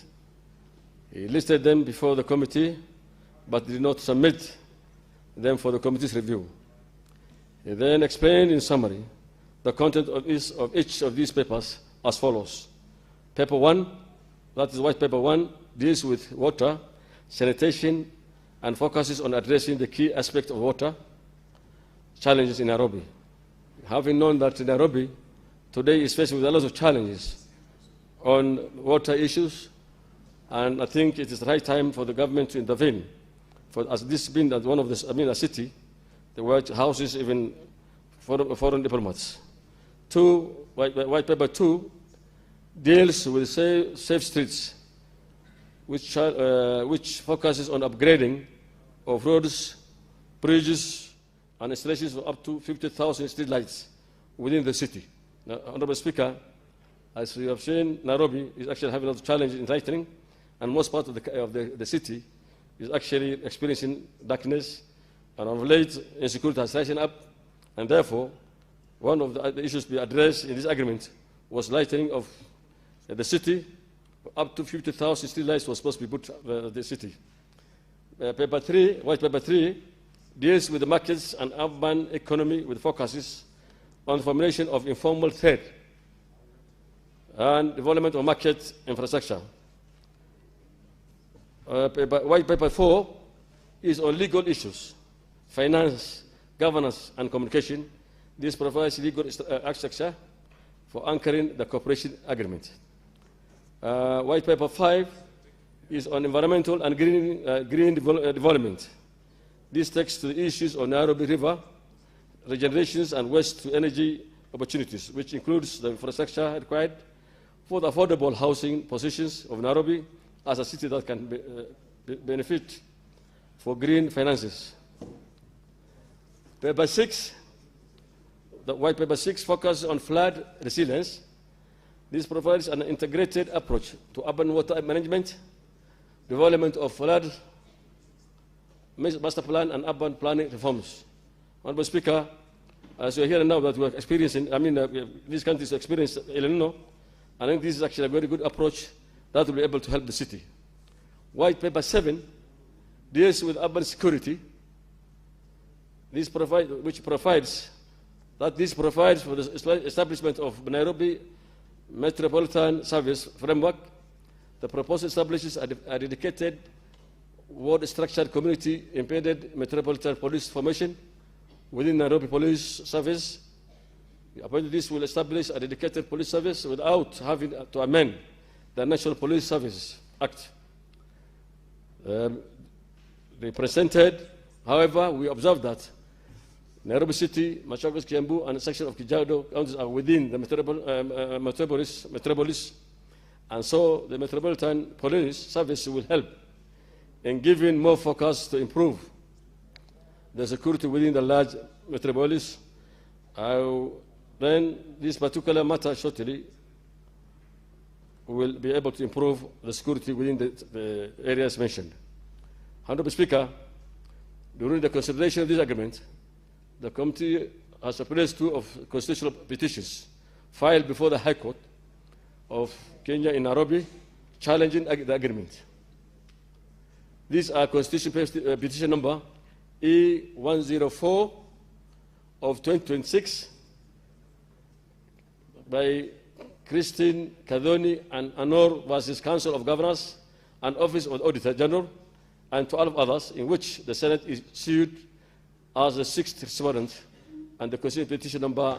He listed them before the committee, but did not submit them for the committee's review. He then explained in summary the content of each of these papers as follows. Paper 1, that is white paper 1, deals with water, sanitation, and focuses on addressing the key aspect of water challenges in Nairobi. Having known that Nairobi today is faced with a lot of challenges on water issues, and I think it is the right time for the government to intervene. For as this being that one of the, a city, the White House is even foreign diplomats. White paper 2 deals with safe streets, which focuses on upgrading of roads, bridges, and installations of up to 50,000 street lights within the city. Now, Honorable Speaker, as you have seen, Nairobi is actually having a lot of challenges in lightning, and most part of the city is actually experiencing darkness, and of late, insecurity has risen up, and therefore, one of the issues to be addressed in this agreement was lightening of the city. Up to 50,000 street lights was supposed to be put the city. Paper 3, white paper 3, deals with the markets and urban economy with focuses on the formulation of informal trade and development of market infrastructure. White paper 4 is on legal issues, finance, governance, and communication. This provides legal structure for anchoring the cooperation agreement. White paper 5 is on environmental and green development. This takes to the issues of Nairobi River, regenerations and waste to energy opportunities, which includes the infrastructure required for the affordable housing positions of Nairobi as a city that can benefit for green finances. Paper 6, the white paper 6 focuses on flood resilience. This provides an integrated approach to urban water management, development of flood master plan, and urban planning reforms. Honorable Speaker, as you're hearing now that we're experiencing, these countries experience El Nino, I think this is actually a very good approach that will be able to help the city. White paper 7 deals with urban security. This provides for the establishment of Nairobi Metropolitan Service Framework. The proposal establishes a dedicated ward-structured community-embedded Metropolitan Police formation within Nairobi Police Service. This will establish a dedicated police service without having to amend the National Police Service Act. They presented, however, we observed that Nairobi City, Machakos, Kiambu, and a section of Kajiado counties are within the metropolis, and so the Metropolitan Police Service will help in giving more focus to improve the security within the large metropolis. Then this particular matter shortly. will be able to improve the security within the areas mentioned. Honorable Speaker, during the consideration of this agreement, the committee has appraised 2 of constitutional petitions filed before the High Court of Kenya in Nairobi, challenging the agreement. These are constitutional petition number E104 of 2026 by Christine Kadhoni and Anor versus Council of Governors and Office of the Auditor General, and 12 others, in which the Senate is sued as the 6th respondent, and the constitutional petition number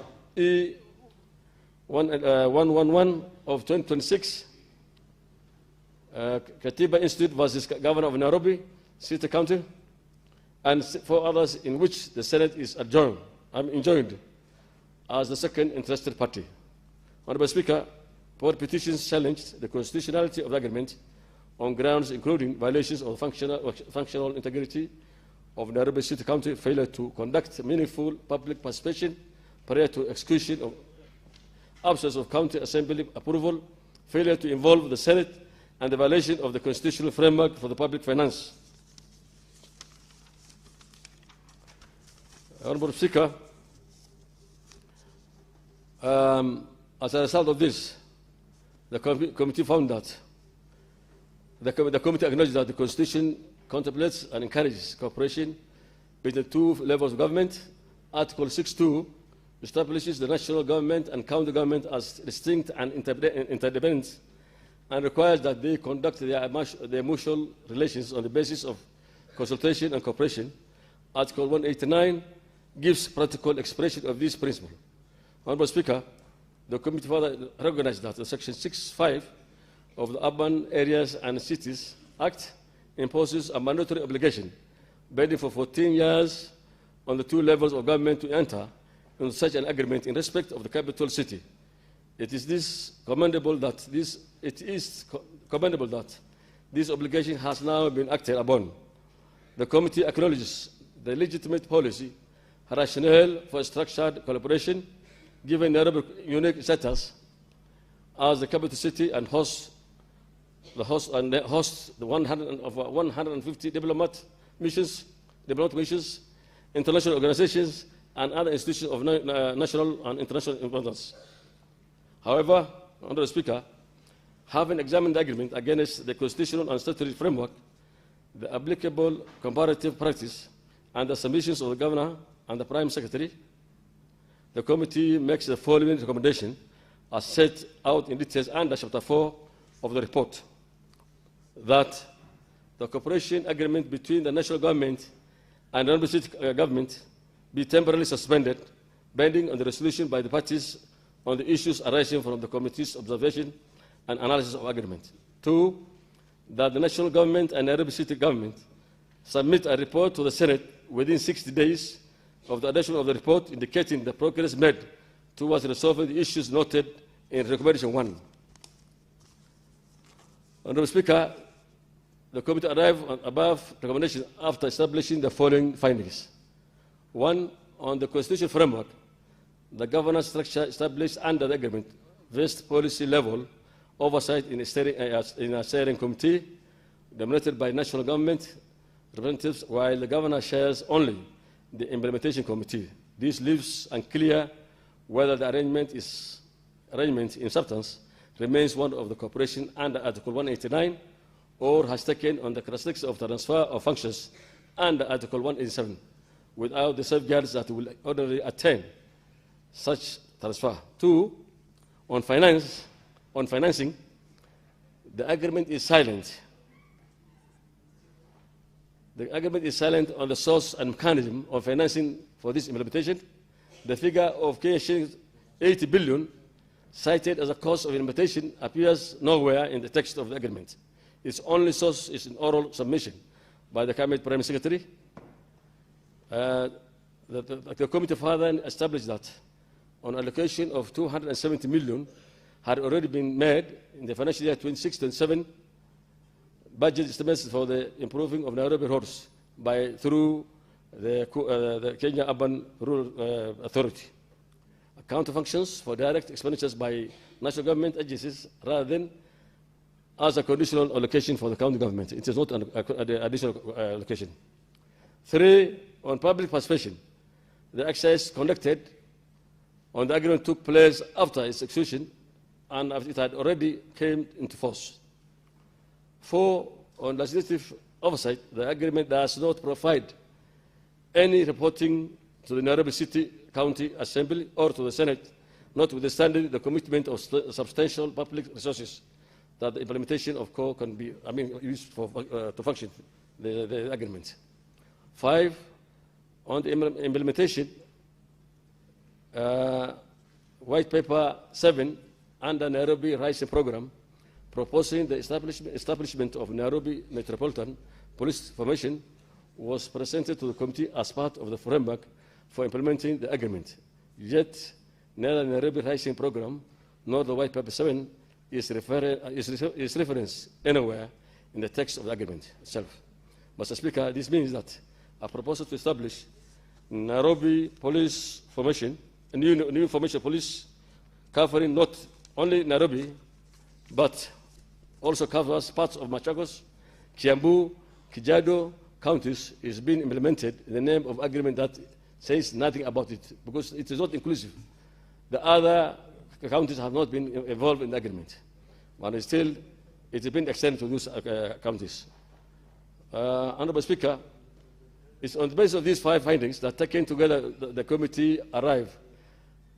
E111 of 2026, Katiba Institute versus Governor of Nairobi, City County, and 4 others in which the Senate is enjoined as the second interested party. Honorable Speaker, 4 petitions challenged the constitutionality of the agreement on grounds including violations of functional integrity of Nairobi City County, failure to conduct meaningful public participation prior to execution of absence of county assembly approval, failure to involve the Senate, and the violation of the constitutional framework for the public finance. Honorable Speaker, as a result of this, the committee found that the committee acknowledged that the Constitution contemplates and encourages cooperation between 2 levels of government. Article 6.2 establishes the national government and county government as distinct and interdependent, and requires that they conduct their mutual relations on the basis of consultation and cooperation. Article 189 gives practical expression of this principle. Honorable Speaker, the committee further recognized that the Section 6.5 of the Urban Areas and Cities Act imposes a mandatory obligation binding for 14 years on the 2 levels of government to enter into such an agreement in respect of the capital city. It is commendable that this obligation has now been acted upon. The committee acknowledges the legitimate policy rationale for structured collaboration, given Nairobi's unique status as the capital city and hosts the 150 diplomatic missions, international organizations, and other institutions of national and international importance. However, Honorable Speaker, having examined the agreement against the constitutional and statutory framework, the applicable comparative practice, and the submissions of the Governor and the Prime Secretary, the committee makes the following recommendation as set out in details under Chapter 4 of the report: that the cooperation agreement between the national government and the Nairobi City government be temporarily suspended, pending on the resolution by the parties on the issues arising from the committee's observation and analysis of agreement. 2, that the national government and Nairobi City government submit a report to the Senate within 60 days of the adoption of the report, indicating the progress made towards resolving the issues noted in Recommendation 1. Honorable Speaker, the committee arrived on above recommendation after establishing the following findings. 1, on the constitutional framework, the governance structure established under the agreement vests policy level oversight in a steering committee dominated by national government representatives, while the governor shares only the implementation committee. This leaves unclear whether the arrangement in substance remains one of the cooperation under Article 189 or has taken on the characteristics of transfer of functions under Article 187 without the safeguards that will ordinarily attain such transfer. 2, on financing, the agreement is silent. The agreement is silent on the source and mechanism of financing for this implementation. The figure of 80 billion cited as a cost of implementation appears nowhere in the text of the agreement. Its only source is an oral submission by the Cabinet Prime Secretary. The committee further established that an allocation of 270 million had already been made in the financial year 26-27 budget estimates for the improving of Nairobi roads through the Kenya Urban Rural Authority. Account functions for direct expenditures by national government agencies rather than as a conditional allocation for the county government. It is not an additional allocation. 3, on public participation. The exercise conducted on the agreement took place after its execution and after it had already came into force. 4, on legislative oversight. The agreement does not provide any reporting to the Nairobi City County Assembly or to the Senate, notwithstanding the commitment of substantial public resources that the implementation of core can be, used for, to function the agreement. 5, on the implementation, White Paper 7 under Nairobi Rising Program, proposing the establishment of Nairobi Metropolitan Police Formation, was presented to the committee as part of the framework for implementing the agreement. Yet, neither the Nairobi Rising Program nor the White Paper 7 is referenced anywhere in the text of the agreement itself. Mr. Speaker, this means that a proposal to establish Nairobi Police Formation, a new formation police covering not only Nairobi, but also covers parts of Machakos, Kiambu, Kajiado counties, is being implemented in the name of agreement that says nothing about it, because it is not inclusive. The other counties have not been involved in the agreement, but still it has been extended to those counties. Honorable Speaker, it's on the basis of these 5 findings that, taken together, the committee arrived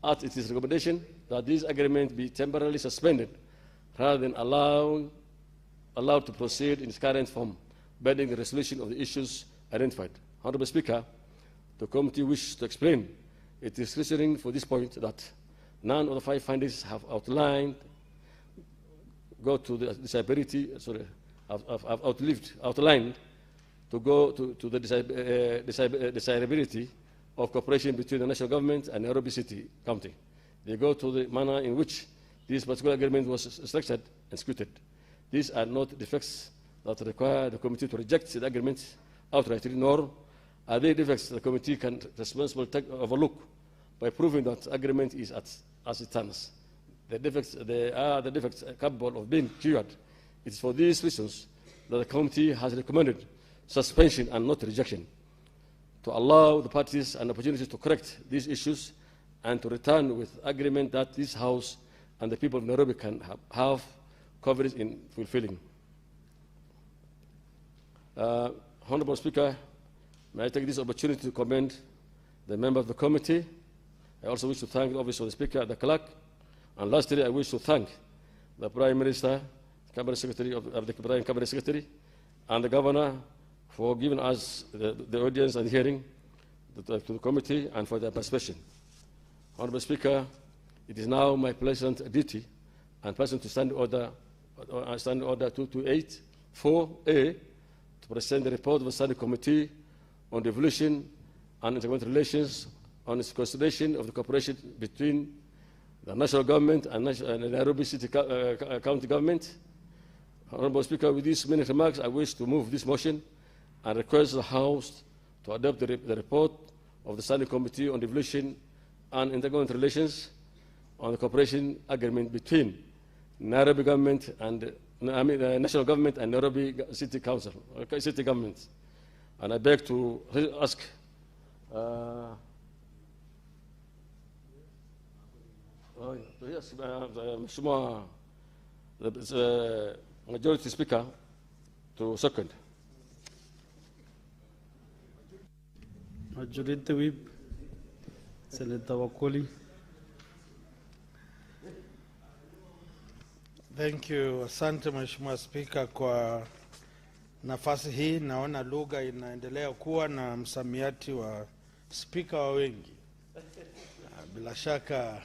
at its recommendation that this agreement be temporarily suspended rather than allowed to proceed in its current form, pending the resolution of the issues identified. Honorable Speaker, the committee wishes to explain it is reasoning for this point that none of the 5 findings have outlined go to the disability, outlined to go to the desirability of cooperation between the national government and Nairobi City County. They go to the manner in which this particular agreement was structured and executed. These are not defects that require the committee to reject the agreement outrightly, nor are they defects the committee can responsibly overlook by proving that the agreement is as it stands. They are the defects capable of being cured. It is for these reasons that the committee has recommended suspension and not rejection, to allow the parties an opportunity to correct these issues and to return with agreement that this House and the people of Nairobi can have coverage in fulfilling. Honorable Speaker, may I take this opportunity to commend the member of the committee. I also wish to thank the Office of the Speaker, the clerk, and lastly, I wish to thank the Prime Minister, Cabinet Secretary of the Prime Cabinet Secretary, and the Governor for giving us the audience and hearing to the committee and for their participation. Honorable Speaker, it is now my pleasant duty and pleasant to stand order 2284A to present the report of the Standing Committee on Devolution and Intergovernmental Relations on its consideration of the cooperation between the national government and Nairobi City County government. Honorable Speaker, with these many remarks, I wish to move this motion and request the House to adopt the report of the Standing Committee on Devolution and Intergovernmental Relations on the cooperation agreement between Nairobi government and the national government and Nairobi City Council, city government. And I beg to ask the Majority Speaker to second. Majority Whip, Senator Wakoli. Thank you. Asante Mheshimiwa Spika kwa nafasi hii. Naona lugha inaendelea kuwa na msamiati wa spika wa wengi. Bila shaka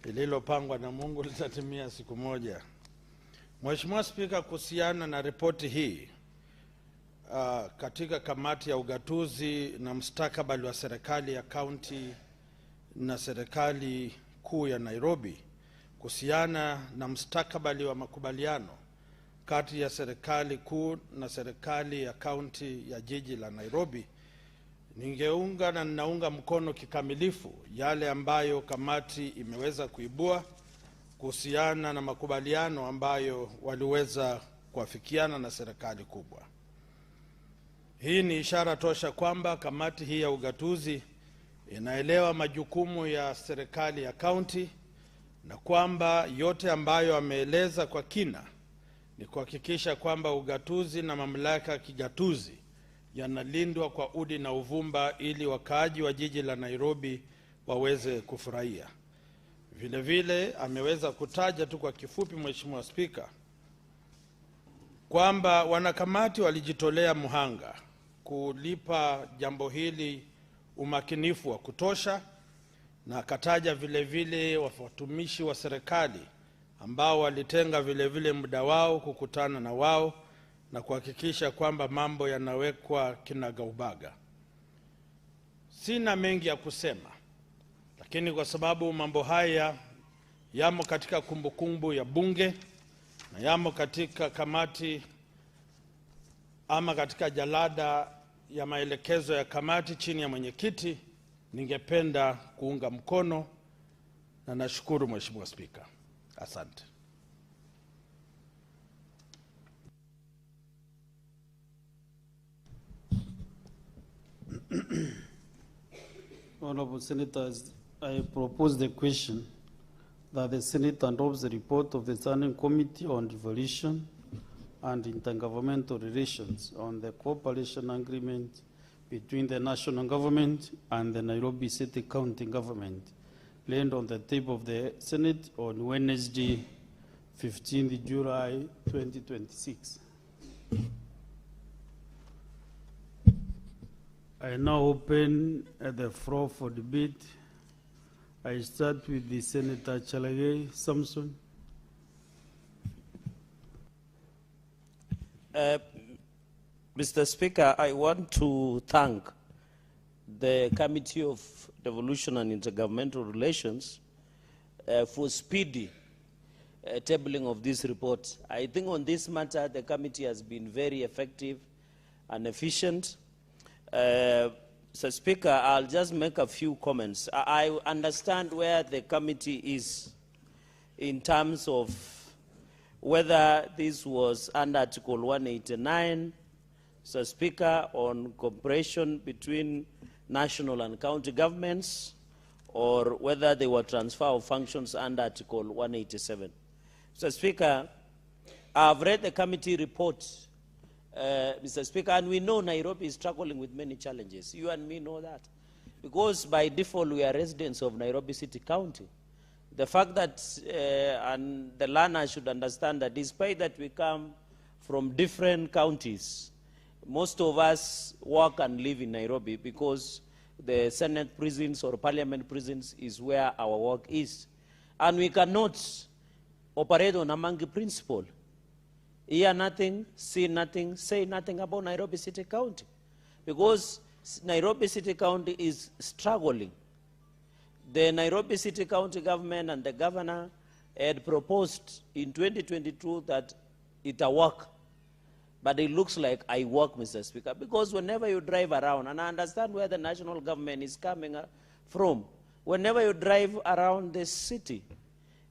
lililopangwa na Mungu litatimia siku moja. Mheshimiwa Spika, kuhusiana na ripoti hii katika kamati ya ugatuzi na mustakabali wa serikali ya kaunti na serikali kuu ya Nairobi, kuhusiana na mustakabali wa makubaliano kati ya serikali kuu na serikali ya kaunti ya jiji la Nairobi, ningeunga na ninaunga mkono kikamilifu yale ambayo kamati imeweza kuibua kuhusiana na makubaliano ambayo waliweza kuafikiana na serikali kubwa. Hii ni ishara tosha kwamba kamati hii ya ugatuzi inaelewa majukumu ya serikali ya kaunti na kwamba yote ambayo ameeleza kwa kina ni kuhakikisha kwamba ugatuzi na mamlaka ya kigatuzi yanalindwa kwa udi na uvumba ili wakaaji wa jiji la Nairobi waweze kufurahia. Vile vile ameweza kutaja tu kwa kifupi, Mheshimiwa Spika, kwamba wanakamati walijitolea muhanga kulipa jambo hili umakinifu wa kutosha, na akataja vile vile watumishi wa serikali ambao walitenga vile vile muda wao kukutana na wao na kuhakikisha kwamba mambo yanawekwa kinagaubaga. Sina mengi ya kusema, lakini kwa sababu mambo haya yamo katika kumbukumbu ya bunge na yamo katika kamati ama katika jalada ya maelekezo ya kamati chini ya mwenyekiti, ningependa kuunga mkono na nashukuru Mheshimiwa Spika. Asante. Honorable Senators, I propose the question that the Senate adopts the report of the Standing Committee on Devolution and Intergovernmental Relations on the cooperation agreement between the national government and the Nairobi City County government, laid on the table of the Senate on Wednesday, 15th July 2026. I now open the floor for debate. I start with the Senator Chalage Samson. Mr. Speaker, I want to thank the Committee of Devolution and Intergovernmental Relations for speedy tabling of this report. I think on this matter, the committee has been very effective and efficient. Mr. Speaker, I'll just make a few comments. I understand where the committee is in terms of whether this was under Article 189, Mr. Speaker, on cooperation between national and county governments, or whether they were transfer of functions under Article 187. Mr. Speaker, I've read the committee report, Mr. Speaker, and we know Nairobi is struggling with many challenges. You and me know that. Because by default, we are residents of Nairobi City County. The fact that, and the learner should understand that despite that we come from different counties, most of us work and live in Nairobi because the Senate prisons or Parliament prisons is where our work is. And we cannot operate on a monkey principle. Hear nothing, see nothing, say nothing about Nairobi City County. Because Nairobi City County is struggling. The Nairobi City County government and the governor had proposed in 2022 that it will work. But it looks like I work, Mr. Speaker, because whenever you drive around, and I understand where the national government is coming from, whenever you drive around the city,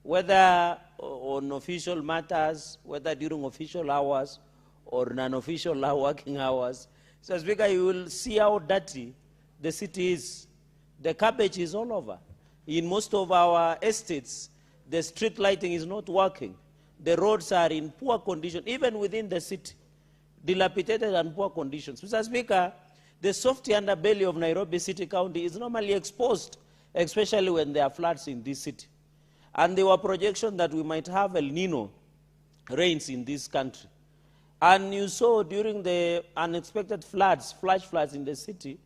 whether on official matters, whether during official hours or non-official working hours, Mr. Speaker, you will see how dirty the city is. The garbage is all over. In most of our estates, the street lighting is not working. The roads are in poor condition, even within the city, dilapidated and poor conditions. Mr. Speaker, the soft underbelly of Nairobi City County is normally exposed, especially when there are floods in this city. And there were projections that we might have El Nino rains in this country. And you saw during the unexpected floods, flash floods in the city,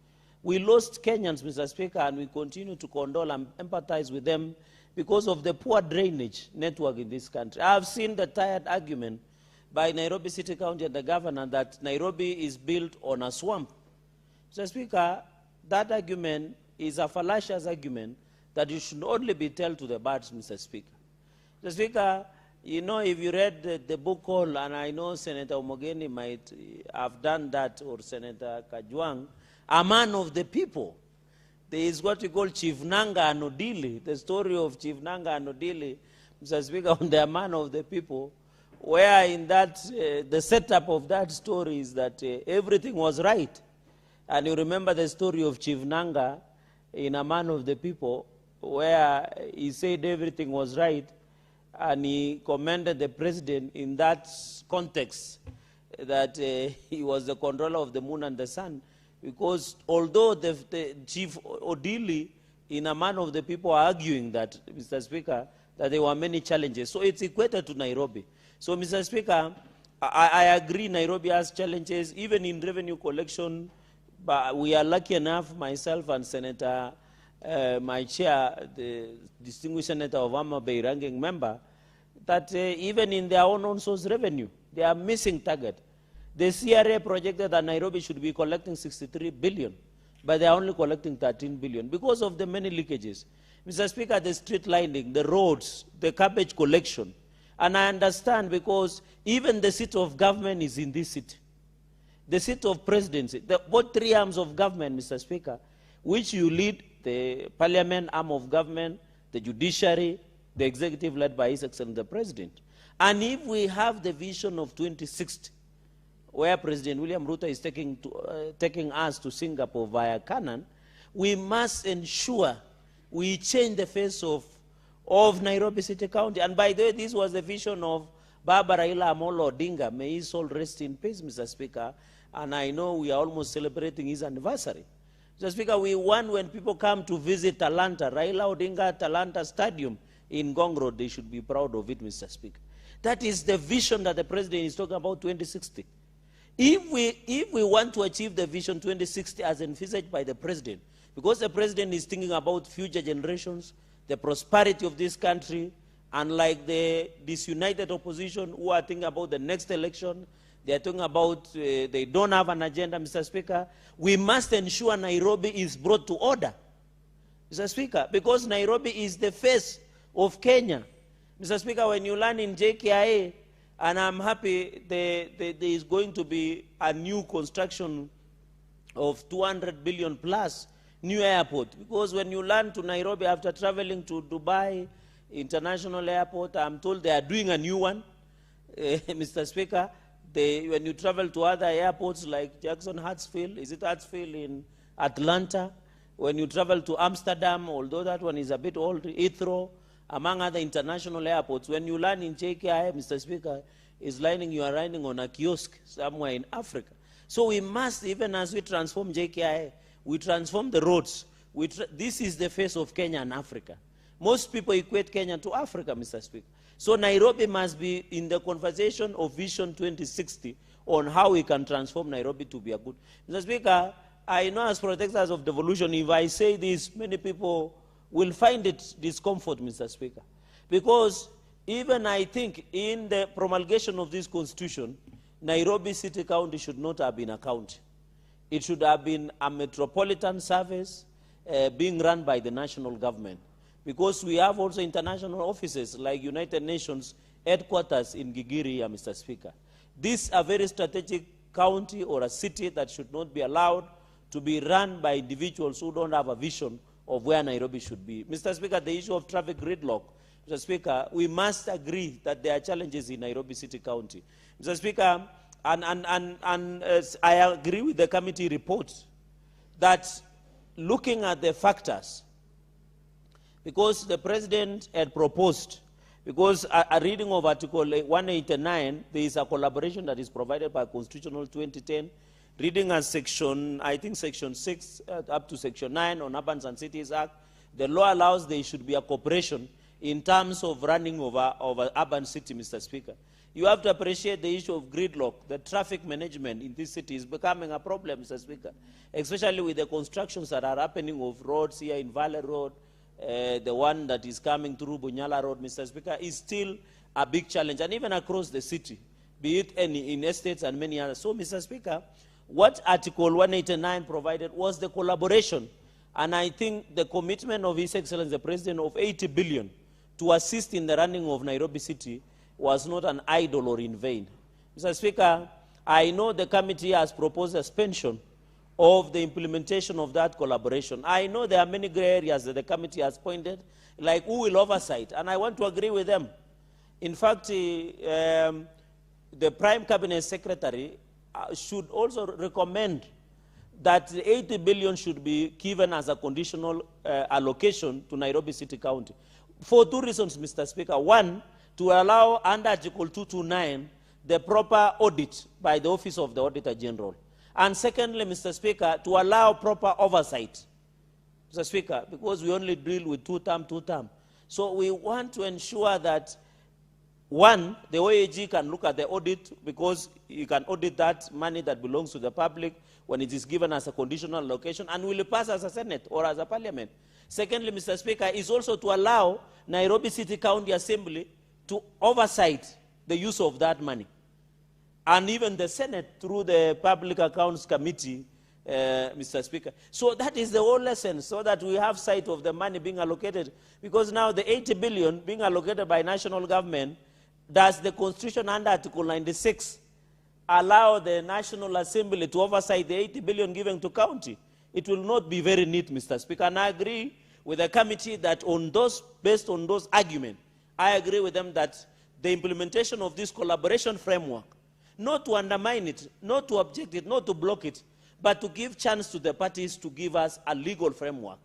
we lost Kenyans, Mr. Speaker, and we continue to condole and empathize with them because of the poor drainage network in this country. I have seen the tired argument by Nairobi City County and the governor that Nairobi is built on a swamp. Mr. Speaker, that argument is a fallacious argument that you should only be told to the birds, Mr. Speaker. Mr. Speaker, you know, if you read the book called, and I know Senator Omogeni might have done that, or Senator Kajwang, A Man of the People. There is what we call Chief Nanga and Odili, the story of Chief Nanga and Odili. Mr. Speaker, on the man of the people, where in that, the setup of that story is that everything was right. And you remember the story of Chief Nanga in A Man of the People, where he said everything was right, and he commended the president in that context, that he was the controller of the moon and the sun, because although the Chief Odili in A Man of the People are arguing that, Mr. Speaker, that there were many challenges. So it's equated to Nairobi. So, Mr. Speaker, I agree Nairobi has challenges, even in revenue collection, but we are lucky enough, myself and Senator, my chair, the distinguished Senator of Homa Bay, ranking member, that even in their own source revenue, they are missing target. The CRA projected that Nairobi should be collecting 63 billion, but they are only collecting 13 billion because of the many leakages. Mr. Speaker, the street lining, the roads, the garbage collection, and I understand because even the seat of government is in this city. The seat of presidency, both three arms of government, Mr. Speaker, which you lead, the parliament arm of government, the judiciary, the executive led by His Excellency the President. And if we have the vision of 2060, where President William Ruto is taking us to Singapore via Canaan, we must ensure we change the face of Nairobi City County. And by the way, this was the vision of Baba Raila Amolo Odinga. May his soul rest in peace, Mr. Speaker. And I know we are almost celebrating his anniversary. Mr. Speaker, we want when people come to visit Talanta, Raila Odinga Talanta Stadium in Ngong Road, they should be proud of it, Mr. Speaker. That is the vision that the President is talking about, 2060. If we want to achieve the vision 2060 as envisaged by the President, because the President is thinking about future generations, the prosperity of this country, unlike the disunited opposition who are thinking about the next election, they are talking about they don't have an agenda, Mr. Speaker. We must ensure Nairobi is brought to order, Mr. Speaker, because Nairobi is the face of Kenya. Mr. Speaker, when you learn in JKIA, and I'm happy there is going to be a new construction of 200 billion plus new airport, because when you land to Nairobi after traveling to Dubai International Airport, I'm told they are doing a new one, Mr. Speaker. When you travel to other airports like Jackson Hartsfield, is it Hartsfield in Atlanta? When you travel to Amsterdam, although that one is a bit old, Heathrow, among other international airports, when you land in JKI, Mr. Speaker, you are landing on a kiosk somewhere in Africa. So we must, even as we transform JKI, we transform the roads. This is the face of Kenya and Africa. Most people equate Kenya to Africa, Mr. Speaker. So Nairobi must be in the conversation of Vision 2060 on how we can transform Nairobi to be a good. Mr. Speaker, I know as protectors of devolution, if I say this, many people will find it discomfort, Mr. Speaker. Because even I think in the promulgation of this constitution, Nairobi City County should not have been a county. It should have been a metropolitan service being run by the national government. Because we have also international offices like United Nations headquarters in Gigiri, Mr. Speaker. This is a very strategic county or a city that should not be allowed to be run by individuals who don't have a vision of where Nairobi should be. Mr. Speaker, the issue of traffic gridlock, Mr. Speaker, we must agree that there are challenges in Nairobi City County. Mr. Speaker, I agree with the committee report that looking at the factors, because the President had proposed, because a reading of Article 189, there is a collaboration that is provided by Constitutional 2010, reading as Section 6 up to Section 9 on Urban and Cities Act, the law allows there should be a cooperation in terms of running over urban city, Mr. Speaker. You have to appreciate the issue of gridlock. The traffic management in this city is becoming a problem, Mr. Speaker, especially with the constructions that are happening of roads here in Valley Road, the one that is coming through Bunyala Road, Mr. Speaker, is still a big challenge, and even across the city, be it in estates and many others. So, Mr. Speaker, what Article 189 provided was the collaboration, and I think the commitment of His Excellency the President of 80 billion to assist in the running of Nairobi City was not an idle or in vain. Mr. Speaker, I know the committee has proposed a suspension of the implementation of that collaboration. I know there are many gray areas that the committee has pointed, like who will oversight, and I want to agree with them. In fact, the Prime Cabinet Secretary should also recommend that the 80 billion should be given as a conditional allocation to Nairobi City County. For two reasons, Mr. Speaker. One, to allow under Article 229 the proper audit by the Office of the Auditor General. And secondly, Mr. Speaker, to allow proper oversight, Mr. Speaker, because we only deal with two-term. So we want to ensure that, one, the OAG can look at the audit, because you can audit that money that belongs to the public when it is given as a conditional allocation, and will pass as a Senate or as a Parliament. Secondly, Mr. Speaker, is also to allow Nairobi City County Assembly to oversight the use of that money. And even the Senate through the Public Accounts Committee, Mr. Speaker. So that is the whole lesson, so that we have sight of the money being allocated. Because now the 80 billion being allocated by national government, does the Constitution under Article 96 allow the National Assembly to oversight the 80 billion given to county? It will not be very neat, Mr. Speaker. And I agree with the committee that on those, based on those arguments, I agree with them that the implementation of this collaboration framework, not to undermine it, not to object it, not to block it, but to give chance to the parties to give us a legal framework.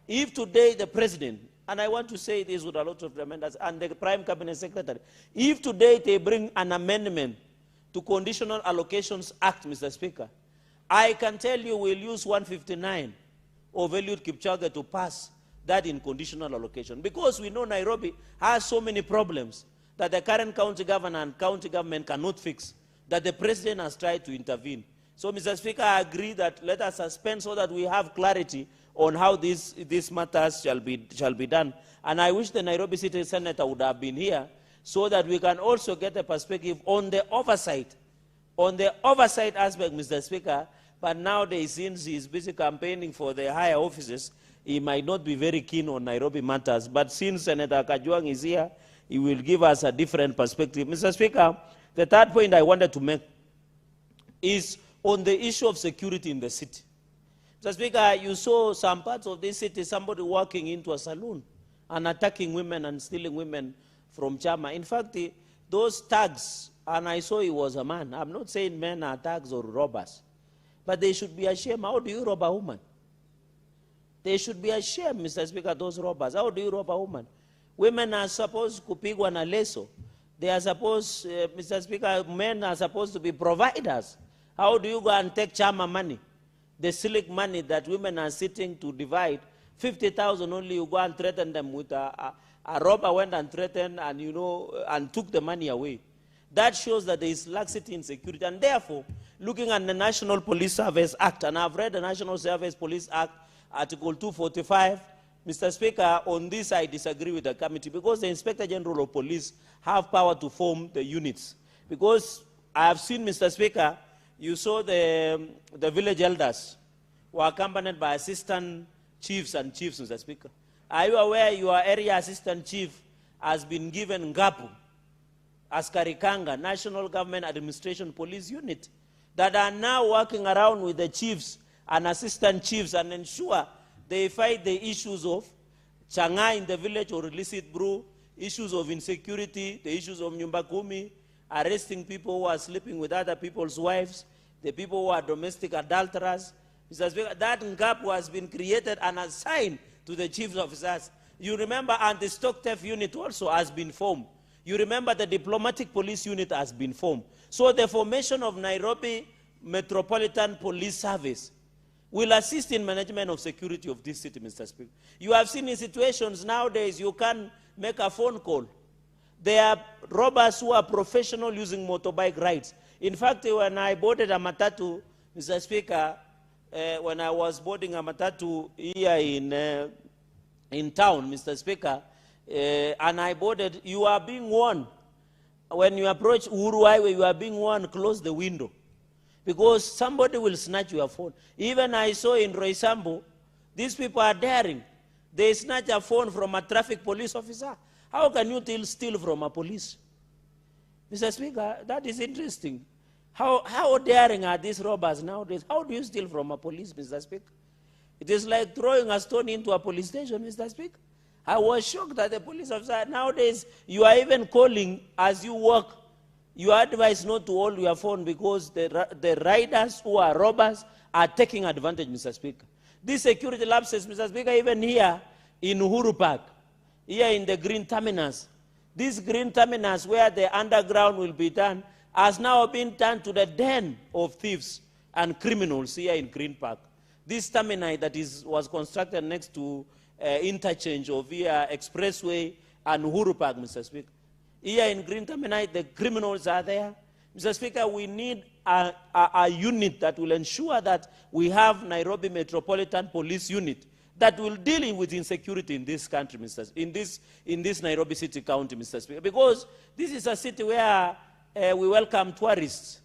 If today the President, and I want to say this with a lot of tremendous, and the Prime Cabinet Secretary, if today they bring an amendment to Conditional Allocations Act, Mr. Speaker, I can tell you we'll use 159 of Eliud Kipchoge to pass that in conditional allocation. Because we know Nairobi has so many problems that the current county governor and county government cannot fix, that the President has tried to intervene. So, Mr. Speaker, I agree that let us suspend so that we have clarity on how these matters shall be done. And I wish the Nairobi City Senator would have been here so that we can also get a perspective on the oversight aspect, Mr. Speaker. But nowadays, since he is busy campaigning for the higher offices, he might not be very keen on Nairobi matters. But since Senator Kajwang is here, he will give us a different perspective. Mr. Speaker, the third point I wanted to make is on the issue of security in the city. Mr. Speaker, you saw some parts of this city, somebody walking into a saloon and attacking women and stealing women from Chama. In fact, those thugs, and I saw he was a man. I'm not saying men are thugs or robbers, but they should be ashamed. How do you rob a woman? They should be ashamed, Mr. Speaker, those robbers. How do you rob a woman? Women are supposed to kupigwa na leso. They are supposed, Mr. Speaker, men are supposed to be providers. How do you go and take Chama money? The silk money that women are sitting to divide, 50,000 only, you go and threaten them with a robber went and threatened and, you know, and took the money away. That shows that there is laxity in security. And therefore, looking at the National Police Service Act, and I've read the National Service Police Act, Article 245, Mr. Speaker, on this I disagree with the committee because the Inspector General of Police have power to form the units. Because I have seen, Mr. Speaker, you saw the village elders were accompanied by assistant chiefs and chiefs, Mr. Speaker. Are you aware your area assistant chief has been given Ngapu as Karikanga, National Government Administration Police Unit, that are now working around with the chiefs and assistant chiefs and ensure they fight the issues of Changa in the village or illicit brew, issues of insecurity, the issues of Nyumba Kumi, arresting people who are sleeping with other people's wives, the people who are domestic adulterers. Mr. Speaker, that Ngapu has been created and assigned to the chief officers. You remember, and the stock theft unit also has been formed. You remember the diplomatic police unit has been formed. So the formation of Nairobi Metropolitan Police Service will assist in management of security of this city, Mr. Speaker. You have seen in situations nowadays you can make a phone call. There are robbers who are professional using motorbike rides. In fact, when I boarded a matatu, Mr. Speaker, when I was boarding a matatu here in town, Mr. Speaker, and I boarded, you are being warned. When you approach Uhuru Highway, you are being warned, close the window. Because somebody will snatch your phone. Even I saw in Roysambu, these people are daring. They snatch a phone from a traffic police officer. How can you steal from a police? Mr. Speaker, that is interesting. How daring are these robbers nowadays? How do you steal from a police, Mr. Speaker? It is like throwing a stone into a police station, Mr. Speaker. I was shocked that the police officer, nowadays, you are even calling as you walk. You are advised not to hold your phone because the riders who are robbers are taking advantage, Mr. Speaker. These security lapses, Mr. Speaker, even here in Uhuru Park, here in the green terminus, this green terminus where the underground will be done has now been turned to the den of thieves and criminals here in Green Park. This terminal that was constructed next to interchange of here Expressway and Uhuru Park, Mr. Speaker. Here in Green Terminal, the criminals are there. Mr. Speaker, we need a unit that will ensure that we have Nairobi Metropolitan Police Unit that will deal with insecurity in this country, in this Nairobi City County, Mr. Speaker. Because this is a city where we welcome tourists.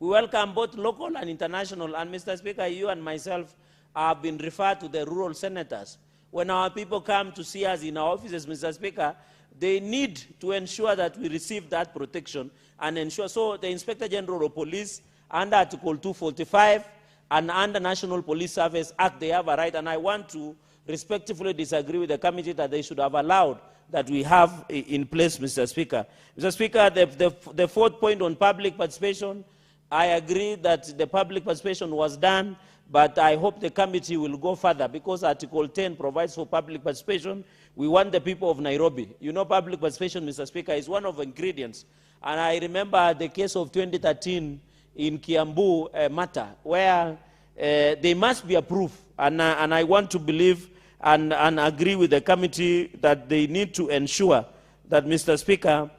We welcome both local and international. And Mr. Speaker, you and myself have been referred to the rural senators. When our people come to see us in our offices, Mr. Speaker, they need to ensure that we receive that protection and ensure. So the Inspector General of Police, under Article 245 and under National Police Service Act, they have a right. And I want to respectfully disagree with the committee that they should have allowed that we have in place, Mr. Speaker. Mr. Speaker, the fourth point on public participation, I agree that the public participation was done, but I hope the committee will go further because Article 10 provides for public participation. We want the people of Nairobi. You know, public participation, Mr. Speaker, is one of the ingredients. And I remember the case of 2013 in Kiambu matter, where they must be approved. And I want to believe and agree with the committee that they need to ensure that, Mr. Speaker,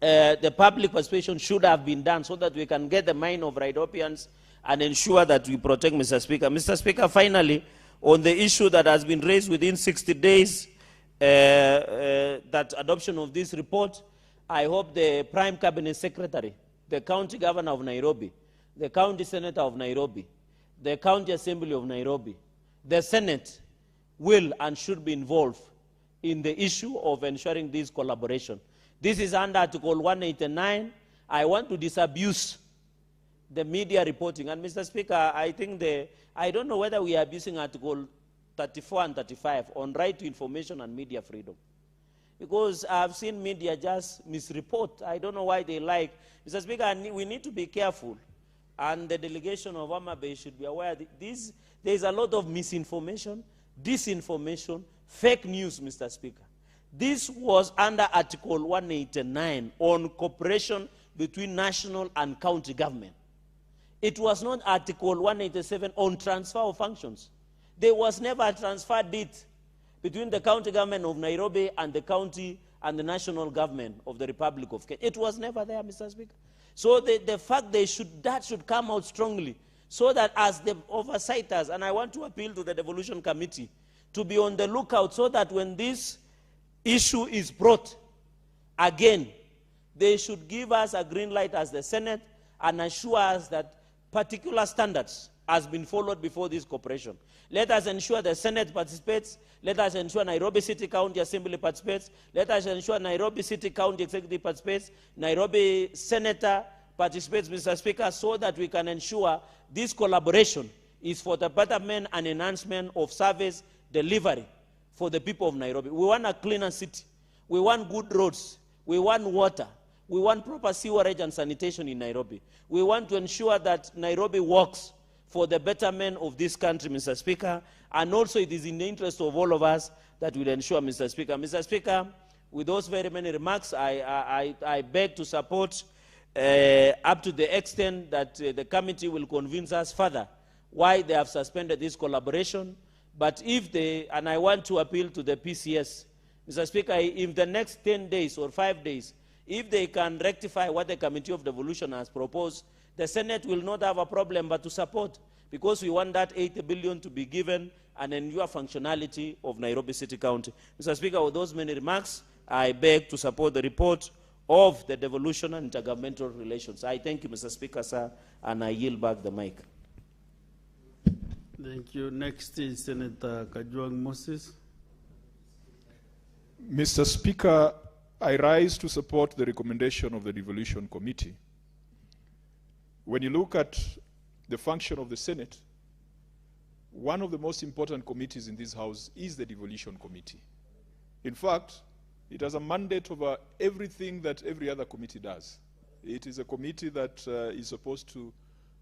the public participation should have been done so that we can get the mind of Nairobians and ensure that we protect, Mr. Speaker. Mr. Speaker, finally, on the issue that has been raised within 60 days, that adoption of this report, I hope the Prime Cabinet Secretary, the County Governor of Nairobi, the County Senator of Nairobi, the County Assembly of Nairobi, the Senate will and should be involved in the issue of ensuring this collaboration. This is under Article 189. I want to disabuse the media reporting. And Mr. Speaker, I think I don't know whether we are abusing Article 34 and 35 on right to information and media freedom. Because I've seen media just misreport. I don't know why they like. Mr. Speaker, we need to be careful. And the delegation of Homa Bay should be aware that there's a lot of misinformation, disinformation, fake news, Mr. Speaker. This was under Article 189 on cooperation between national and county government. It was not Article 187 on transfer of functions. There was never a transfer deed between the county government of Nairobi and the county and the national government of the Republic of Kenya. It was never there, Mr. Speaker. So the fact that should come out strongly so that as the oversights, and I want to appeal to the devolution committee to be on the lookout so that when this issue is brought again, they should give us a green light as the Senate and assure us that particular standards has been followed before this cooperation. Let us ensure the Senate participates. Let us ensure Nairobi City County Assembly participates. Let us ensure Nairobi City County Executive participates. Nairobi Senator participates, Mr. Speaker, so that we can ensure this collaboration is for the betterment and enhancement of service delivery for the people of Nairobi. We want a cleaner city. We want good roads. We want water. We want proper sewerage and sanitation in Nairobi. We want to ensure that Nairobi works for the betterment of this country, Mr. Speaker, and also it is in the interest of all of us that will ensure, Mr. Speaker. Mr. Speaker, with those very many remarks, I beg to support up to the extent that the committee will convince us further why they have suspended this collaboration. But if they, and I want to appeal to the PCS, Mr. Speaker, if the next 10 days or 5 days, if they can rectify what the Committee of Devolution has proposed, the Senate will not have a problem but to support, because we want that 80 billion to be given and ensure functionality of Nairobi City County. Mr. Speaker, with those many remarks, I beg to support the report of the devolution and intergovernmental relations. I thank you, Mr. Speaker, sir, and I yield back the mic. Thank you. Next is Senator Kajwang Moses. Mr. Speaker, I rise to support the recommendation of the Devolution Committee. When you look at the function of the Senate, one of the most important committees in this House is the Devolution Committee. In fact, it has a mandate over everything that every other committee does. It is a committee that is supposed to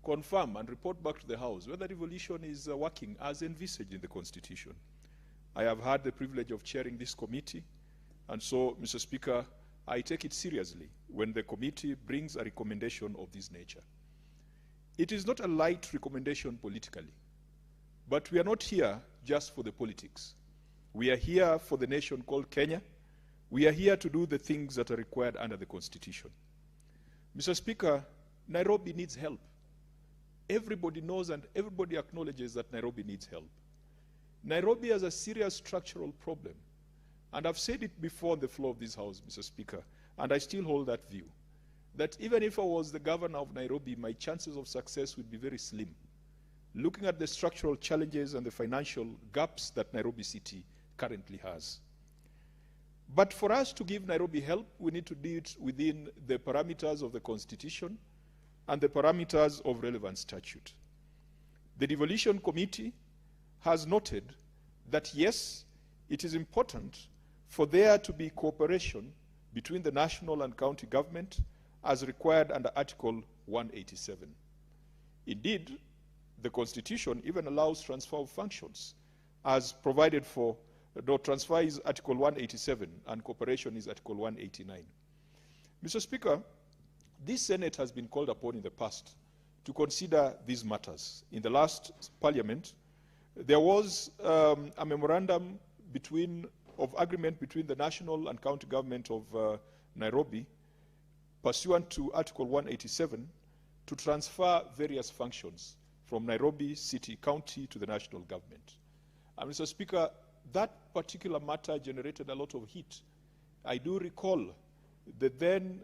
confirm and report back to the House whether devolution is working as envisaged in the Constitution. I have had the privilege of chairing this committee, and so, Mr. Speaker, I take it seriously when the committee brings a recommendation of this nature. It is not a light recommendation politically, but we are not here just for the politics. We are here for the nation called Kenya. We are here to do the things that are required under the Constitution. Mr. Speaker, Nairobi needs help. Everybody knows and everybody acknowledges that Nairobi needs help. Nairobi has a serious structural problem. And I've said it before on the floor of this House, Mr. Speaker, and I still hold that view, that even if I was the governor of Nairobi, my chances of success would be very slim, looking at the structural challenges and the financial gaps that Nairobi City currently has. But for us to give Nairobi help, we need to do it within the parameters of the Constitution and the parameters of relevant statute. The Devolution Committee has noted that, yes, it is important for there to be cooperation between the national and county government as required under Article 187. Indeed, the Constitution even allows transfer of functions as provided for. No, transfer is Article 187 and cooperation is Article 189. Mr. Speaker, this Senate has been called upon in the past to consider these matters. In the last Parliament, there was a memorandum of agreement between the national and county government of Nairobi, pursuant to Article 187, to transfer various functions from Nairobi City County to the national government. And Mr. Speaker, that particular matter generated a lot of heat. I do recall the then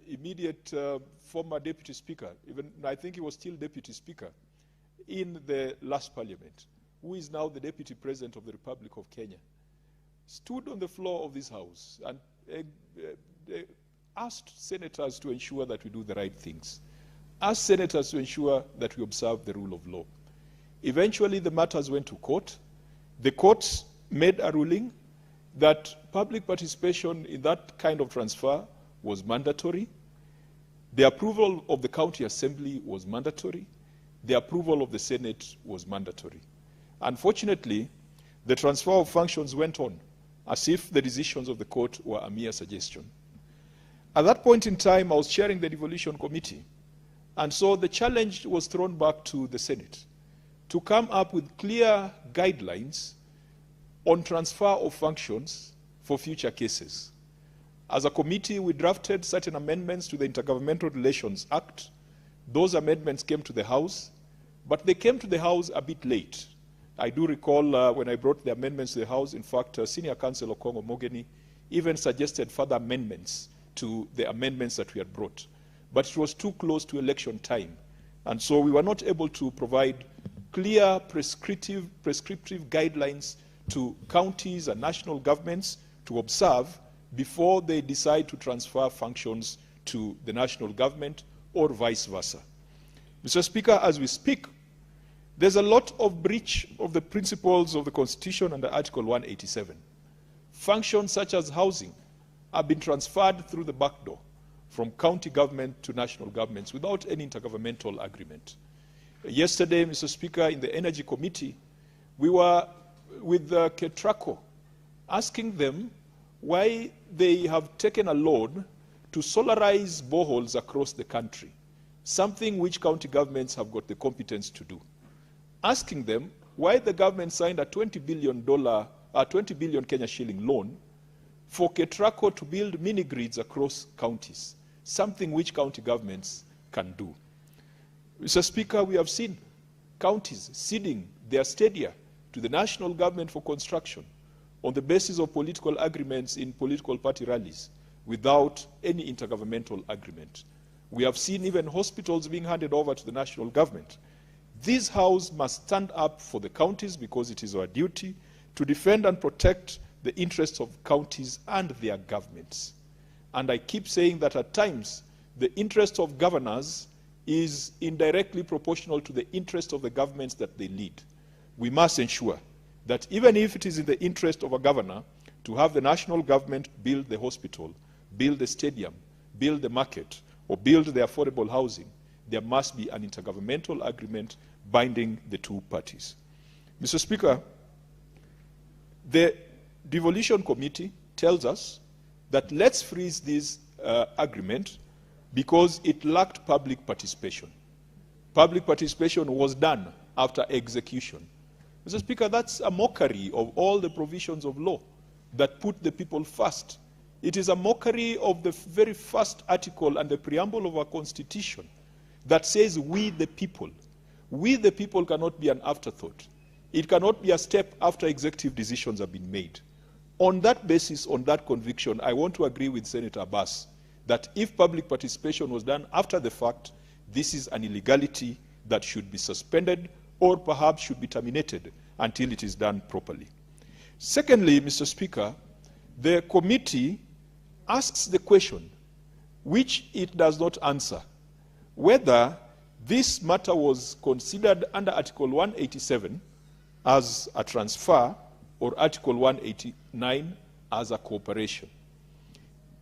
immediate former Deputy Speaker, even I think he was still Deputy Speaker, in the last Parliament, who is now the Deputy President of the Republic of Kenya, stood on the floor of this House and asked senators to ensure that we do the right things, asked senators to ensure that we observe the rule of law. Eventually, the matters went to court. The courts made a ruling that public participation in that kind of transfer was mandatory. The approval of the county assembly was mandatory. The approval of the Senate was mandatory. Unfortunately, the transfer of functions went on as if the decisions of the court were a mere suggestion. At that point in time, I was chairing the Devolution Committee, and so the challenge was thrown back to the Senate to come up with clear guidelines on transfer of functions for future cases. As a committee, we drafted certain amendments to the Intergovernmental Relations Act. Those amendments came to the House, but they came to the House a bit late. I do recall when I brought the amendments to the House, in fact, Senior Counsel Okongo Mogeni even suggested further amendments to the amendments that we had brought. But it was too close to election time, and so we were not able to provide clear prescriptive guidelines to counties and national governments to observe before they decide to transfer functions to the national government or vice versa. Mr. Speaker, as we speak, there's a lot of breach of the principles of the Constitution under Article 187. Functions such as housing have been transferred through the back door from county government to national governments without any intergovernmental agreement. Yesterday, Mr. Speaker, in the Energy Committee, we were with KETRACO asking them why they have taken a loan to solarize boreholes across the country, something which county governments have got the competence to do. Asking them why the government signed a $20 billion Kenya shilling loan for KETRACO to build mini-grids across counties, something which county governments can do. Mr. Speaker, we have seen counties ceding their stadia to the national government for construction on the basis of political agreements in political party rallies without any intergovernmental agreement. We have seen even hospitals being handed over to the national government. This House must stand up for the counties because it is our duty to defend and protect the interests of counties and their governments. And I keep saying that at times, the interests of governors is indirectly proportional to the interest of the governments that they lead. We must ensure that even if it is in the interest of a governor to have the national government build the hospital, build the stadium, build the market, or build the affordable housing, there must be an intergovernmental agreement binding the two parties. Mr. Speaker, the devolution committee tells us that let's freeze this agreement because it lacked public participation. Public participation was done after execution. Mr. Speaker, that's a mockery of all the provisions of law that put the people first. It is a mockery of the very first article and the preamble of our Constitution that says we the people. We the people cannot be an afterthought. It cannot be a step after executive decisions have been made. On that basis, on that conviction, I want to agree with Senator Abbas that if public participation was done after the fact, this is an illegality that should be suspended or perhaps should be terminated until it is done properly. Secondly, Mr. Speaker, the committee asks the question, which it does not answer, whether this matter was considered under Article 187 as a transfer or Article 189 as a cooperation.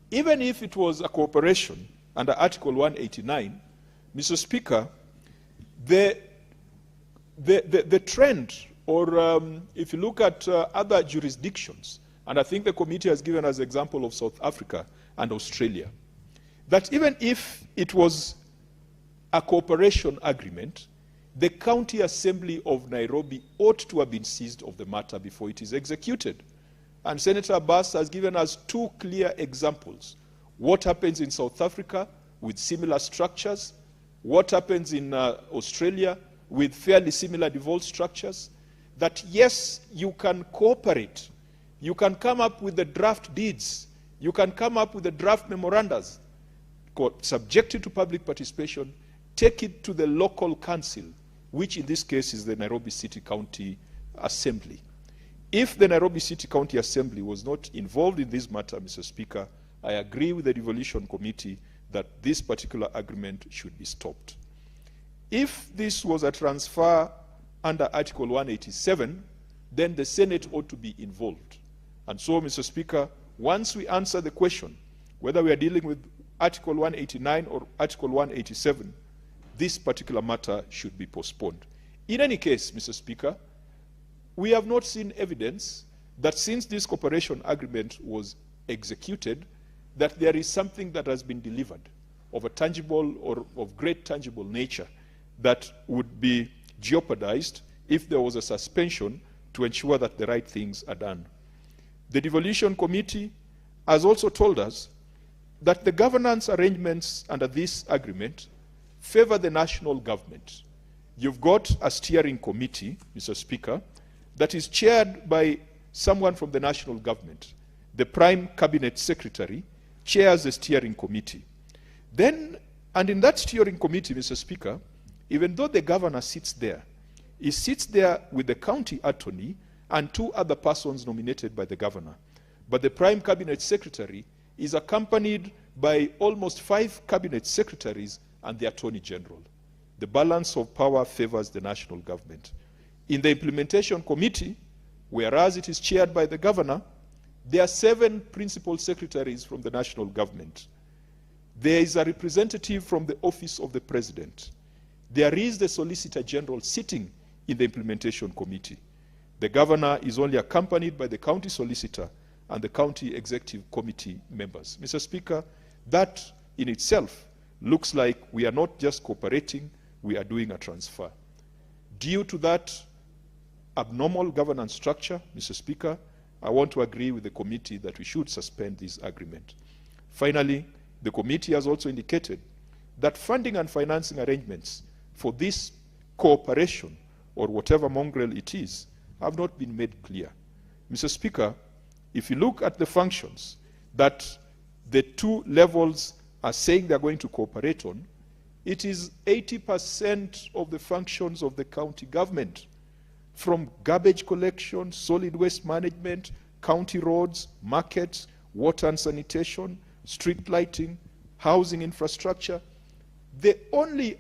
Even if it was a cooperation under Article 189, Mr. Speaker, the trend, or if you look at other jurisdictions, and I think the committee has given us example of South Africa and Australia, that even if it was a cooperation agreement, the County Assembly of Nairobi ought to have been seized of the matter before it is executed. And Senator Abbas has given us two clear examples. What happens in South Africa with similar structures, what happens in Australia with fairly similar devolved structures, that yes, you can cooperate, you can come up with the draft deeds, you can come up with the draft memorandas, subjected to public participation, take it to the local council, which in this case is the Nairobi City County Assembly. If the Nairobi City County Assembly was not involved in this matter, Mr. Speaker, I agree with the devolution committee that this particular agreement should be stopped. If this was a transfer under Article 187, then the Senate ought to be involved. And so, Mr. Speaker, once we answer the question whether we are dealing with Article 189 or Article 187, this particular matter should be postponed. In any case, Mr. Speaker, we have not seen evidence that since this cooperation agreement was executed, that there is something that has been delivered of a tangible or of great tangible nature that would be jeopardized if there was a suspension to ensure that the right things are done. The devolution committee has also told us that the governance arrangements under this agreement favor the national government. You've got a steering committee, Mr. Speaker, that is chaired by someone from the national government. The Prime Cabinet Secretary chairs the steering committee. Then, and in that steering committee, Mr. Speaker, even though the governor sits there, he sits there with the county attorney and two other persons nominated by the governor. But the Prime Cabinet Secretary is accompanied by almost 5 cabinet secretaries and the Attorney General. The balance of power favors the national government. In the implementation committee, whereas it is chaired by the governor, there are 7 principal secretaries from the national government. There is a representative from the office of the president. There is the Solicitor General sitting in the implementation committee. The governor is only accompanied by the county solicitor and the county executive committee members. Mr. Speaker, that in itself looks like we are not just cooperating, we are doing a transfer. Due to that abnormal governance structure, Mr. Speaker, I want to agree with the committee that we should suspend this agreement. Finally, the committee has also indicated that funding and financing arrangements for this cooperation, or whatever mongrel it is, have not been made clear. Mr. Speaker, if you look at the functions that the two levels are saying they're going to cooperate on, it is 80% of the functions of the county government, from garbage collection, solid waste management, county roads, markets, water and sanitation, street lighting, housing infrastructure. The only